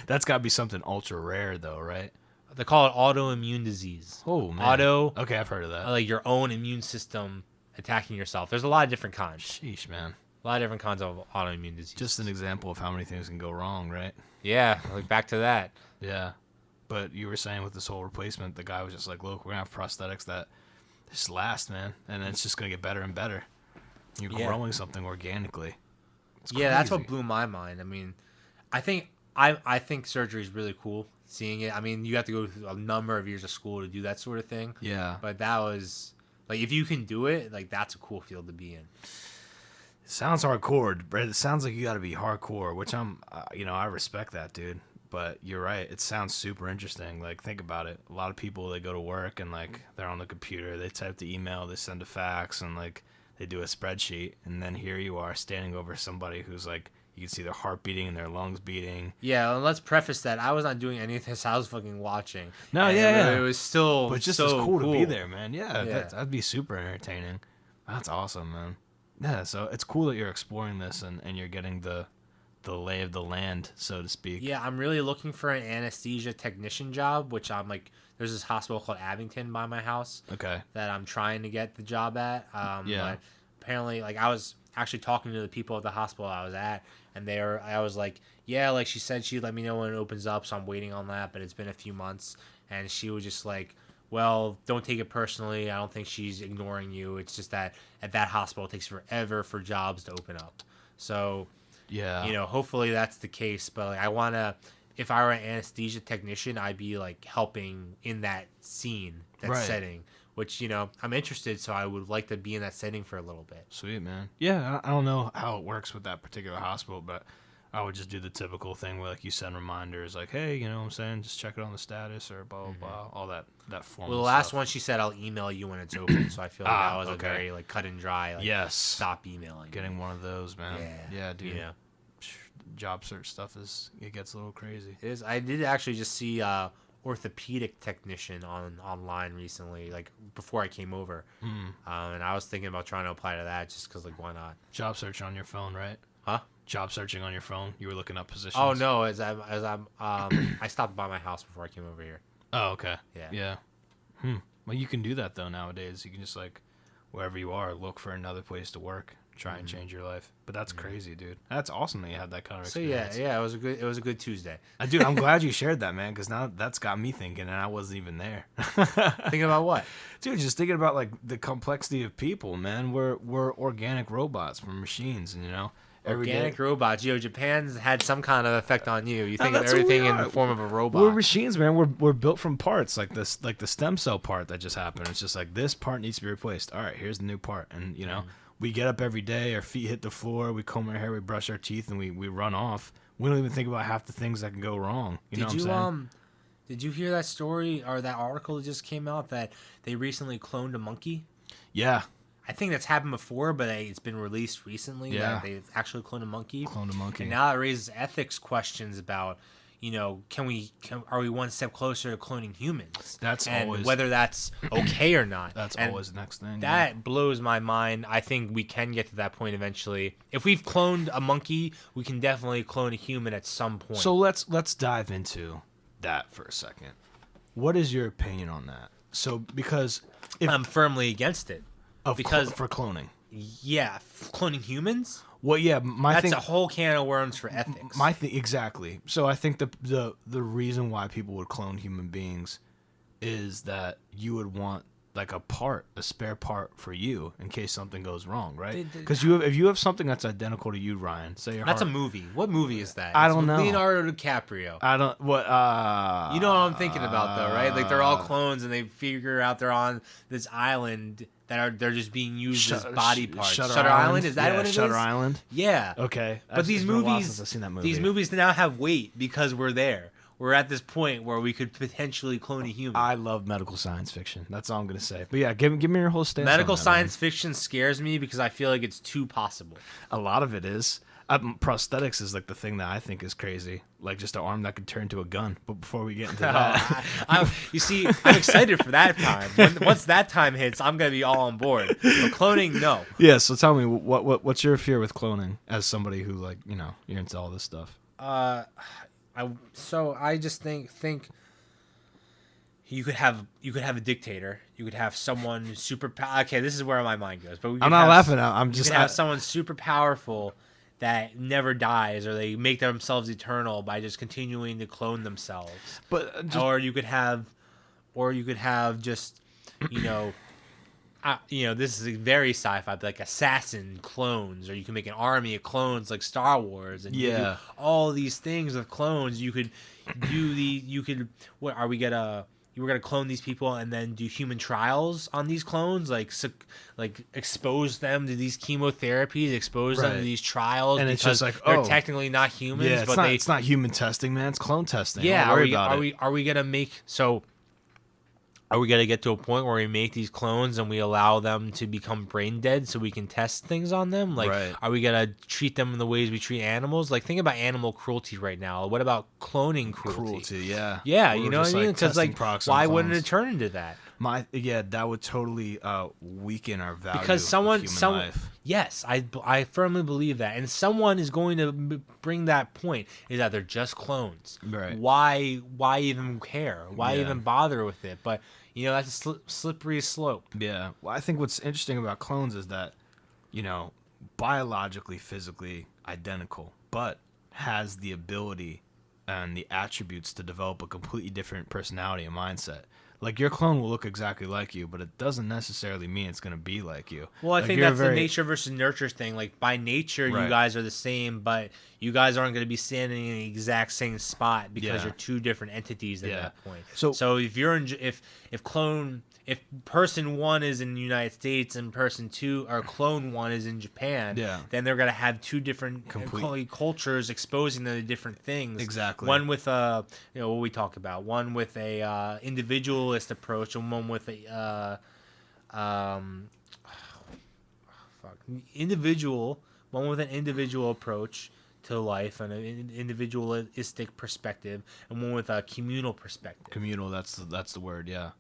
That's got to be something ultra rare, though, right? They call it autoimmune disease. Oh, man. Okay, I've heard of that. Like your own immune system attacking yourself. There's a lot of different kinds. Sheesh, man. A lot of different kinds of autoimmune disease. Just an example of how many things can go wrong, right? Yeah, like back to that. Yeah. But you were saying with this whole replacement, the guy was just like, look, we're going to have prosthetics that just last, man. And it's just going to get better and better. You're growing something organically. It's crazy. That's what blew my mind. I mean, I think surgery is really cool. Seeing it, I mean, you have to go through a number of years of school to do that sort of thing. Yeah. But that was like, if you can do it, like that's a cool field to be in. It sounds hardcore, Brett. It sounds like you got to be hardcore, which I respect that, dude. But you're right. It sounds super interesting. Like, think about it. A lot of people, they go to work and like they're on the computer. They type the email, they send a fax, and like they do a spreadsheet. And then here you are standing over somebody who's like, you can see their heart beating and their lungs beating. Yeah, and let's preface that I was not doing any of this. I was fucking watching. No, It was still, but just so as cool to be cool. there, man. Yeah, that'd be super entertaining. That's awesome, man. Yeah, so it's cool that you're exploring this and you're getting the lay of the land, so to speak. Yeah, I'm really looking for an anesthesia technician job, which I'm like, there's this hospital called Abington by my house. Okay. That I'm trying to get the job at. But apparently, like, I was actually talking to the people at the hospital I was at, and I was like, yeah, like she said she'd let me know when it opens up, so I'm waiting on that, but it's been a few months, and she was just like, well, don't take it personally. I don't think she's ignoring you. It's just that at that hospital, it takes forever for jobs to open up. So, hopefully that's the case, but like, if I were an anesthesia technician, I'd be like helping in that scene, that setting, which I'm interested. So I would like to be in that setting for a little bit. Sweet, man. Yeah, I don't know how it works with that particular hospital, but I would just do the typical thing where, like, you send reminders, like, hey, you know what I'm saying? Just check it on the status or blah, blah, blah. All that formal Well, the last stuff. one she said, I'll email you when it's open. So I feel like that was a very, like, cut and dry. Like, yes. Stop emailing. Getting one of those, man. Yeah, dude. Yeah. Job search stuff it gets a little crazy. It is. I did actually just see orthopedic technician online recently, like before I came over, and I was thinking about trying to apply to that just because, like, why not? Job search on your phone, right? Huh? Job searching on your phone. You were looking up positions. Oh no, as I'm I stopped by my house before I came over here. Oh, okay. Yeah. Well, you can do that though nowadays. You can just, like, wherever you are, look for another place to work. Try and change your life. But that's crazy, dude. That's awesome that you had that kind of experience. So yeah, it was a good Tuesday. Dude, I'm glad you shared that, man, because now that's got me thinking, and I wasn't even there. Thinking about what? Dude, just thinking about, like, the complexity of people, man. We're organic robots. We're machines, and, Organic robots. Japan's had some kind of effect on you. You think of that's what everything we in are. the form of a robot. We're machines, man. We're built from parts, like this, like the stem cell part that just happened. It's just like, this part needs to be replaced. All right, here's the new part, and we get up every day, our feet hit the floor, we comb our hair, we brush our teeth, and we run off. We don't even think about half the things that can go wrong. You know what I'm saying? Did you hear that story or that article that just came out that they recently cloned a monkey? Yeah. I think that's happened before, but it's been released recently. Yeah. That they've actually cloned a monkey. And now it raises ethics questions about, are we one step closer to cloning humans? Always whether that's okay or not. That's always the next thing. That blows my mind. I think we can get to that point eventually. If we've cloned a monkey, we can definitely clone a human at some point. So let's dive into that for a second. What is your opinion on that? So because I'm firmly against it. For cloning. Yeah, cloning humans? Well, yeah, that's a whole can of worms for ethics. Exactly. So I think the reason why people would clone human beings is that you would want, like, a spare part for you in case something goes wrong, right? Because if you have something that's identical to you, Ryan, say your that's a movie. What movie is that? I don't know. Leonardo DiCaprio. I don't what. You know what I'm thinking about, though, right? Like, they're all clones, and they figure out they're on this island that they're just being used as body parts. Shutter Island? Is that what it is? Shutter Island. Yeah. Okay. But these movies, I've seen that movie. these movies now have weight because we're there. We're at this point where we could potentially clone a human. I love medical science fiction. That's all I'm gonna say. But yeah, give me your whole stance. Medical on that, science fiction scares me because I feel like it's too possible. A lot of it is. Prosthetics is, like, the thing that I think is crazy. Like, just an arm that could turn to a gun. But before we get into that, you see, I'm excited for that time. Once that time hits, I'm gonna be all on board. But cloning, no. Yeah. So tell me, what's your fear with cloning as somebody who, like, you're into all this stuff? I just think you could have a dictator. You could have someone super. Okay, this is where my mind goes. But I'm not laughing out. I'm just. You could have someone super powerful that never dies, or they make themselves eternal by just continuing to clone themselves. But or you could have just, this is very sci-fi, but like assassin clones, or you can make an army of clones like Star Wars, and you do all these things with clones. You could we're gonna clone these people and then do human trials on these clones, like expose them to these chemotherapies, expose them to these trials, and because it's just like, they're technically not humans. Yeah, but it's not human testing, man. It's clone testing. Yeah, are we gonna make so? Are we gonna get to a point where we make these clones and we allow them to become brain dead so we can test things on them? Like, are we gonna treat them in the ways we treat animals? Like, think about animal cruelty right now. What about cloning cruelty? Yeah, you know what I mean? Because, like, why wouldn't it turn into that? That would totally weaken our value. Because someone, life. Yes, I firmly believe that, and someone is going to bring that point, is that they're just clones. Right? Why even care? Why even bother with it? But that's a slippery slope. Yeah. Well, I think what's interesting about clones is that, biologically, physically identical, but has the ability and the attributes to develop a completely different personality and mindset. Like your clone will look exactly like you, but it doesn't necessarily mean it's gonna be like you. Well, I Like, think you're that's the very- nature versus nurture thing. Like by nature, you Right. guys are the same, but you guys aren't going to be standing in the exact same spot because Yeah. you're two different entities at Yeah. that point. So- if you're in, if person one is in the United States and person two or clone one is in Japan, Yeah. then they're going to have two different Complete- cultures exposing them to different things. Exactly. One with what we talk about. One with a individualist approach, and one with a one with an individual approach to life and an individualistic perspective, and one with a communal perspective. Communal, that's the word. Yeah.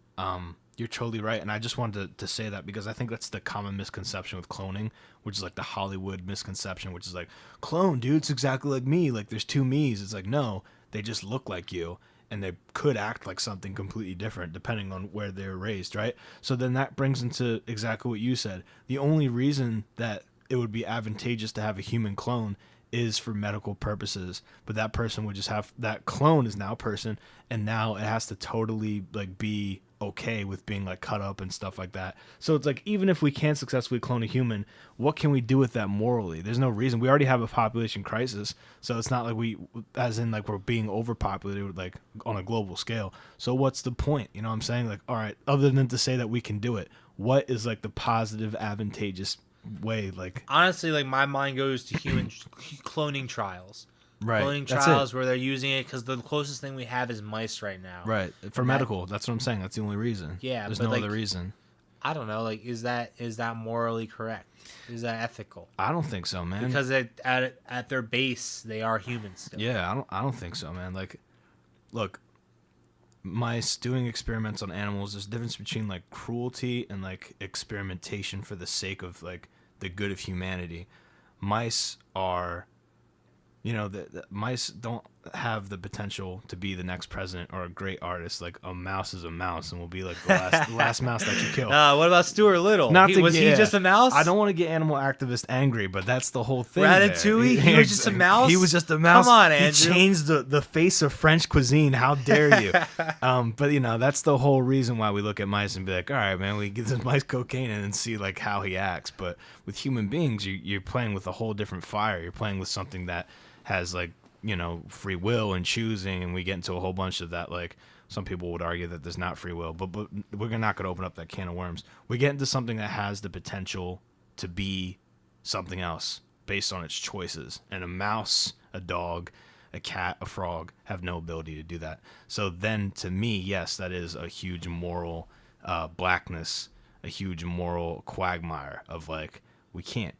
You're totally right, and I just wanted to say that because I think that's the common misconception with cloning, which is like the Hollywood misconception, which is like, clone, dude, it's exactly like me. Like there's two me's. It's like, no, they just look like you, and they could act like something completely different depending on where they're raised, right? So then that brings into exactly what you said. The only reason that it would be advantageous to have a human clone is for medical purposes, but that person would just have, that clone is now a person, and now it has to totally like be okay with being like cut up and stuff like that. So it's like, even if we can successfully clone a human, what can we do with that morally? There's no reason. We already have a population crisis, so it's not like we, as in like we're being overpopulated like on a global scale. So what's the point? You know what I'm saying? Like, all right, other than to say that we can do it, what is like the positive, advantageous way? Like, Honestly, like my mind goes to human cloning trials. right, Cloning that's trials it. where they're using it because the closest thing we have is mice right now. Right, for medical. That's what I'm saying. That's the only reason. Yeah, there's but, no like, other reason. I don't know. Like, is that morally correct? Is that ethical? I don't think so, man. Because at their base, they are humans still. Yeah, I don't think so, man. Like, look, mice doing experiments on animals, there's a difference between like cruelty and like experimentation for the sake of like the good of humanity. Mice are, you know, the mice don't have the potential to be the next president or a great artist. Like a mouse is a mouse and will be like the last mouse that you kill. What about Stuart Little? Was he just a mouse? I don't want to get animal activists angry, but that's the whole thing. Ratatouille? There. He was just a mouse? He was just a mouse. Come on, Andrew. He changed the face of French cuisine. How dare you? But you know, that's the whole reason why we look at mice and be like, all right, man, we give this mice cocaine and see like how he acts. But with human beings, you're playing with a whole different fire. You're playing with something that has like, you know, free will and choosing, and we get into a whole bunch of that. Like some people would argue that there's not free will, but we're not going to open up that can of worms. We get into something that has the potential to be something else based on its choices, and a mouse, a dog, a cat, a frog have no ability to do that. So then to me, yes, that is a huge moral blackness, a huge moral quagmire of like, we can't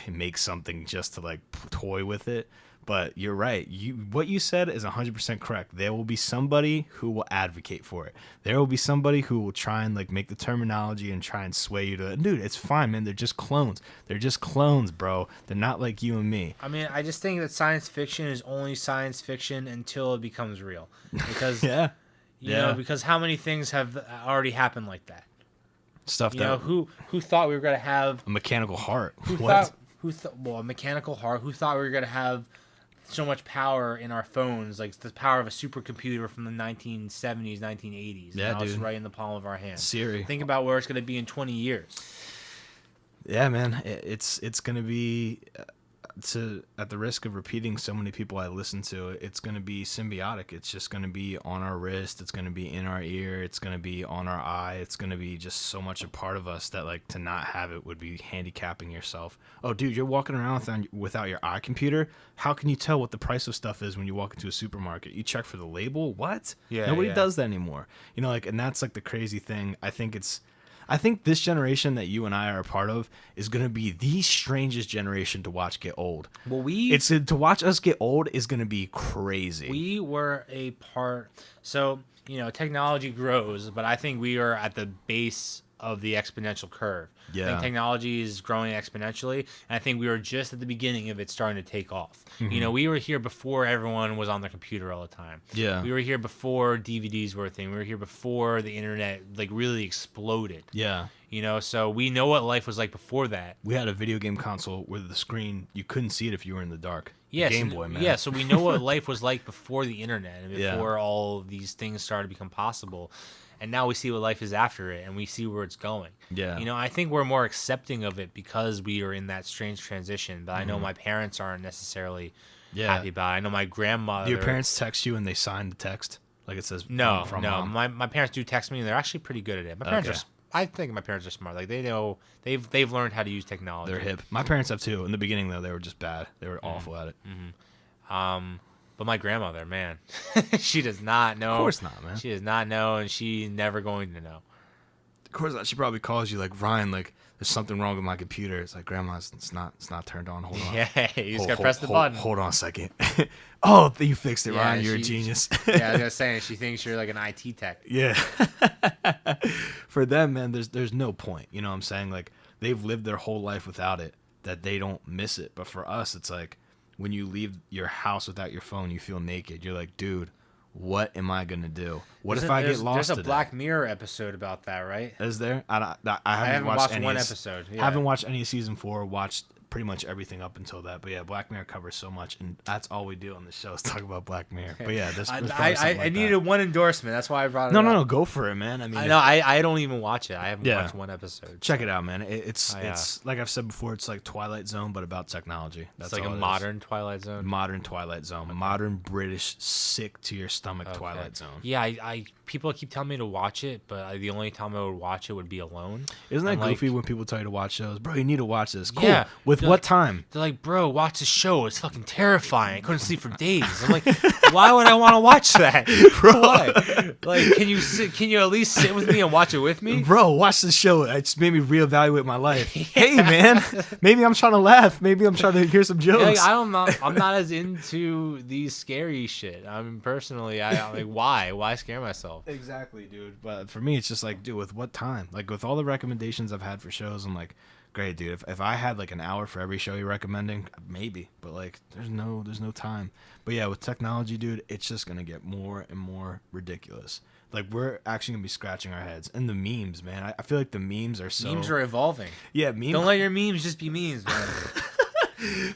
make something just to like toy with it. But you're right. What you said is 100% correct. There will be somebody who will advocate for it. There will be somebody who will try and like make the terminology and try and sway you to, dude, it's fine, man. They're just clones. They're just clones, bro. They're not like you and me. I mean, I just think that science fiction is only science fiction until it becomes real. Because Yeah. you know, because how many things have already happened like that? Stuff You that know, who thought we were gonna have a mechanical heart. a mechanical heart? Who thought we were gonna have so much power in our phones, like the power of a supercomputer from the 1970s, 1980s? Yeah, now it's dude. right in the palm of our hand. Siri. Think about where it's gonna be in 20 years. Yeah, man. It's gonna be at the risk of repeating so many people I listen to, it's going to be symbiotic. It's just going to be on our wrist. It's going to be in our ear. It's going to be on our eye. It's going to be just so much a part of us that like to not have it would be handicapping yourself. Oh, dude, you're walking around without your eye computer. How can you tell what the price of stuff is when you walk into a supermarket? You check for the label. What? Yeah, Nobody yeah. does that anymore. You know, like, and that's like the crazy thing. I think this generation that you and I are a part of is going to be the strangest generation to watch get old. Well, to watch us get old is going to be crazy. We were a part. So, you know, technology grows, but I think we are at the base of the exponential curve. I Yeah. think technology is growing exponentially, and I think we were just at the beginning of it starting to take off. You know, we were here before everyone was on their computer all the time. Yeah. We were here before DVDs were a thing. We were here before the internet like really exploded. Yeah. You know, so we know what life was like before that. We had a video game console where the screen, you couldn't see it if you were in the dark. Yes, Game Boy, man. Yeah, so we know what life was like before the internet and Yeah. before all these things started to become possible. and now we see what life is after it, and we see where it's going. Yeah. You know, I think we're more accepting of it because we are in that strange transition. But I know my parents aren't necessarily happy about it. I know my grandmother. Do your parents text you and they sign the text like it says? No, from no. Mom? My parents do text me, and they're actually pretty good at it. My parents are. I think my parents are smart. Like they know they've learned how to use technology. They're hip. My parents have too. In the beginning though, they were just bad. They were awful at it. But my grandmother, man, she does not know. Of course not, man. She does not know, and she's never going to know. Of course not. She probably calls you like, Ryan, like there's something wrong with my computer. It's like, Grandma, it's not turned on. Hold on. Yeah, you just gotta press the button. Hold on a second. Oh, you fixed it, Yeah, Ryan. You're a genius. Yeah, I was just saying, she thinks you're like an IT tech. Yeah. For them, man, there's no point. You know what I'm saying? Like they've lived their whole life without it, that they don't miss it. But for us, it's like when you leave your house without your phone, you feel naked. You're like, dude, what am I gonna do? What if I get lost? There's a today? Black Mirror episode about that, right? Is there? I haven't watched watched any one episode. Yeah. I haven't watched any of season 4. Watched pretty much everything up until that. But yeah, Black Mirror covers so much, and that's all we do on the show is talk about Black Mirror. But yeah, I needed one endorsement. That's why I brought it. No, go for it, man. I mean, I don't even watch it. I haven't watched one episode. Check it out, man. It's like I've said before. It's like Twilight Zone, but about technology. That's it's like a modern Twilight Zone. Modern Twilight Zone. Modern British, sick to your stomach Twilight Zone. Yeah, I people keep telling me to watch it, but the only time I would watch it would be alone. Isn't that goofy when people tell you to watch shows? Bro, you need to watch this. Cool. Yeah. With what time? They're like, bro, watch the show. It's fucking terrifying. I couldn't sleep for days. I'm like, why would I want to watch that? Bro. Why? Like, can you at least sit with me and watch it with me? Bro, watch the show. It just made me reevaluate my life. Hey, man, maybe I'm trying to laugh. Maybe I'm trying to hear some jokes. Yeah, like, I'm not as into these scary shit. I mean, personally, I'm like, why? Why scare myself? Exactly, dude. But for me, it's just like, dude, with what time? Like, with all the recommendations I've had for shows, I'm like, great, dude. If I had like an hour for every show you're recommending, maybe. But like, there's no time. But yeah, with technology, dude, it's just gonna get more and more ridiculous. Like, we're actually gonna be scratching our heads. And the memes, man. I feel like the memes are so. Memes are evolving. Yeah, memes. Don't let your memes just be memes, man.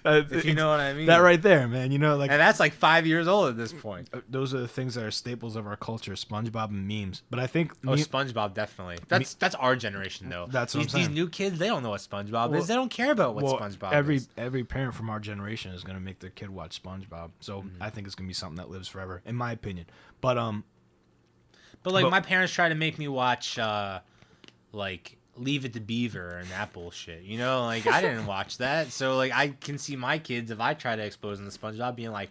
If you know what I mean. That right there, man. You know, like, and that's like 5 years old at this point. Those are the things that are staples of our culture: SpongeBob and memes. But I think SpongeBob definitely. That's our generation though. That's what I'm saying. These new kids, they don't know what SpongeBob is. They don't care about what SpongeBob is. Every parent from our generation is gonna make their kid watch SpongeBob. So I think it's gonna be something that lives forever, in my opinion. But my parents tried to make me watch like Leave It to Beaver and that bullshit. You know, like I didn't watch that. So like I can see my kids, if I try to expose them to SpongeBob, being like,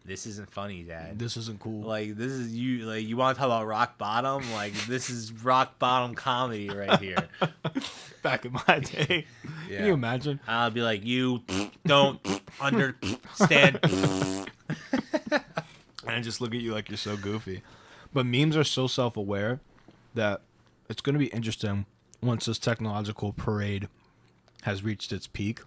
this isn't funny, Dad. This isn't cool. Like, this is you. Like, you want to talk about rock bottom? Like, this is rock bottom comedy right here. Back in my day. Yeah. Can you imagine? I'll be like, you don't understand. And I just look at you like you're so goofy. But memes are so self-aware that it's going to be interesting once this technological parade has reached its peak,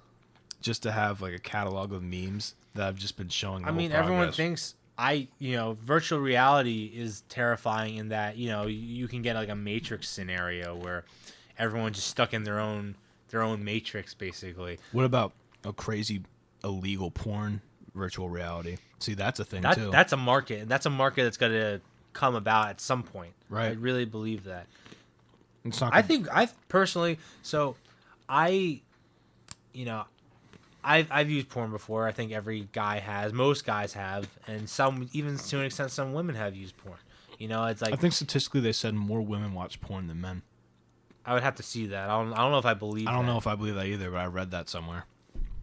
just to have like a catalog of memes that I've just been showing. I mean, everyone thinks virtual reality is terrifying in that, you can get like a Matrix scenario where everyone's just stuck in their own Matrix, basically. What about a crazy illegal porn virtual reality? See, that's a thing too. That's a market. That's a market that's going to come about at some point. Right. I really believe that. It's not. I've used porn before. I think every guy has. Most guys have, and some, even to an extent, some women have used porn. It's like, I think statistically they said more women watch porn than men. I would have to see that. I don't know if I believe. I don't know if I believe that either, but I read that somewhere.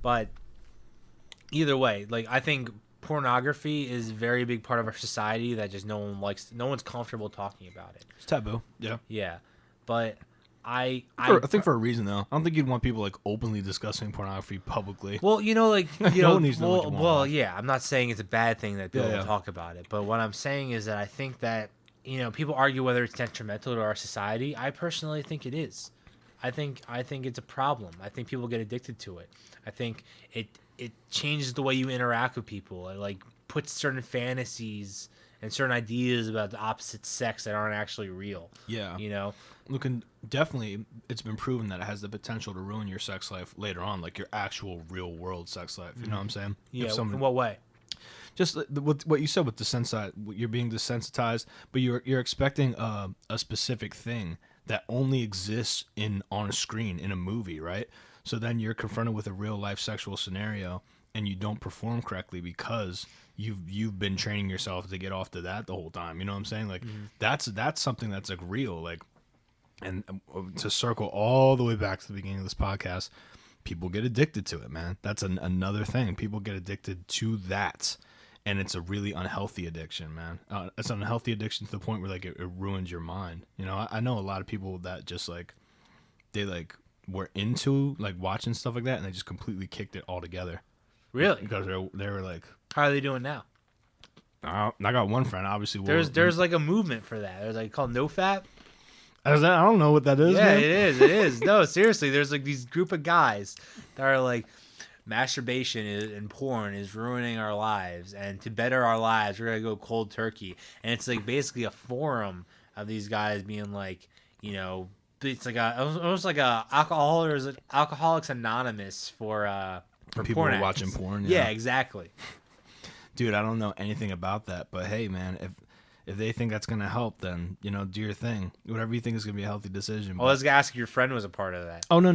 But either way, like, I think pornography is a very big part of our society that just no one likes. No one's comfortable talking about it. It's taboo. Yeah. Yeah, but I think for a reason though. I don't think you'd want people like openly discussing pornography publicly. Well, no one needs to know what you want. Yeah, I'm not saying it's a bad thing that people talk about it, but what I'm saying is that I think that people argue whether it's detrimental to our society. I personally think it is. I think it's a problem. I think people get addicted to it. I think it changes the way you interact with people. It like puts certain fantasies and certain ideas about the opposite sex that aren't actually real. Yeah. Looking, definitely, it's been proven that it has the potential to ruin your sex life later on, like your actual real world sex life. You know what I'm saying? Yeah. In what way? just what you said with you're being desensitized, but you're expecting a specific thing that only exists on a screen in a movie, right? So then you're confronted with a real life sexual scenario, and you don't perform correctly because you've been training yourself to get off to that the whole time. You know what I'm saying? Like that's something that's like real, like. And to circle all the way back to the beginning of this podcast, people get addicted to it, man. That's another thing. People get addicted to that, and it's a really unhealthy addiction, man. It's an unhealthy addiction to the point where like it ruins your mind. You know, I know a lot of people that just like they like were into like watching stuff like that, and they just completely kicked it all together. Really? Because they were like, how are they doing now? I got one friend. Obviously, there's like a movement for that. There's like called NoFap. I don't know what that is. Yeah, man. it is. No, seriously, there's like these group of guys that are like, masturbation and porn is ruining our lives, and to better our lives, we're gonna go cold turkey. And it's like basically a forum of these guys being like, you know, it's like almost like a Alcoholics Anonymous for people porn are watching addicts. porn. Yeah, exactly. Dude, I don't know anything about that, but hey, man, if they think that's gonna help, then do your thing. Whatever you think is gonna be a healthy decision. Well, let's ask if your friend was a part of that. Oh no.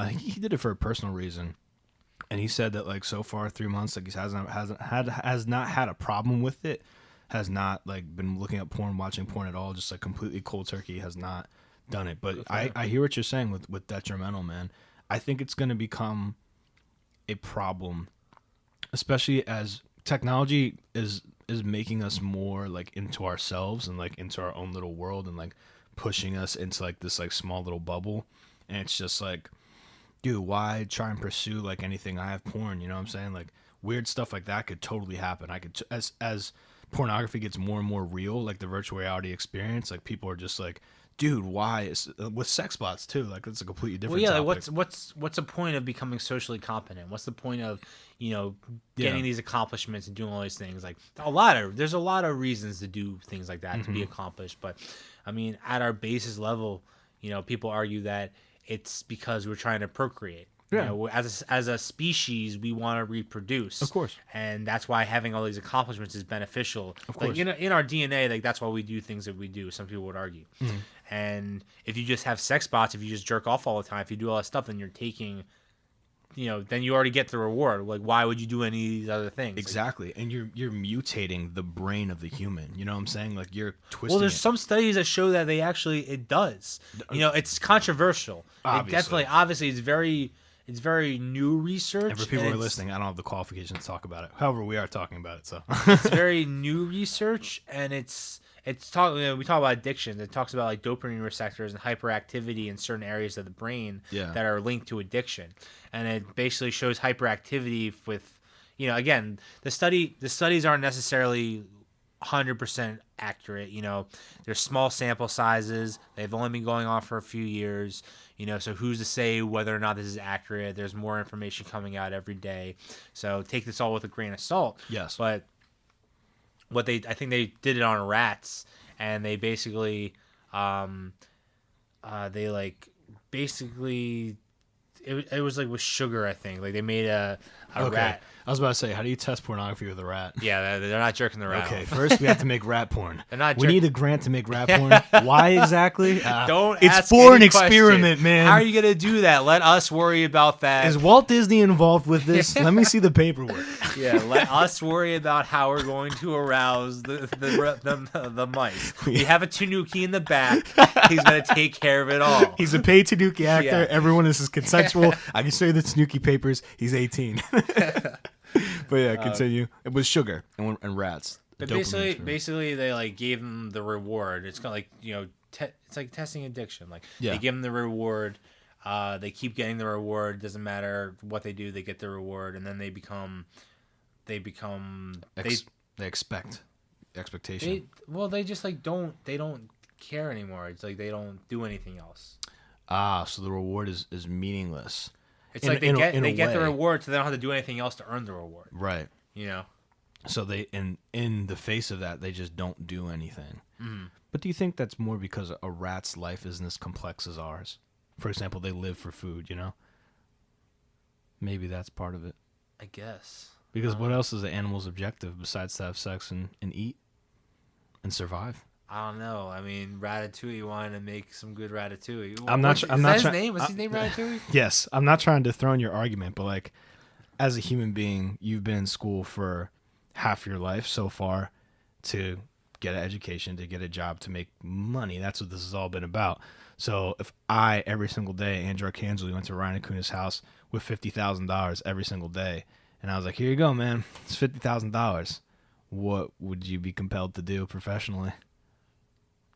He did it for a personal reason, and he said that like so far 3 months, like he has not had a problem with it, has not like been looking at porn, watching porn at all, just like completely cold turkey, has not done it. But I hear what you're saying with detrimental, man. I think it's gonna become a problem, especially as technology is making us more like into ourselves and like into our own little world and like pushing us into like this like small little bubble. And it's just like, dude, why try and pursue like anything? I have porn, you know what I'm saying? Like weird stuff like that could totally happen. I could as pornography gets more and more real, like the virtual reality experience, like people are just like, dude, why? With sex bots too, like it's a completely different topic. Like what's the point of becoming socially competent? What's the point of getting these accomplishments and doing all these things? Like there's a lot of reasons to do things like that to be accomplished. But I mean, at our basis level, people argue that it's because we're trying to procreate. Yeah. As a species, we want to reproduce. Of course. And that's why having all these accomplishments is beneficial. Of course. Like, in our DNA, like that's why we do things that we do. Some people would argue. Mm-hmm. And if you just have sex bots, if you just jerk off all the time, if you do all that stuff, then you're taking, then you already get the reward. Like, why would you do any of these other things? Exactly. And you're mutating the brain of the human. You know what I'm saying? Like you're twisting. Well, there's some studies that show that it does. It's controversial. Obviously. It definitely, obviously, it's very new research. And for people who are listening, I don't have the qualifications to talk about it. However, we are talking about it, so it's very new research, and we talk about addictions. It talks about like dopamine receptors and hyperactivity in certain areas of the brain that are linked to addiction, and it basically shows hyperactivity with, again, the studies aren't necessarily 100% accurate. There's small sample sizes. They've only been going on for a few years. So who's to say whether or not this is accurate? There's more information coming out every day. So take this all with a grain of salt. Yes. But I think they did it on rats, and they basically, it was like with sugar, I think. Like they made a rat. I was about to say, how do you test pornography with a rat? Yeah, they're not jerking the rat. Okay, off. first we have to make rat porn. We need a grant to make rat porn. Why exactly? Don't. It's ask for any an experiment, questions. man. How are you gonna do that? Let us worry about that. Is Walt Disney involved with this? Let me see the paperwork. Yeah, let us worry about how we're going to arouse the mice. We have a tanuki in the back. He's gonna take care of it all. He's a paid tanuki actor. Yeah. Everyone, this is consensual. I can show you the tanuki papers. He's 18. But yeah, continue. It was sugar and rats. But basically, they like gave him the reward. It's kind of like it's like testing addiction. Like they give them the reward. They keep getting the reward. Doesn't matter what they do, they get the reward, and then they expect expectation. They just like they don't care anymore. It's like they don't do anything else. So the reward is meaningless. It's like they get the reward, so they don't have to do anything else to earn the reward. Right. So they in the face of that, they just don't do anything. Mm-hmm. But do you think that's more because a rat's life isn't as complex as ours? For example, they live for food. Maybe that's part of it. I guess. Because what else is an animal's objective besides to have sex and eat and survive? I don't know. I mean, Ratatouille wanted to make some good ratatouille. I'm not. Is that his name? Was his name Ratatouille? Yes, I'm not trying to throw in your argument, but like, as a human being, you've been in school for half your life so far to get an education, to get a job, to make money. That's what this has all been about. So if I every single day, Andrew Arcangeli, went to Ryan Acuna's house with $50,000 every single day, and I was like, "Here you go, man. It's $50,000." What would you be compelled to do professionally?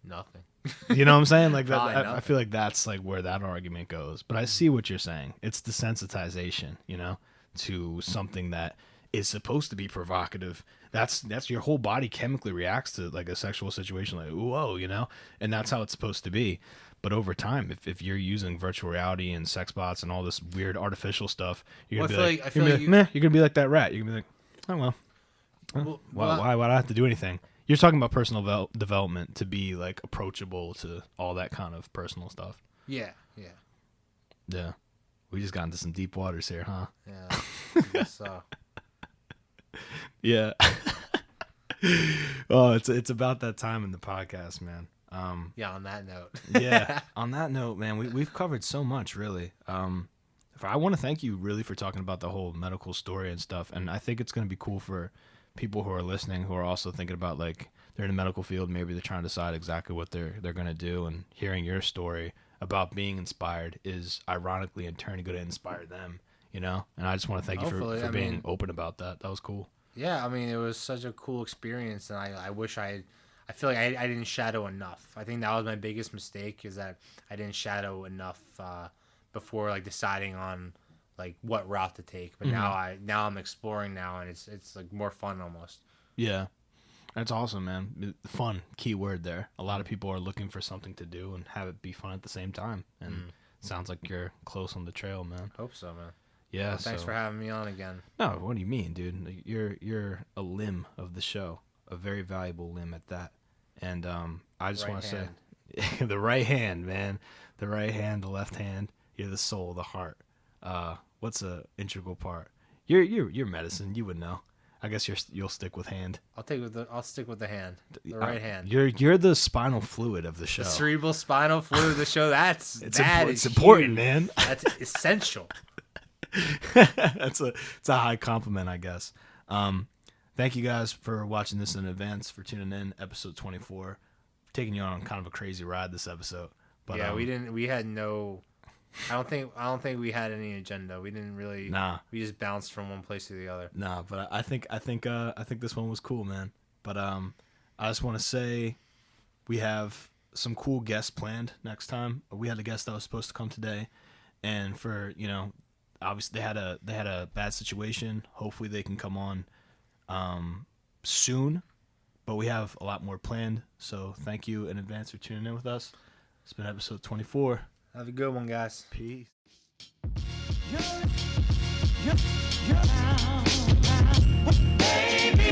Nothing. You know what I'm saying? Like that. Probably I feel like that's like where that argument goes. But I see what you're saying. It's desensitization, you know, to something that is supposed to be provocative. That's your whole body chemically reacts to like a sexual situation, like whoa, you know, and that's how it's supposed to be. But over time, if you're using virtual reality and sex bots and all this weird artificial stuff, you're gonna be like, meh. You're gonna be like that rat. You're gonna be like, oh well. Why would I have to do anything? You're talking about personal development to be like approachable to all that kind of personal stuff. Yeah. We just got into some deep waters here, huh? Yeah. I guess so. Yeah. Oh, it's about that time in the podcast, man. Yeah. On that note. Yeah. On that note, man, we've covered so much, really. I want to thank you really for talking about the whole medical story and stuff, and I think it's going to be cool for people who are listening who are also thinking about like they're in the medical field, maybe they're trying to decide exactly what they're going to do, and hearing your story about being inspired is ironically in turn going to inspire them, you know. And I just want to thank you for being open about that. That was cool. Yeah, I mean, it was such a cool experience, and I wish I feel like I didn't shadow enough. I think that was my biggest mistake, is that I didn't shadow enough before like deciding on like what route to take. But now I'm exploring now, and it's like more fun almost. Yeah. That's awesome, man. Fun, key word there. A lot of people are looking for something to do and have it be fun at the same time. And it sounds like you're close on the trail, man. Hope so, man. Yeah. Well, thanks for having me on again. No, what do you mean, dude? You're a limb of the show, a very valuable limb at that. And I just want to say, the right hand, man, the right hand, the left hand. You're the soul, the heart. What's a integral part? You're medicine. You would know. I guess you'll stick with hand. I'll stick with the hand, the right hand. You're the spinal fluid of the show. The cerebral spinal fluid of the show. It's important, man. That's essential. It's a high compliment, I guess. Thank you guys for watching this in advance, for tuning in. Episode 24, taking you on kind of a crazy ride this episode. But yeah, we had no. I don't think we had any agenda. We didn't really. Nah. We just bounced from one place to the other. Nah, but I think this one was cool, man. But I just want to say, we have some cool guests planned next time. We had a guest that was supposed to come today, and for obviously they had a bad situation. Hopefully they can come on soon. But we have a lot more planned. So thank you in advance for tuning in with us. It's been episode 24. Have a good one, guys. Peace. Baby,